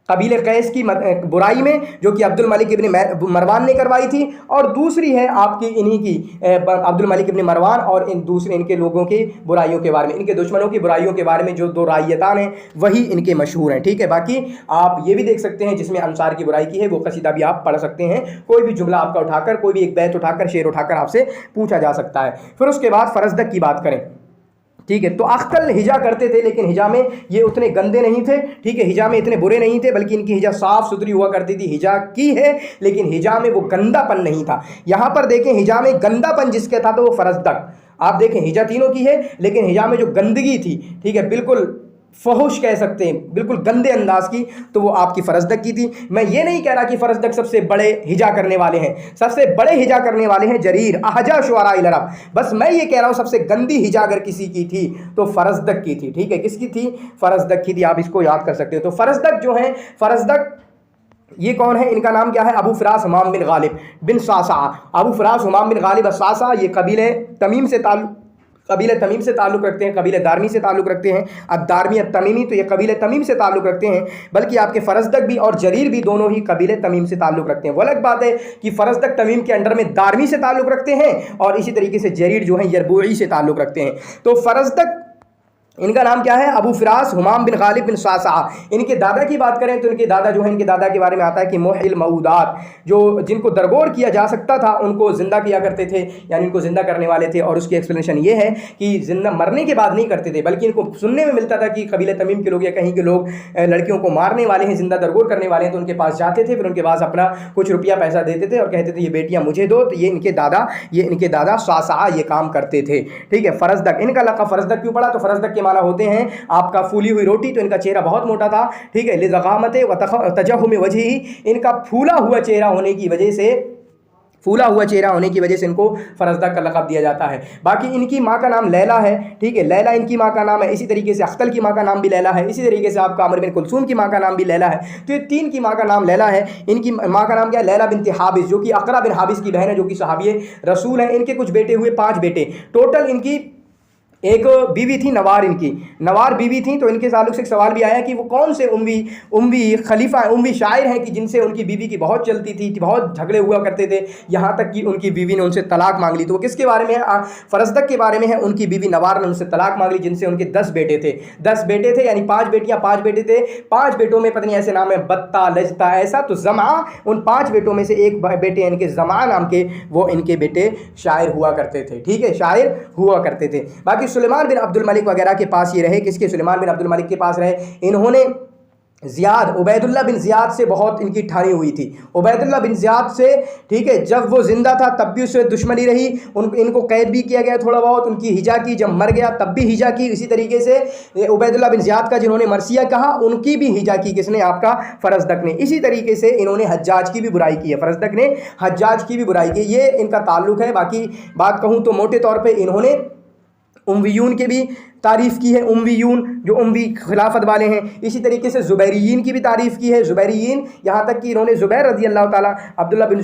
कबीले कैस की बुराई में, जो कि अब्दुल मलिक इब्न मरवान ने करवाई थी, और दूसरी है आपकी इन्हीं की अब्दुल मलिक इब्न मरवान और दूसरे इनके लोगों की बुराइयों के बारे में, इनके दुश्मनों की बुराइयों के बारे में जो दो रायतान हैं वही इनके मशहूर हैं, ठीक है। बाकी आप ये भी देख सकते हैं जिसमें अंसार की बुराई की है वो कसीदा भी आप पढ़ सकते हैं। कोई भी जुमला आपका उठाकर, कोई भी एक बैत उठाकर, शेर उठाकर आपसे पूछा जा सकता है। फिर उसके बाद फरजदक की बात करें, ठीक है। तो अख्तल हिजा करते थे, लेकिन हिजा में ये उतने गंदे नहीं थे, ठीक है। हिजा में इतने बुरे नहीं थे, बल्कि इनकी हिजा साफ़ सुथरी हुआ करती थी। हिजा की है लेकिन हिजा में वो गंदापन नहीं था। यहाँ पर देखें, हिजा में गंदापन जिसका था तो वो फरजदक, आप देखें हिजा तीनों की है, लेकिन हिजा में जो गंदगी थी, ठीक है, बिल्कुल फहुश कह सकते हैं, बिल्कुल गंदे अंदाज की, तो वो आपकी फरजदक की थी। मैं ये नहीं कह रहा कि फरजदक सबसे बड़े हिजा करने वाले हैं, सबसे बड़े हिजा करने वाले हैं जरीर, अहजा शुअराइल अरब। बस मैं ये कह रहा हूँ सबसे गंदी हिजा अगर किसी की थी तो फरजदक की थी, ठीक है। किसकी थी? फरजदक की थी, आप इसको याद कर सकते हो। तो फरजदक जो है, फरजदक ये कौन है? इनका नाम क्या है? अबू फिरास हमाम बिन गालिब बिन सासा। अबू फिरास हमाम बिन गालिब सासा, ये कबीले तमीम से ताल्लुक़ रखते हैं, कबीले दारमी से ताल्लुक़ रखते हैं। अद्दारमी तमीमी, तो ये कबीले तमीम से ताल्लुक़ रखते हैं। बल्कि आपके फरजदक भी और जरीर भी दोनों ही कबीले तमीम से ताल्लुक़ रखते हैं। वो अलग बात है कि फरजदक तमीम के अंडर में दारमी से ताल्लुक़ रखते हैं और इसी तरीके से जरीर जो है यरबुई से ताल्लुक़ रखते हैं। तो फरजदक इनका नाम क्या है? अबू फिरास हुमाम बिन गालिब बिन सासा। इनके दादा की बात करें तो इनके दादा जो है, इनके दादा के बारे में आता है कि मुहिल मऊदात, जो जिनको दरगोर किया जा सकता था उनको ज़िंदा किया करते थे, यानी इनको ज़िंदा करने वाले थे। और उसकी एक्सप्लेनेशन ये है कि जिंदा मरने के बाद नहीं करते थे, बल्कि इनको सुनने में मिलता था कि कबीले तमीम के लोग या कहीं के लोग लड़कियों को मारने वाले हैं, ज़िंदा दरगोर करने वाले हैं, तो उनके पास जाते थे, फिर उनके पास अपना कुछ रुपया पैसा देते थे और कहते थे ये बेटियाँ मुझे दो। तो ये इनके दादा सासा ये काम करते थे, ठीक है। फरजदक, इनका लक़ब फरजदक क्यों पड़ा? तो फरजदक के माना होते हैं आपका फूली हुई रोटी। तो इनका चेहरा बहुत मोटा था, ठीक है। लिज़ग़ामत व तजहुम वजही, इनका फूला हुआ चेहरा होने की वजह से इनको फरजदक का लक़ब दिया जाता है। बाकी इनकी माँ का नाम लैला है, ठीक है, लैला इनकी माँ का नाम है। इसी तरीके से अख्तल की माँ का नाम भी लैला है। इसी तरीके से आपका अमर बिन कुलसूम की माँ का नाम भी लैला है। तो ये तीन की माँ का नाम लैला है। इनकी माँ का नाम क्या है? लैला बिनत हाबिस, जो कि अक़रा बिन हाबिस की बहन है, जो कि सहाबी रसूल है। इनके कुछ बेटे हुए, 5 बेटे टोटल। इनकी एक बीवी थी नवार, इनकी नवार बीवी थी। तो इनके ताल्लुक से एक सवाल भी आया कि वो कौन से उम्वी खलीफा उम्वी शायर हैं कि जिनसे उनकी बीवी की बहुत चलती थी, बहुत झगड़े हुआ करते थे, यहाँ तक कि उनकी बीवी ने उनसे तलाक मांग ली। तो वो किसके बारे में है? फरजदक के बारे में है। उनकी बीवी नवार ने उनसे तलाक मांग ली, जिनसे उनके 10 बेटे थे। 10 बेटे थे, यानी 5 बेटियाँ, 5 बेटे थे। 5 बेटों में पत्नी ऐसे नाम है बत्ता, लजता, ऐसा। तो जमा, उन 5 बेटों में से एक बेटे इनके जमा नाम के, वो इनके बेटे शायर हुआ करते थे, ठीक है, शायर हुआ करते थे। बाकी सुलेमान बिन अब्दुल मलिक वगैरह के पास ये रहे। किसके? सुलेमान बिन अब्दुल मलिक के पास रहे। इन्होंने उबैदुल्लाह बिन ज़ियाद से बहुत इनकी ठानी हुई थी। उबैदुल्लाह बिन ज़ियाद से, ठीक है, जब वो ज़िंदा था तब भी उससे दुश्मनी रही। इनको कैद भी किया गया थोड़ा बहुत, उनकी हिजा की, जब मर गया तब भी हिजा की। इसी तरीके से उबैदुल्लाह बिन ज़ियाद का जिन्होंने मरसिया कहा, उनकी भी हिजा की। किसने? आपका फरजदक ने। इसी तरीके से इन्होंने हज्जाज की भी बुराई की है, फरजदक ने हज्जाज की भी बुराई की। ये इनका ताल्लुक़ है। बाकी बात कहूँ तो मोटे तौर पर इन्होंने उम्वियून के भी तारीफ़ की है, उम्वियून जो उम्वी खिलाफत वाले हैं। इसी तरीके से ज़ुबैरियीन की भी तारीफ़ की है। ज़ुबैरियीन, यहाँ तक कि इन्होंने ज़ुबैर रज़ी अल्लाह ताला, अब्दुल्लाह बिन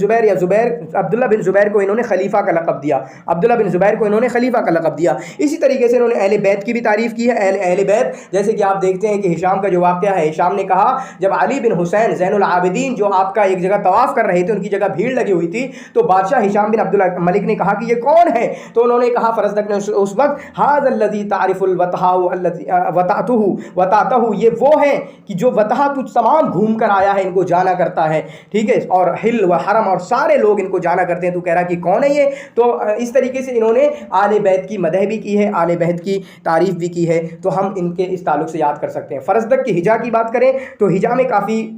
ज़ुबैर को इन्होंने खलीफा का लक़ब दिया। अब्दुल्लाह बिन ज़ुबैर को इन्होंने खलीफा का लक़ब दिया। इसी तरीके से इन्होंने अहले बैत की भी तारीफ़ की है। अहले बैत, जैसे कि आप देखते हैं कि हिशाम का जो वाक़या है, हिशाम ने कहा जब अली बिन हुसैन ज़ैनुल आबिदीन जो आपका एक जगह तवाफ़ कर रहे थे, उनकी जगह भीड़ लगी हुई थी, तो बादशाह हिशाम बिन अब्दुल मलिक ने कहा कि ये कौन है? तो उन्होंने कहा, फरजदक ने उस वक्त, हाज़ल्लज़ी तारिफ़ुल वतातहु, ये वो है कि जो वतहा तुझ तमाम घूम कर आया है, इनको जाना करता है, ठीक है, और हिल व हरम और सारे लोग इनको जाना करते हैं। तू कह रहा कि कौन है ये? तो इस तरीके से इन्होंने आले बैत की मदह भी की है, आले बैत की तारीफ़ भी की है। तो हम इनके इस ताल्लुक़ से याद कर सकते हैं। फरजदक की हिजा की बात करें तो हिजा में काफ़ी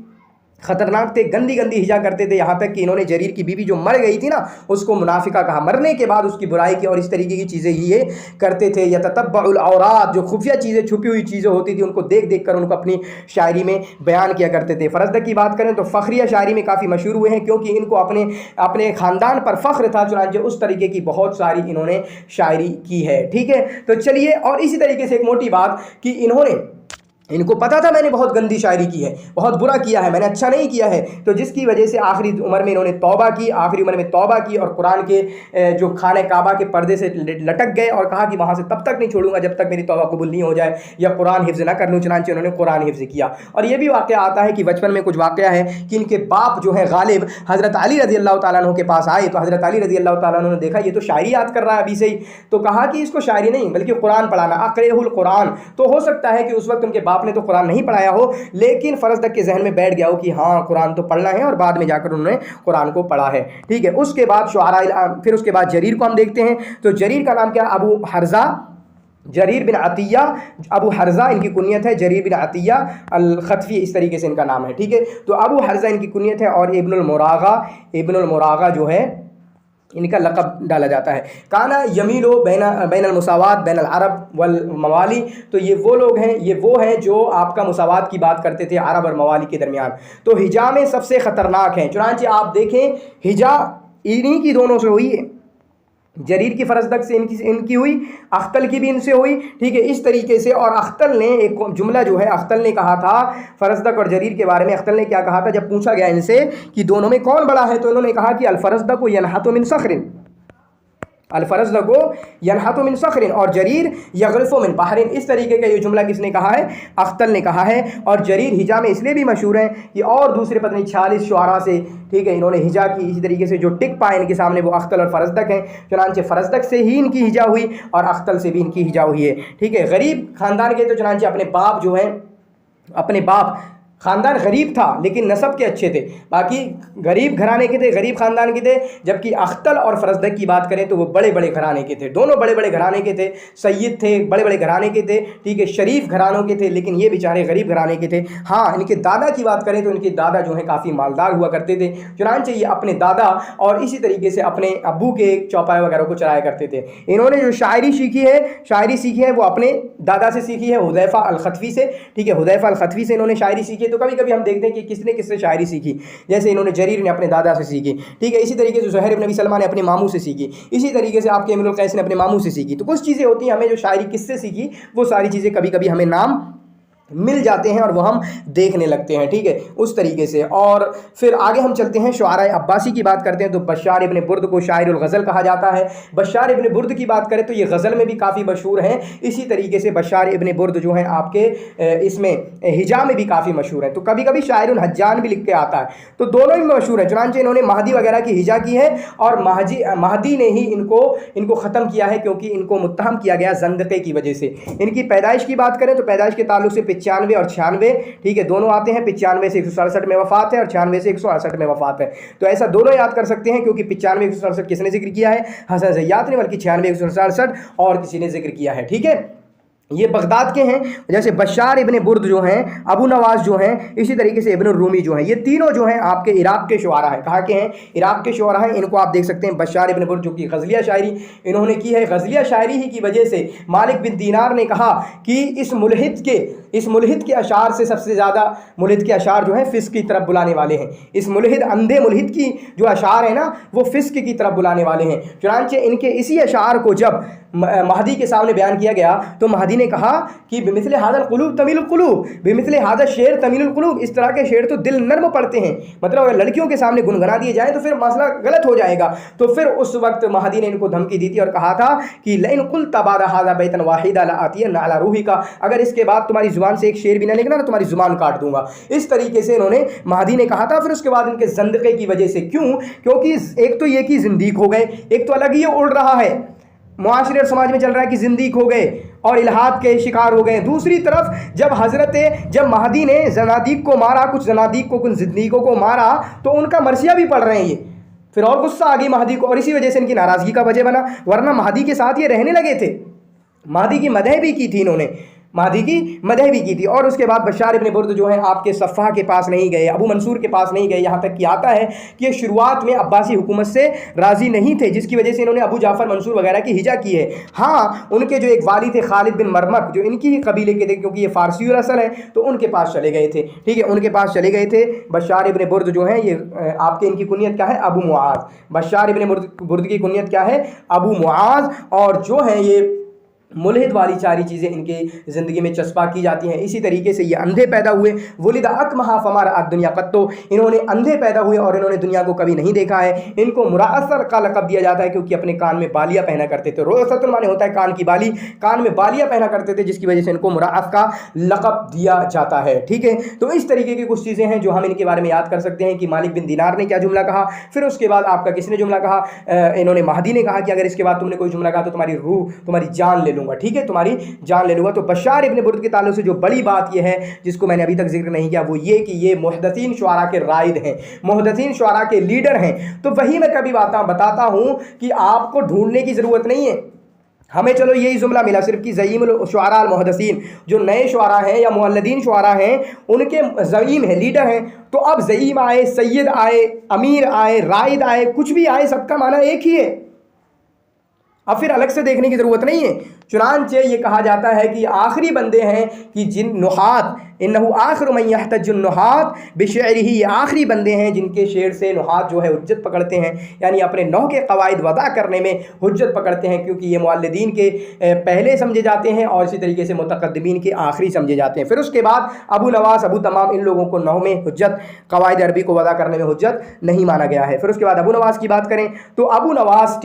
खतरनाक थे, गंदी गंदी हिजा करते थे, यहाँ तक कि इन्होंने जरीर की बीवी जो मर गई थी ना उसको मुनाफिका कहा, मरने के बाद उसकी बुराई की, और इस तरीके की चीज़ें ही ये करते थे। यततब्बउल औरात, जो खुफिया चीज़ें, छुपी हुई चीज़ें होती थी, उनको देख देख कर उनको अपनी शायरी में बयान किया करते थे। फरजदक की बात करें तो फ़ख्रिया शायरी में काफ़ी मशहूर हुए हैं, क्योंकि इनको अपने अपने ख़ानदान पर फ़ख्र था, चुनांचे उस तरीके की बहुत सारी इन्होंने शायरी की है। ठीक है, तो चलिए, और इसी तरीके से एक मोटी बात कि इनको पता था मैंने बहुत गंदी शायरी की है, बहुत बुरा किया है, मैंने अच्छा नहीं किया है, तो जिसकी वजह से आखिरी उम्र में इन्होंने तौबा की, आखिरी उम्र में तौबा की और कुरान के जो खाने काबा के पर्दे से लटक गए और कहा कि वहाँ से तब तक नहीं छोड़ूंगा जब तक मेरी तौबा कबूल नहीं हो जाए या कुरान हिफ्ज़ ना कर लूँ। चुनांचे उन्होंने कुरान हिफ्ज़ किया। और ये भी वाक़या आता है कि बचपन में कुछ वाक़या है कि इनके बाप जो है गालिब हज़रत अली रज़ी अल्लाह तआला अन्हु के पास आए, तो हज़रत अली रज़ी अल्लाह तआला अन्हु ने देखा ये तो शायरी याद कर रहा है अभी से ही, तो कहा कि इसको शायरी नहीं बल्कि कुरान पढ़ाना, अक़रिहुल कुरान। तो हो सकता है कि उस वक्त उनके बाप ने तो कुरान नहीं पढ़ाया हो, लेकिन फरजदक के जहन में बैठ गया हो कि हाँ कुरान तो पढ़ना है, और बाद में जाकर उन्होंने कुरान को पढ़ा है। ठीक है, उसके बाद शुआरा, फिर उसके बाद जरीर को हम देखते हैं। तो जरीर का नाम क्या? अबू हर्जा, जरीर बिन अतिया, अबू हर्जा इनकी कुनियत है, जरीर बिन अतिया अल खतफी इस तरीके से इनका नाम है। ठीक है, तो अबू हर्जा इनकी कुनियत है, और इब्नुल मुरागा जो है इनका लक़ब डाला जाता है। काना यमीलो बैनल मुसावात बैनल अरब वल मवाली, तो ये वो लोग हैं, ये वो हैं जो आपका मुसावात की बात करते थे अरब और मवाली के दरमियान। तो हिजा में सबसे ख़तरनाक हैं, चुनांचे आप देखें हिजा इन्हीं की दोनों से हुई है, जरीर की फरजदक से इनकी हुई, अख्तल की भी इनसे हुई। ठीक है, इस तरीके से। और अख्तल ने एक जुमला जो है, अख्तल ने कहा था फरजदक और जरीर के बारे में, अख्तल ने क्या कहा था जब पूछा गया इनसे कि दोनों में कौन बड़ा है, तो इन्होंने कहा कि अलफरजदक यनहतु मिन सखरिन, अलफरजदको यनहतु मिन सखरिन और जरीर यगरिफु मिन बहरिन। इस तरीके का ये जुमला किसने कहा है? अख्तल ने कहा है। और जरीर हिजा में इसलिए भी मशहूर है कि और दूसरे पता नहीं 46 शुआरा से, ठीक है, इन्होंने हिजा की। इसी तरीके से जो टिक पाए इनके सामने वो अख्तल और फरजदक हैं, चुनांचे फरजदक से ही इनकी हिजा हुई और अख्तल से भी इनकी हिजा हुई है। ठीक है, गरीब ख़ानदान के, तो चुनांचे अपने बाप जो हैं, अपने बाप ख़ानदान गरीब था लेकिन नसब के अच्छे थे, बाकी गरीब घराने के थे, गरीब ख़ानदान के थे। जबकि अख्तल और फरजदक की बात करें तो वो बड़े बड़े घराने के थे, दोनों बड़े बड़े घराने के थे, सैयद थे, बड़े बड़े घराने के थे। ठीक है, शरीफ घरानों के थे, लेकिन ये बेचारे गरीब घराने के थे। हाँ, इनके दादा की बात करें तो इनके दादा जो हैं काफ़ी मालदार हुआ करते थे, चुनांचे ये अपने दादा और इसी तरीके से अपने अब्बू के चौपाए वगैरह को चलाया करते थे। इन्होंने जो शायरी सीखी है वो अपने दादा से सीखी है, हुदैफा अल खतफी से। ठीक है, हुदैफा अल खतफी से इन्होंने शायरी सीखी है। तो कभी कभी हम देखते हैं कि किसने शायरी सीखी, जैसे इन्होंने जरीर ने अपने दादा से सीखी। ठीक है, इसी तरीके से ज़ुहैर इब्न नबी सलमा ने अपने मामू से सीखी, इसी तरीके से आपके इमरुल कैस ने अपने मामू से सीखी। तो कुछ चीज़ें होती हैं हमें जो शायरी किससे सीखी, वो सारी चीज़ें कभी कभी हमें नाम मिल जाते हैं और वो हम देखने लगते हैं। ठीक है, उस तरीके से। और फिर आगे हम चलते हैं, शुआरा अब्बासी की बात करते हैं तो बशार इब्न बुर्द को शायरुल गज़ल कहा जाता है। बशार इब्न बुर्द की बात करें तो ये गज़ल में भी काफ़ी मशहूर हैं। इसी तरीके से बशार इब्न बुर्द जो हैं आपके इसमें हिजा में भी काफ़ी मशहूर हैं। तो कभी कभी शायरुल हज्जान भी लिख के आता है, तो दोनों ही मशहूर हैं। चुनांचे इन्होंने महदी वगैरह की हिजा की है और महदी ने ही इनको ख़त्म किया है, क्योंकि इनको मुत्तहम किया गया ज़ंदक़े की वजह से। इनकी पैदाइश की बात करें तो पैदाइश के ताल्लुक से 95 और 96, ठीक है, दोनों आते हैं। 95 से 167 में वफात है और 96 से 168 में वफात है। तो ऐसा दोनों याद कर सकते हैं, क्योंकि 95 167 किसने जिक्र किया है? हसन ज़य्यात ने, बल्कि 96 167 और किसी ने जिक्र किया है। ठीक है, ये बगदाद के हैं। जैसे बशार इब्न बुर्द जो हैं, अबू नवाज जो हैं, इसी तरीके से इब्न रूमी जो हैं, ये तीनों जो हैं आपके इराक़ के शुआरा हैं। कहाँ के हैं? इराक़ के शुआरा हैं। इनको आप देख सकते हैं, बशार इब्न बुर्द जो कि गज़लिया शायरी इन्होंने की है। गज़लिया शायरी ही की वजह से मालिक बिन दीनार ने कहा कि इस मुल्हिद के अशार से सबसे ज़्यादा मुल्हिद के अशार जो हैं फ़िस्क़ की तरफ बुलाने वाले हैं। इस अंधे मुल्हिद की जो अशार है ना, वो फ़िस्क़ की तरफ बुलाने वाले हैं। चुनांचे इनके इसी अशार को जब महदी के सामने बयान किया गया तो महदी ने कहा कि बिमिस्ले हाज़ल क़ुलूब तमीलुल क़ुलूब, बिमिस्ले हाज़ा शेर तमीलुल क़ुलूब, इस तरह के शेर तो दिल नर्म पड़ते हैं। मतलब अगर लड़कियों के सामने गुनगुना दिए जाए तो फिर मसला गलत हो जाएगा। तो फिर उस वक्त महदी ने इनको धमकी दी थी और कहा था कि लइन क़ुल्त बाद हाज़ा बैतन वाहिदा लआतियन्ना अला रूहिका, अगर इसके बाद तुम्हारी ज़ुबान से एक शेर भी ना निकला ना, तुम्हारी ज़ुबान काट दूंगा। इस तरीके से इन्होंने महदी ने कहा था। फिर उसके बाद इनके ज़ंदक़े की वजह से, क्यों? क्योंकि एक तो ये कि ज़िंदीक हो गए, एक तो अलग ही उड़ रहा है, मुआशरे और समाज में चल रहा है कि ज़िंदीक हो गए और इल्हाद के शिकार हो गए। दूसरी तरफ जब महदी ने जनादीक को मारा, कुछ जनादीक को, कुछ ज़िंदीकों को मारा, तो उनका मरसिया भी पढ़ रहे हैं ये। फिर और गुस्सा आ गई महदी को और इसी वजह से इनकी नाराज़गी का वजह बना, वरना महदी के साथ ये रहने लगे थे, महदी की मदह भी की थी इन्होंने। महदी की मदह भी की थी। और उसके बाद बशार इब्न बुर्द जो है आपके सफ़ा के पास नहीं गए, अबू मंसूर के पास नहीं गए, यहाँ तक कि आता है कि शुरुआत में अब्बासी हुकूमत से राज़ी नहीं थे, जिसकी वजह से इन्होंने अबू जाफ़र मंसूर वगैरह की हिजा की है। हाँ, उनके जो एक वाली थे खालिद बिन मरमक, जो इनकी ही कबीले के थे, क्योंकि ये फारसी असल है, तो उनके पास चले गए थे। ठीक है, उनके पास चले गए थे। बशार इब्न बुर्द जो है ये आपके इनकी कुनियत क्या है? अबू मुआज़। बशार इब्न बुर्द की कुनियत क्या है? अबू मुआज़। और जो है ये मुल्हिद वाली सारी चीज़ें इनकी ज़िंदगी में चस्पा की जाती हैं। इसी तरीके से ये अंधे पैदा हुए, वलिद अकमहा फमा रअत दुनिया कत्तो, इन्होंने अंधे पैदा हुए और इन्होंने दुनिया को कभी नहीं देखा है। इनको मुरासर का लक़ब दिया जाता है क्योंकि अपने कान में बालियाँ पहना करते थे। रुअसतुन माने होता है कान की बाली, कान में बालियाँ पहना करते थे, जिसकी वजह से इनको मुरास का लक़ब दिया जाता है। ठीक है, तो इस तरीके की कुछ चीज़ें हैं जो हम इनके बारे में याद कर सकते हैं कि मालिक बिन दीनार ने क्या जुमला कहा, फिर उसके बाद आपका किसने जुमला कहा? इन्होंने महदी ने कहा कि अगर इसके बाद तुमने कोई जुमला कहा तो तुम्हारी रूह, तुम्हारी जान ले लूँगा। ठीक है, तुम्हारी जान ले लूँगा। तो बशार इब्न बुर्द के ताल्लुक से जो बड़ी बात यह है, जिसको मैंने अभी तक जिक्र नहीं किया, वो ये कि ये मुहद्दिसीन शुआरा के राइद हैं, मुहद्दिसीन शुआरा के लीडर हैं। तो वही मैं कभी बताता हूँ कि आपको ढूंढने की ज़रूरत नहीं है। हमें चलो यही जुमला मिला सिर्फ कि ज़ईमुल शुआरा अल मुहद्दिसीन, जो नए शुआरा हैं या मुअल्लिदीन शुआरा हैं, उनके ज़ईम हैं, लीडर हैं। तो अब ज़ईम आए, सैयद आए, अमीर आए, राइद आए, कुछ भी आए, सबका माना एक ही है। अब फिर अलग से देखने की ज़रूरत नहीं है। चुनांचे ये कहा जाता है कि आखिरी बंदे हैं कि जिन नुहात, इन्नहु आखिर मन यहतजुन नुहात बिशअरिही, ये आखिरी बंदे हैं जिनके शेर से नुहात जो है हुज्जत पकड़ते हैं, यानी अपने नौ के कवायद वदा करने में हुज्जत पकड़ते हैं, क्योंकि ये मुअल्लिदीन के पहले समझे जाते हैं और इसी तरीके से मुतक़द्दिमीन के आखिरी समझे जाते हैं। फिर उसके बाद अबू नवास, अबू तमाम, इन लोगों को नौ में हुज्जत, कवायद अरबी को वदा करने में हुज्जत नहीं माना गया है। फिर उसके बाद अबू नवास की बात करें तो अबू नवास,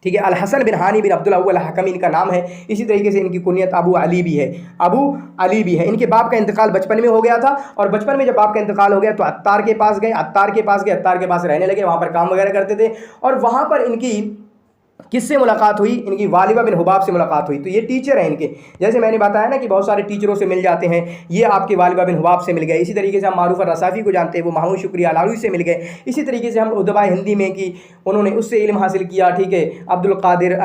ठीक है, अल हसन बिन हानी बिन अब्दुल अव्वल हकमी इनका नाम है। इसी तरीके से इनकी कुनियत अबू अली भी है, अबू अली भी है। इनके बाप का इंतकाल बचपन में हो गया था और बचपन में जब बाप का इंतकाल हो गया तो अत्तार के पास गए, अत्तार के पास रहने लगे, वहाँ पर काम वगैरह करते थे। और वहाँ पर इनकी किससे मुलाकात हुई? इनकी वालिबा बिन हुबाब से मुलाकात हुई। तो ये टीचर हैं इनके, जैसे मैंने बताया ना कि बहुत सारे टीचरों से मिल जाते हैं, ये आपके वालिबा बिन हुबाब से मिल गए। इसी तरीके से हम मारूफ रसाफ़ी को जानते हैं, वो महमूद शुक्री अलावी से मिल गए। इसी तरीके से हम उदबा हिंदी में कि उन्होंने उससे इल्म हासिल किया। ठीक है, अब्दुल कादिर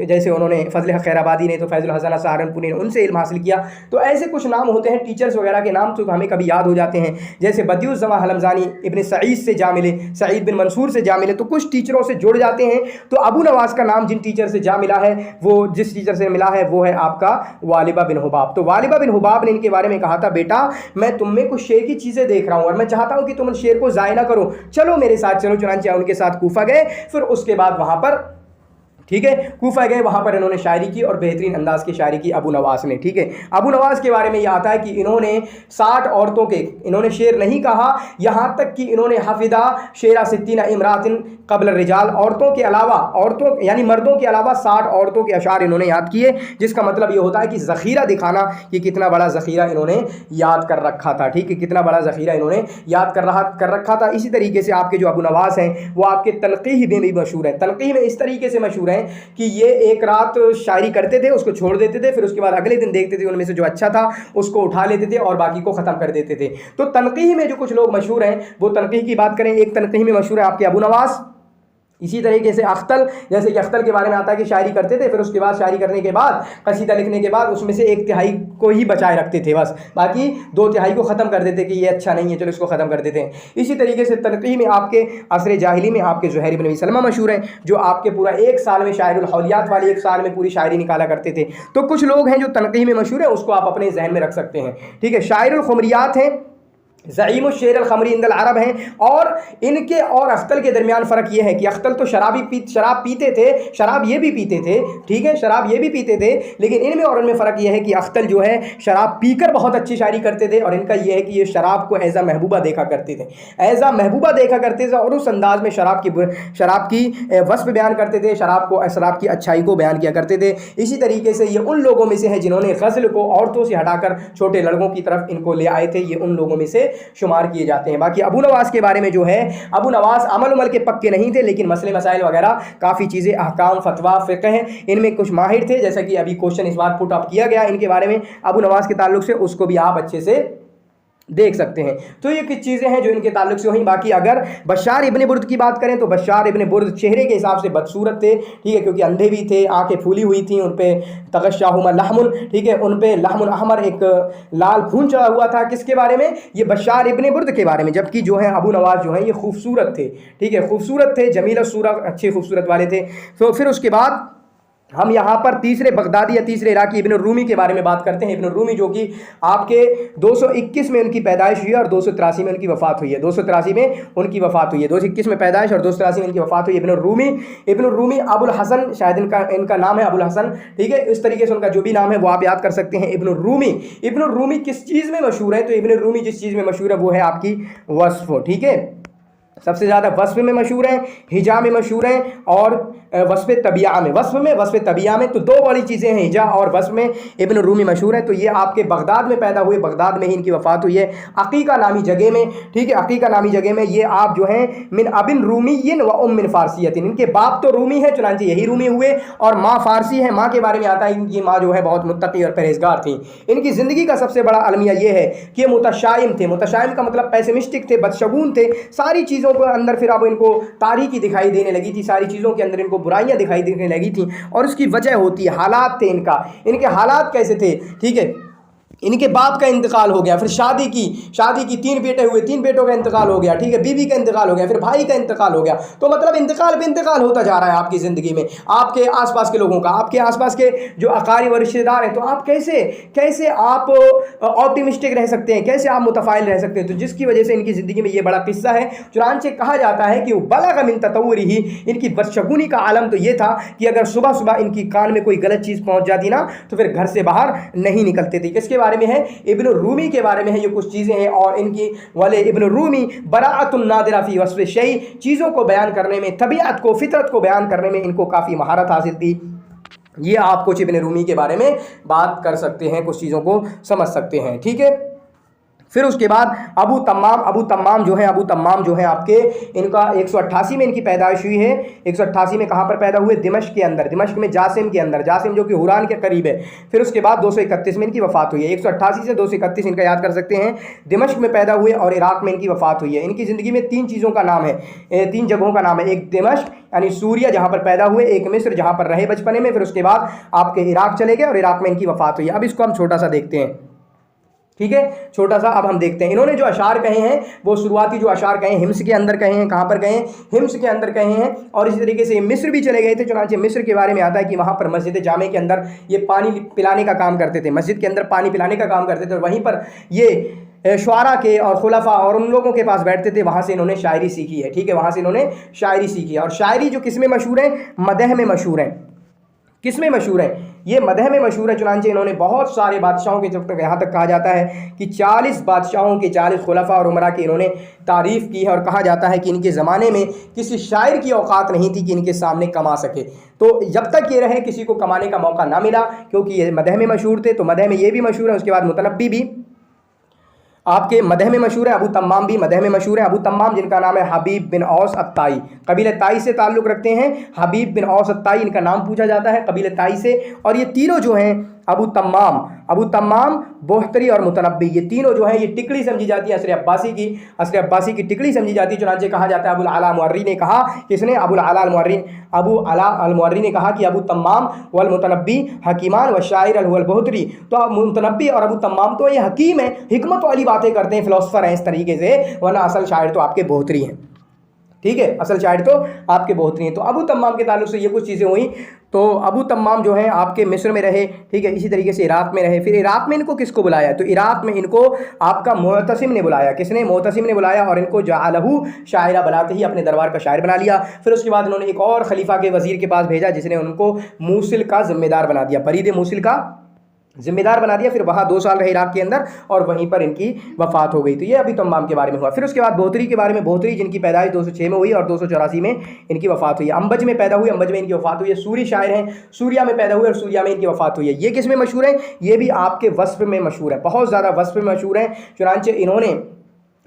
जैसे उन्होंने फजल खैराबादी ने, तो फैज़ुल हसन सहारनपुरी ने, उनसे इल्म हासिल किया। तो ऐसे कुछ नाम होते हैं टीचर्स वगैरह के नाम, तो हमें कभी याद हो जाते हैं। जैसे बदियुज़्ज़मा हलमज़ानी इब्न सईद से जा मिले, सईद बिन मंसूर से जा मिले, तो कुछ टीचरों से जुड़ जाते हैं। तो अबू नवास का नाम जिन टीचर से जा मिला है, वो जिस टीचर से मिला है वो है आपका वालिबा बिन हुबाब। तो वालिबा बिन हुबाब ने इनके बारे में कहा था, बेटा मैं तुम में कुछ शेर की चीज़ें देख रहा हूँ और मैं चाहता हूँ कि तुम उन शेर को ज़ाया ना करो, चलो मेरे साथ चलो। चुनांचे उनके साथ कूफा गए, फिर उसके बाद वहाँ पर, ठीक है, कूफा गए, वहाँ पर इन्होंने शायरी की और बेहतरीन अंदाज़ की शायरी की अबू नवास ने। ठीक है, अबू नवास के बारे में यह आता है कि इन्होंने 60 औरतों के, इन्होंने शेर नहीं कहा, यहाँ तक कि इन्होंने हाफिदा शेरा सित्तीना इमरातिन कबल रिजाल, औरतों के अलावा, औरतों यानी मर्दों के अलावा 60 औरतों के अशार इन्होंने याद किए, जिसका मतलब ये होता है कि ज़ख़ीरा दिखाना कि कितना बड़ा ज़ख़ीरा इन्होंने याद कर रखा था। ठीक है, कितना बड़ा ज़ख़ीरा इन्होंने याद कर रखा था। इसी तरीके से आपके जो अबू नवास हैं वो आपके तनक़ीह में भी मशहूर हैं। तनक़ीह में इस तरीके से मशहूर हैं कि ये एक रात शायरी करते थे, उसको छोड़ देते थे, फिर उसके बाद अगले दिन देखते थे उनमें से जो अच्छा था उसको उठा लेते थे और बाकी को ख़त्म कर देते थे। तो तनक़ीह में जो कुछ लोग मशहूर हैं, वो तनक़ीह की बात करें, एक तनक़ीह में मशहूर है आपके अबू नवास। इसी तरीके से अख्तल, जैसे कि अख्तल के बारे में आता है कि शायरी करते थे, फिर उसके बाद शायरी करने के बाद, कसीदा लिखने के बाद उसमें से 1/3 को ही बचाए रखते थे, बस बाकी 2/3 को ख़त्म कर देते कि ये अच्छा नहीं है, चलो इसको ख़त्म कर देते हैं। इसी तरीके से तनक़ीह में आपके असर जाहिली में आपके ज़ुहैर इब्न सलमा मशहूर हैं, जो आपके पूरा 1 साल में शायरुल हौलियात वाली 1 साल में पूरी शायरी निकाला करते थे। तो कुछ लोग हैं जो तनक़ीह में मशहूर है, उसको आप अपने जहन में रख सकते हैं। ठीक है, शायरुल खुमरियात हैं, ज़ईम शेर अल खमरी इंदल अरब हैं। और इनके और अख्तल के दरमियान फ़र्क ये है कि अख्तल तो शराब पीते थे, शराब ये भी पीते थे, ठीक है, शराब ये भी पीते थे, लेकिन इनमें और उनमें फ़र्क ये है कि अख्तल जो है शराब पीकर बहुत अच्छी शायरी करते थे, और इनका ये है कि ये शराब को एज़ आ महबूबा देखा करते थे, एज़ आ महबूबा देखा करते थे, और उस अंदाज़ में शराब की वस्फ़ बयान करते थे, शराब की अच्छाई को बयान किया करते थे। इसी तरीके से ये उन लोगों में से है जिन्होंने गज़ल को औरतों से हटाकर छोटे लड़कों की तरफ इनको ले आए थे, ये उन लोगों में से शुमार किए जाते हैं। बाकी अबू नवास के बारे में जो है, अबू नवास अमल उमल के पक्के नहीं थे, लेकिन मसले मसाइल वगैरह काफ़ी चीज़ें, अहकाम, फतवा, फ़िक़्ह हैं, इनमें कुछ माहिर थे। जैसा कि अभी क्वेश्चन इस बार पुट अप किया गया इनके बारे में अबू नवास के ताल्लुक़ से, उसको भी आप अच्छे से देख सकते हैं। तो ये कुछ चीज़ें हैं जो इनके ताल्लुक से हुई। बाकी अगर बशार इब्न बुर्द की बात करें तो बशार इब्न बुर्द चेहरे के हिसाब से बदसूरत थे, ठीक है, क्योंकि अंधे भी थे, आंखें फूली हुई थी, उन पे तगशाहुमा लहमुन, ठीक है, उन पे लहमुन अहमर, एक लाल खून चढ़ा हुआ था। किसके बारे में? ये बशार इब्न बुर्द के बारे में। जबकि जो है अबू नवाज जो है ये खूबसूरत थे, ठीक है, खूबसूरत थे, जमील सूरत, अच्छे खूबसूरत वाले थे। तो फिर उसके बाद हम यहाँ पर तीसरे बगदादी या तीसरे इराकी इब्न रूमी के बारे में बात करते हैं। इब्न रूमी जो कि आपके 221 में उनकी पैदाइश हुई है और 283 में उनकी वफ़ात हुई है। 283 में उनकी वफ़ात हुई है, 221 में पैदाइश और 283 में इनकी वफ़ात हुई है। इब्न रूमी अबुल हसन, शायद इनका नाम है अबुल हसन, ठीक है, इस तरीके से उनका जो भी नाम है वो आप याद कर सकते हैं। इब्न रूमी किस चीज़ में मशहूर है? तो इब्न रूमी जिस चीज़ में मशहूर है वो है आपकी वस्फ़, ठीक है, सबसे ज़्यादा वस्फ़ में मशहूर हैं, हिजा में मशहूर हैं और वस्फ़ तबिया में। वस्फ़ तबिया में तो दो बड़ी चीज़ें हैं, हिजा और वस्फ़ में इब्न रूमी मशहूर हैं। तो ये आपके बगदाद में पैदा हुए, बगदाद में ही इनकी वफ़ात हुई है, अक़ीक़ा नामी जगह में, ठीक है, अक़ीक़ा नामी जगह में। ये आप जो हैं मिन अबिन रूमीयिन व उम्मिन फ़ारसियतिन, इनके बाप तो रूमी है, चुनांचे यही रूमी हुए, और माँ फ़ारसी है। माँ के बारे में आता है इनकी माँ जो है बहुत मुत्तक़ी और परहेज़गार थी। इनकी ज़िंदगी का सबसे बड़ा अलमिया ये है कि ये मुतशाइम थे। मुतशाइम का मतलब पेसिमिस्टिक थे, बदशगून थे, सारी चीज़ों को अंदर फिर अब इनको तारीकी दिखाई देने लगी थी, सारी चीज़ों के अंदर इनको बुराइयां दिखाई देने लगी थी। और उसकी वजह होती है हालात थे इनके हालात कैसे थे, ठीक है, इनके बाप का इंतकाल हो गया, फिर शादी की 3 बेटे हुए, 3 बेटों का इंतकाल हो गया, ठीक है, बीवी का इंतकाल हो गया, फिर भाई का इंतकाल हो गया। तो मतलब इंतकाल पे इंतकाल होता जा रहा है आपकी ज़िंदगी में, आपके आसपास के लोगों का, आपके आसपास के जो अकारीब और रिश्तेदार हैं। तो आप कैसे आप ऑप्टिमिस्टिक रह सकते हैं, कैसे आप मुतफ़ाइल रह सकते हैं? तो जिसकी वजह से इनकी ज़िंदगी में ये बड़ा किस्सा है। चुनांचे कहा जाता है कि बलग़ मिन ततव्वुरिही, इनकी बदशगुनी का आलम तो ये था कि अगर सुबह सुबह इनकी कान में कोई गलत चीज़ पहुँच जाती ना तो फिर घर से बाहर नहीं निकलते थे। किसके बारे में है? इब्न रूमी के बारे में है ये कुछ चीज़ें हैं। और इनकी वाले इब्न रूमी बराअतुन नादिरा फी वस्फ़ शै, चीज़ों को बयान करने में, तबीयत को, फितरत को बयान करने में इनको काफ़ी महारत हासिल थी। ये आप कुछ इब्न रूमी के बारे में बात कर सकते हैं, कुछ चीज़ों को समझ सकते हैं, ठीक है। फिर उसके बाद अबू तम्माम जो है आपके, इनका 188 में इनकी पैदाइश हुई है। 188 में कहाँ पर पैदा हुए? दिमश्क के अंदर, दिमश्क में जासिम के अंदर, जासिम जो कि हुरान के करीब है। फिर उसके बाद 231 में इनकी वफ़ात हुई है। 188 से 231 इनका याद कर सकते हैं। दिमश्क में पैदा हुए और इराक़ में इनकी वफ़ात हुई है। इनकी ज़िंदगी में 3 चीज़ों का नाम है, 3 जगहों का नाम है। एक दिमश्क यानी सूरिया जहाँ पर पैदा हुए, एक मिस्र जहाँ पर रहे बचपने में, फिर उसके बाद आपके इराक़ चले गए और इराक़ में इनकी वफ़ात हुई है। अब इसको हम छोटा सा देखते हैं, ठीक है, छोटा सा अब हम देखते हैं। इन्होंने जो अशार कहे हैं वो शुरुआती जो अशार कहे हैं हिम्स के अंदर कहे हैं। कहाँ पर कहे हैं? हिम्स के अंदर कहे हैं। और इसी तरीके से मिस्र भी चले गए थे। चुनांचे मिस्र के बारे में आता है कि वहाँ पर मस्जिद जामे के अंदर ये पानी पिलाने का काम करते थे, मस्जिद के अंदर पानी पिलाने का काम करते थे, और वहीं पर ये शुआरा के और खुलफा और उन लोगों के पास बैठते थे। वहाँ से इन्होंने शायरी सीखी है, ठीक है, वहाँ से इन्होंने शायरी सीखी है। और शायरी जो किस में मशहूर है? मदह में मशहूर है। किस में मशहूर है? ये मदह में मशहूर है। चुनांचे इन्होंने बहुत सारे बादशाहों के, जब तक यहाँ तक कहा जाता है कि 40 बादशाहों के, 40 खुलफा और उमरा की इन्होंने तारीफ़ की है। और कहा जाता है कि इनके ज़माने में किसी शायर की औकात नहीं थी कि इनके सामने कमा सके। तो जब तक ये रहे किसी को कमाने का मौका ना मिला, क्योंकि ये मदह में मशहूर थे। तो मदह में ये भी मशहूर है। उसके बाद मुतनब्बी भी आपके मदह में मशहूर है, अबू तम्माम भी मदह में मशहूर है। अबू तम्माम जिनका नाम है हबीब बिन औस अत्ताई, कबीले ताई से ताल्लुक़ रखते हैं। हबीब बिन औस अत्ताई इनका नाम पूछा जाता है कबीले ताई से। और ये तीनों जो हैं अबू तम्माम, बोहतरी और मुतनब्बी, ये तीनों जो हैं ये टिकड़ी समझी जाती है असर अब्बासी की टिकड़ी समझी जाती है। चुनांचे कहा जाता है अबुल आला मुअर्री ने कहा, किसने? अबू अला अल मुअर्री ने कहा कि अबू तम्माम वल मुतनब्बी हकीमान व शायर अल हुवल बोहतरी। तो मुतनब्बी और अबू तम्माम तो ये हकीम है, हिकमत वाली बातें करते हैं, फिलोसफर हैं इस तरीके से, वरना असल शायर तो आपके बोहतरी हैं, ठीक है, असल शायर तो आपके बोहतरी हैं। तो अबू तम्माम के ताल्लुक से ये कुछ चीज़ें हुई। तो अबू तम्माम जो है आपके मिस्र में रहे, ठीक है, इसी तरीके से इराक़ में रहे। फिर इराक़ में इनको किसको बुलाया? तो इराक़ में इनको आपका मोतसिम ने बुलाया। किसने? मोतसिम ने बुलाया। और इनको जालहू शायरा बनाते ही अपने दरबार का शायर बना लिया। फिर उसके बाद इन्होंने एक और खलीफा के वज़ीर के पास भेजा, जिसने उनको मूसिल का ज़िम्मेदार बना दिया, बरीद मूसिल का ज़िम्मेदार बना दिया। फिर वहाँ 2 साल रहे इराक़ के अंदर और वहीं पर इनकी वफ़ात हो गई। तो ये अबू तम्माम के बारे में हुआ। फिर उसके बाद बोहतरी के बारे में, बोहतरी जिनकी पैदाइश 206 में हुई और 284 में इनकी वफ़ात हुई। अंबज में पैदा हुई, अंबज में इनकी वफ़ात हुई है। सूरी शायर हैं, सूरिया में पैदा हुए और सूरिया में इनकी वफ़ात हुई है। ये किस में मशहूर है? ये भी आपके वस्फ़ में मशहूर है, बहुत ज़्यादा वस्फ़ में मशहूर है। चुनांचे इन्होंने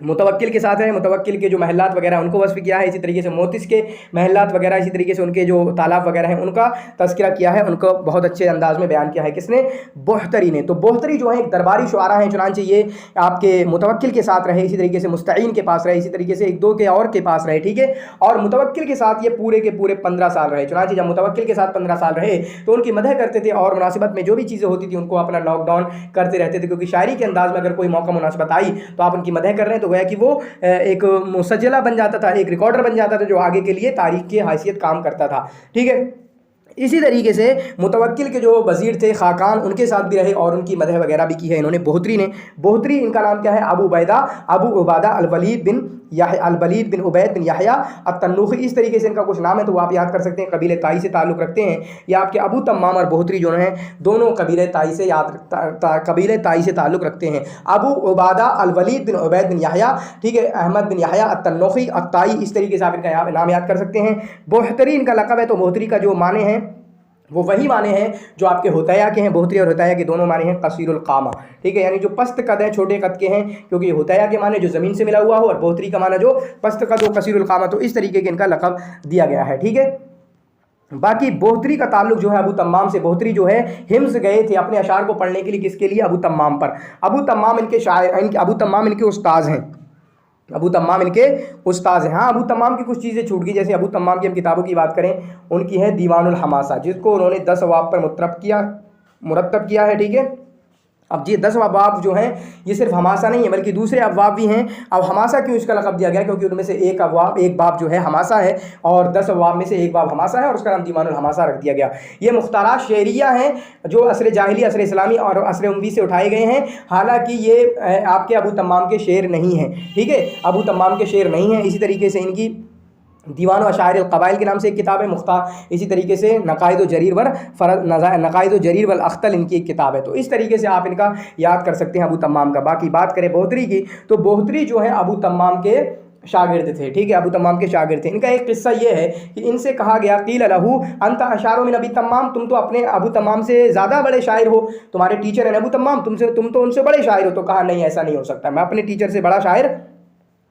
मुतवक्किल के साथ है, मुतवक्किल के जो महलात वगैरह उनको वस्फ़ किया है। इसी तरीके से मोतिस के महलात वगैरह, इसी तरीके से उनके जो तालाब वगैरह हैं उनका तज़किरा किया है, उनको बहुत अच्छे अंदाज़ में बयान किया है। किसने? बोहतरी ने। तो बोहतरी जो है एक दरबारी शुआरा हैं, चुनांचे ये आपके मुतवक्किल के साथ रहे, इसी तरीके से मुस्तईन के पास रहे, इसी तरीके से एक दो के और के पास रहे, ठीक है। और मुतवक्किल के साथ ये पूरे के पूरे 15 साल रहे। चुनांचे जब मुतवक्किल के साथ 15 साल रहे तो उनकी मदह करते थे और मुनासिबत में जो भी चीज़ें होती थी उनको अपना लॉकडाउन करते रहते थे, क्योंकि शायरी के अंदाज़ में अगर कोई मौका मुनासिबत आई तो आप उनकी मदह कर रहे हैं तो गोया कि वो एक मुसज्जला बन जाता था, एक रिकॉर्डर बन जाता था जो आगे के लिए तारीख की हैसियत काम करता था, ठीक है। इसी तरीके से मुतवक्किल के जो वज़ीर थे खाकान, उनके साथ भी रहे और उनकी मदह वगैरह भी की है इन्होंने बोहतरी ने। बोहतरी इनका नाम क्या है? अबू उबादा अल-वलीद बिन उबैद बिन याहया अत-तन्नूखी, इस तरीके से इनका कुछ नाम है तो आप याद कर सकते हैं। कबीले ताई से ताल्लुक़ रखते हैं। ये आपके अबू तम्माम और बोहतरी जो हैं दोनों कबीले ताई से कबीले ताई से ताल्लुक़ रखते हैं। अबू उबादा अल-वलीद बिन उबैद बिन याहया, ठीक है, अहमद बिन याहया अत-तन्नूखी अत-ताई, इस तरीके से आप इनका नाम याद कर सकते हैं। बोहतरी इनका लक़ब है। तो बोहतरी का जो माने हैं वो वही माने हैं जो आपके होतैया के हैं। बोहतरी और होतैया के दोनों माने हैं कसीरुल क़ामा, ठीक है, यानी जो पस्त कद हैं, छोटे कद के हैं, क्योंकि होतैया के माने जो ज़मीन से मिला हुआ हो और बोहतरी का माना जो पस्त कद हो, कसीरुल क़ामा। तो इस तरीके के इनका लक़ब दिया गया है, ठीक है। बाकी बोहतरी का ताल्लुक जो है अबू तम्माम से। बोहतरी जो है हिम्स गए थे अपने अशार को पढ़ने के लिए, किसके लिए? अबू तम्माम पर। अबू तम्माम इनके शायर, अबू तम्माम इनके उस्ताद हैं। अबू तम्माम इनके उस्ताद हैं। हाँ, अबू तम्माम की कुछ चीज़ें छूट गई, जैसे अबू तम्माम की हम किताबों की बात करें, उनकी है दीवानुल हमासा, जिसको उन्होंने 10 अबवाब पर मुरतब किया है, ठीक है। अब ये 10 अबवाब जो हैं ये सिर्फ हमासा नहीं है बल्कि दूसरे अबवाब भी हैं। अब हमासा क्यों इसका लक़ब दिया गया? क्योंकि उनमें से एक बाब जो है हमासा है और 10 अबवाब में से एक बाब हमासा है और उसका नाम दीवानुल हमासा रख दिया गया। ये मुख्तारात शेरिया हैं जो असर जाहिली, असर इस्लामी और असर उम्वी से उठाए गए हैं। हालांकि ये आपके अबू तम्माम के शेर नहीं हैं, ठीक है, अबू तम्माम के शेर नहीं हैं। इसी तरीके से इनकी दीवान व अशायर क़बाइल के नाम से एक किताब है मुख्तार, इसी तरीके से नक़ाइद व जरीर वल अख्तल इनकी एक किताब है। तो इस तरीके से आप इनका याद कर सकते हैं अबू तम्माम का। बाकी बात करें बोहतरी की, तो बोहतरी जो है अबू तम्माम के शागिर्द थे, ठीक है, अबू तम्माम के शागिर्द थे। इनका एक किस्सा ये है कि इनसे कहा गया क़ील लहू अंता अशारो मिन अबी तम्माम, तुम तो अपने अबू तम्माम से ज़्यादा बड़े शायर हो, तुम्हारे टीचर हैं अबू तम्माम, तुम तो उनसे बड़े शायर हो। तो कहा नहीं, ऐसा नहीं हो सकता, मैं अपने टीचर से बड़ा शायर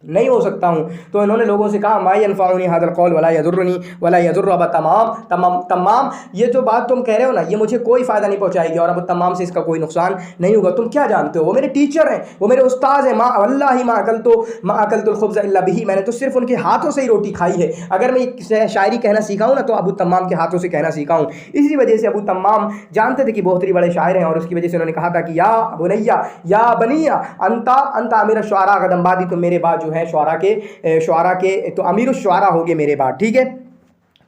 नहीं हो सकता हूँ। तो इन्होंने लोगों से कहा मा यनफ़उनी हाज़ल क़ौल वला यज़ुर्रुनी वला यज़ुर्रु अबा तम्माम, ये जो बात तुम कह रहे हो ना, ये मुझे कोई फ़ायदा नहीं पहुँचाएगी और अबू तम्माम से इसका कोई नुकसान नहीं होगा। तुम क्या जानते हो? वो मेरे टीचर हैं, वो मेरे उस्ताद हैं। वल्लाहि मा अकलतुल खुब्ज़ इल्ला बिही, मैंने तो सिर्फ उनके हाथों से ही रोटी खाई है। अगर मैं शायरी कहना सीखा हूँ ना तो अबू तम्माम के हाथों से कहना सीखा हूँ। इसी वजह से अबू तम्माम जानते थे कि बोहतरी बड़े शायर हैं और उसकी वजह से उन्होंने कहा था कि या बुनैया या बनिया अंता अमीर शुआरा ग़दम बादी, तुम मेरे बाद जो है शुआरा के तो अमीर शुआरा हो गए मेरे बाद, ठीक है।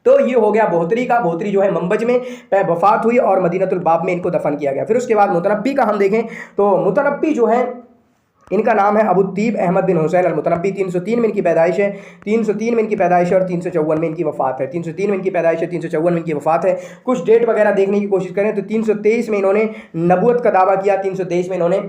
तो ये हो गया बोहतरी का। बोहतरी जो है मंबज में वफ़ात हुई और मदीनतुल बाब में इनको दफन किया गया। फिर उसके बाद मुतनब्बी का हम देखें तो मुतनब्बी जो है इनका नाम है अबू तीब अहमद बिन हुसैन अल-मुतनब्बी। 303 में इनकी पैदाइश है, 303 में इनकी पैदाइश है और 354 में इनकी वफ़ात है। 303 में इनकी पैदाइश है, 354 में इनकी वफ़ात है। कुछ डेट वगैरह देखने की कोशिश करें तो 323 में इन्होंने नबूवत का दावा किया, 323 में इन्होंने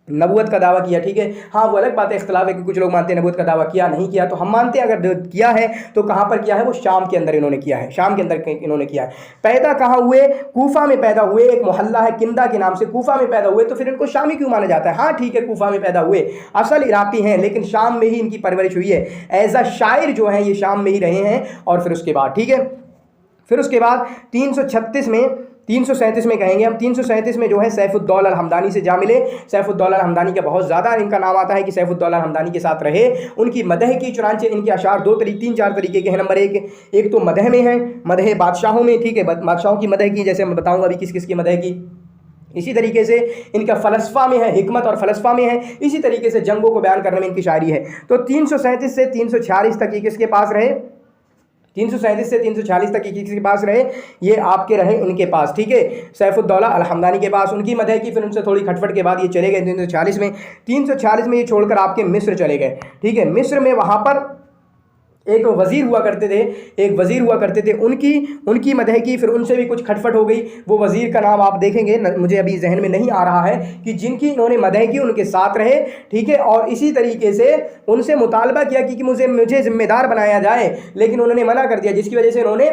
नबूवत का दावा किया, ठीक है। हाँ, वो अलग बात है, इख्तिलाफ है कि कुछ लोग मानते हैं नबूवत का दावा किया नहीं किया, तो हम मानते हैं अगर किया है तो कहाँ पर किया है? वो शाम के अंदर इन्होंने किया है, शाम के अंदर इन्होंने किया है। पैदा कहाँ हुए? कूफा में पैदा हुए, एक मोहल्ला है किंदा के नाम से, कूफा में पैदा हुए। तो फिर इनको शामी क्यों माना जाता है? हाँ ठीक है, कूफा में पैदा हुए, असल इराक़ी हैं लेकिन शाम में ही इनकी परवरिश हुई है। एज़ अ शायर जो हैं ये शाम में ही रहे हैं। और फिर उसके बाद, ठीक है, फिर उसके बाद 337 में कहेंगे हम, 337 में जो है सैफुद्दौला अल-हमदानी से जा मिले। सैफुद्दौला अल-हमदानी का बहुत ज़्यादा इनका नाम आता है कि सैफुद्दौला अल-हमदानी के साथ रहे, उनकी मदह की। चुनांचे इनके अशार 3-4 तरीके के हैं। नंबर एक तो मदह में है, मदह बादशाहों में, ठीक है, बादशाहों की मदह की, जैसे मैं बताऊँगा अभी किस किस की मदह की। इसी तरीके से इनका फ़लसफ़ा में है, हिकमत और फ़लसफ़ा में है। इसी तरीके से जंगों को बयान करने में इनकी शायरी है। तो 337 से 346 तक ये किसके पास रहे? 337 से 346 तक किसके पास रहे? ये आपके रहे इनके पास, ठीक है, सैफुद्दौला अल-हमदानी के पास। उनकी मदह की, फिर उनसे थोड़ी खटपट के बाद ये चले गए 340 में ये छोड़कर आपके मिस्र चले गए, ठीक है। मिस्र में वहाँ पर एक वज़ीर हुआ करते थे, उनकी मदह की, फिर उनसे भी कुछ खटपट हो गई। वो वज़ीर का नाम आप देखेंगे, मुझे अभी जहन में नहीं आ रहा है, कि जिनकी इन्होंने मदह की उनके साथ रहे, ठीक है। और इसी तरीके से उनसे मुतालबा किया कि मुझे ज़िम्मेदार बनाया जाए, लेकिन उन्होंने मना कर दिया, जिसकी वजह से इन्होंने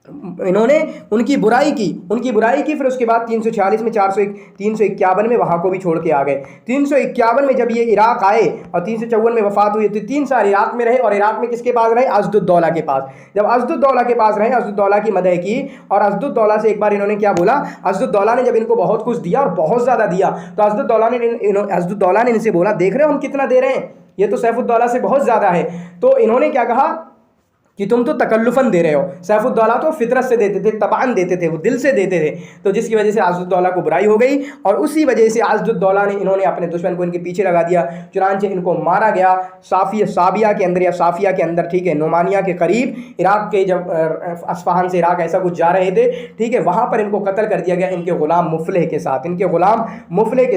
इन्होंने उनकी बुराई की, फिर उसके बाद 346 में 351 में वहाँ को भी छोड़ के आ गए। 351 में जब ये इराक़ आए और 354 में वफात हुई, तो 3 साल इराक़ में रहे, और इराक़ में किसके पास रहे? अज़दुद्दौला के पास। जब अज़दुद्दौला के पास रहे, अज़दुद्दौला की मदह की, और अज़दुद्दौला से एक बार इन्होंने क्या बोला, अज़दुद्दौला ने जब इनको बहुत कुछ दिया और बहुत ज़्यादा दिया, तो अज़दुद्दौला ने इनसे बोला, देख रहे हो हम कितना दे रहे हैं, ये तो सैफुद्दौला से बहुत ज़्यादा है। तो इन्होंने क्या कहा कि तुम तो तकल्लुफ़न दे रहे हो। सैफुद्दौला तो फितरत से देते थे, तबान देते थे, वो दिल से देते थे। तो जिसकी वजह से अज़दुद्दौला को बुराई हो गई, और उसी वजह से अज़दुद्दौला ने इन्होंने अपने दुश्मन को इनके पीछे लगा दिया, चुनांचे इनको मारा गया साबिया के अंदर, या साफिया के अंदर, ठीक है, नोमानिया के करीब, इराक़ के, जब अस्फ़हान से इराक़ ऐसा कुछ जा रहे थे, ठीक है, वहाँ पर इनको कत्ल कर दिया गया, इनके ग़ुलाम मुफ़लिह के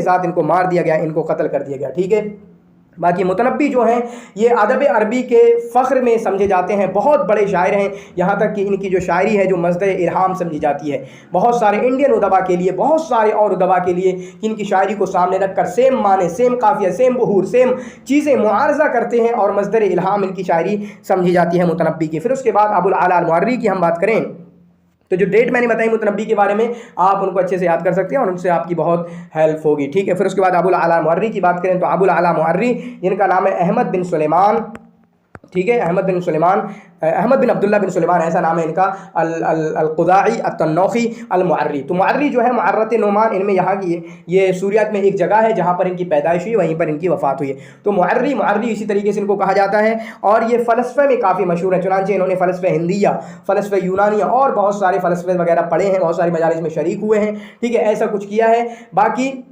साथ इनको मार दिया गया, इनको कत्ल कर दिया गया, ठीक है। बाकी मुतनब्बी जो हैं ये अदब अरबी के फ़ख्र में समझे जाते हैं, बहुत बड़े शायर हैं, यहाँ तक कि इनकी जो शायरी है जो मज़दर इल्हाम समझी जाती है बहुत सारे इंडियन उदबा के लिए, बहुत सारे और उदबा के लिए, इनकी शायरी को सामने रख कर सेम माने, सेम काफ़िया, सेम बहूर, सेम चीज़ें मुआरज़ा करते हैं, और मज़दर इल्हाम इनकी शायरी समझी जाती है मुतनब्बी की। फिर उसके बाद अबुल आला अल मुअर्री की हम बात करें, तो जो डेट मैंने बताई मुतनब्बी के बारे में, आप उनको अच्छे से याद कर सकते हैं और उनसे आपकी बहुत हेल्प होगी, ठीक है। फिर उसके बाद अबुल आला मुअर्री की बात करें, तो अबुल आला मुअर्री, जिनका नाम है अहमद बिन सुलेमान, ठीक है, अहमद बिन अब्दुल्ला बिन सुलेमान, ऐसा नाम है इनका, अल-क़ुज़ाई अत-तन्नौखी अल-मुअर्री। तो मुअर्री जो है, मुअर्रत नोमान, इनमें यहाँ की ये सूरियात में एक जगह है जहाँ पर इनकी पैदाइश हुई, वहीं पर इनकी वफ़ात हुई है। तो मुअर्री इसी तरीके से इनको कहा जाता है, और ये फ़लसफ़े में काफ़ी मशहूर है, चुनांचे इन्होंने फ़लसफ़े हिंदिया, फ़लसफ़े यूनानिया और बहुत सारे फ़लसफ़े वगैरह पढ़े हैं, बहुत सारी मजालिस में शरीक हुए हैं, ठीक है, ऐसा कुछ किया है। बाकी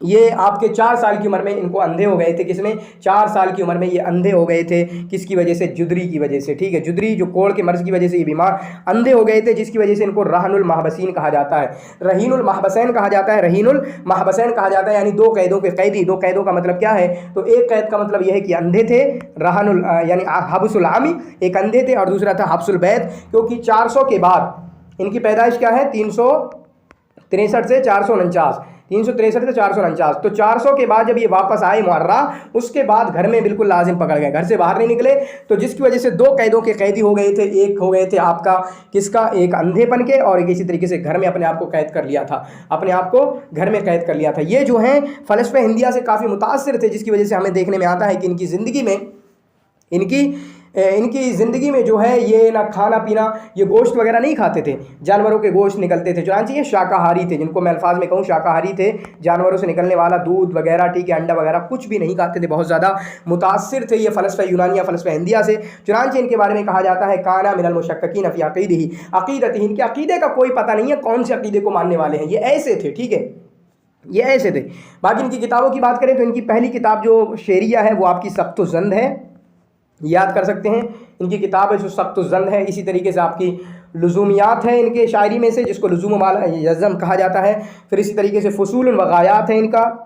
ये आपके 4 साल की उम्र में इनको अंधे हो गए थे, किसमें? 4 साल की उम्र में ये अंधे हो गए थे, किसकी वजह से? जुदरी की वजह से, ठीक है, जुदरी जो कोढ़ के मर्ज़ की वजह से ये बीमार अंधे हो गए थे, जिसकी वजह से इनको रहनुल महबसीन कहा जाता है, रहीनुल महबसैन कहा जाता है, रहीनुल महबसैन कहा जाता है, यानी 2 कैदों के कैदी। 2 कैदों का मतलब क्या है? तो एक कैद का मतलब यह है कि अंधे थे, रहनुल यानी हब्सुल आमी, एक अंधे थे, और दूसरा था हब्सुल बैद, क्योंकि 400 के बाद इनकी पैदाइश क्या है? 363 से 449, 363 से 449। तो 400 के बाद जब ये वापस आए मुअर्रा, उसके बाद घर में बिल्कुल लाजिम पकड़ गए, घर से बाहर नहीं निकले, तो जिसकी वजह से 2 कैदों के कैदी हो गए थे। एक हो गए थे आपका किसका? एक अंधेपन के, और एक इसी तरीके से घर में अपने आप को कैद कर लिया था, अपने आप को घर में कैद कर लिया था। ये जो हैं फ़लसफ़े हिंदिया से काफ़ी मुतासिर थे, जिसकी वजह से हमें देखने में आता है कि इनकी ज़िंदगी में जो है ये ना खाना पीना, ये गोश्त वगैरह नहीं खाते थे, जानवरों के गोश्त निकलते थे, चुनांचे ये शाकाहारी थे, जिनको मैं अल्फाज में कहूँ शाकाहारी थे, जानवरों से निकलने वाला दूध वगैरह, ठीक है, अंडा वगैरह कुछ भी नहीं खाते थे, बहुत ज़्यादा मुतासिर थे ये फ़लसफ़ा यूनानिया, फ़लसफ़ा हिंदिया से। चुनांचे इनके बारे में कहा जाता है काना मिनल मुशक्किकीन फ़ी अक़ीदिही, अक़ीदतिही, इनके अक़ीदे का कोई पता नहीं है, कौन से अक़ीदे को मानने वाले हैं, ये ऐसे थे, ठीक है, ये ऐसे थे। बाकी इनकी किताबों की बात करें तो इनकी पहली किताब जो शेरिया है वो आपकी सख्तुज़्ज़न है, याद कर सकते हैं, इनकी किताब है जो सख्तुज़्ज़न है। इसी तरीके से आपकी लुज़ूमियात है इनके शायरी में से, जिसको लुज़ूम वाला यज़्ज़म कहा जाता है। फिर इसी तरीके से फ़ुसूल व गायात है इनका,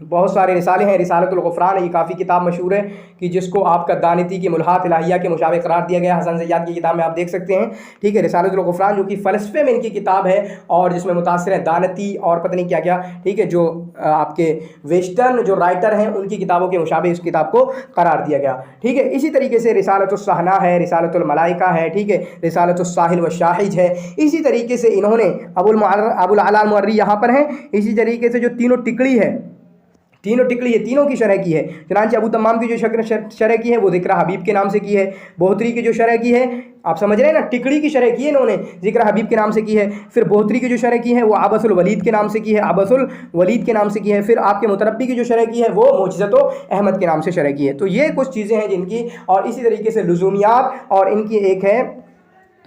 बहुत सारे रिसाले हैं, रिसालतुल ग़ुफ़रान है, ये काफ़ी किताब मशहूर है, कि जिसको आपका दानिती की मुल्हात इलाहिया के मुशाबे करार दिया गया, हसन ज़ैयाद की किताब में आप देख सकते हैं, ठीक है। रिसालतुल ग़ुफ़रान जो कि फ़लसफ़े में इनकी किताब है, और जिसमें मुतासिर है दानती और पता नहीं क्या क्या, ठीक है, जो आपके वेस्टर्न जो राइटर हैं उनकी किताबों के मुशाबे इस किताब को करार दिया गया, ठीक है। इसी तरीके से रिसालतुस सहना है, रिसालतुल मलाइका है, ठीक है, रिसालतुस साहिल व शाहिज है। इसी तरीके से इन्होंने अबुल आला अल मुअर्री यहाँ पर हैं। इसी तरीके से जो तीनों टिकड़ी है, तीनों की शरह की है, चुनांचे अबू तम्माम की जो शरह की है वो ज़िक्र हबीब के नाम से की है, बोहतरी की जो शरह की है, आप समझ रहे हैं ना, टिकड़ी की शरह की है इन्होंने, ज़िक्र हबीब के नाम से की है। फिर बोहतरी की जो शरह की है वो अबसुल वलीद के नाम से की है, अबसुल वलीद के नाम से की है। फिर आपके मुतनब्बी की जो शरह की है वो मुअज्ज़तो अहमद के नाम से शरह की है। तो ये कुछ चीज़ें हैं जिनकी, और इसी तरीके से लुज़ूमियात, और इनकी एक है,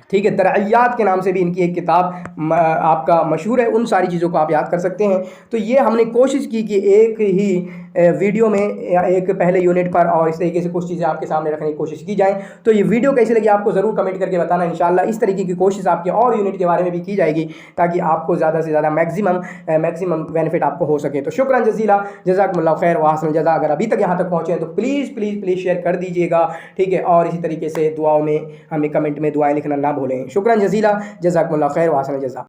ठीक है, दरअयात के नाम से भी इनकी एक किताब आपका मशहूर है। उन सारी चीज़ों को आप याद कर सकते हैं। तो ये हमने कोशिश की कि एक ही वीडियो में या एक पहले यूनिट पर और इस तरीके से कुछ चीज़ें आपके सामने रखने की कोशिश की जाए। तो ये वीडियो कैसी लगी आपको ज़रूर कमेंट करके बताना। इंशाल्लाह इस तरीके की कोशिश आपके और यूनिट के बारे में भी की जाएगी, ताकि आपको ज़्यादा से ज़्यादा मैक्सिमम बेनिफिट आपको हो सके। तो शुक्रान जज़ीला, जज़ाकुमुल्लाह खैर व अहसन जज़ा। अगर अभी तक यहाँ तक पहुँचे हैं तो प्लीज़ शेयर कर दीजिएगा, ठीक है, और इसी तरीके से दुआओं में हमें कमेंट में दुआएँ लिखना ना भूलें। शुक्रान जज़ीला, जज़ाकुमुल्लाह खैर व अहसन जज़ा।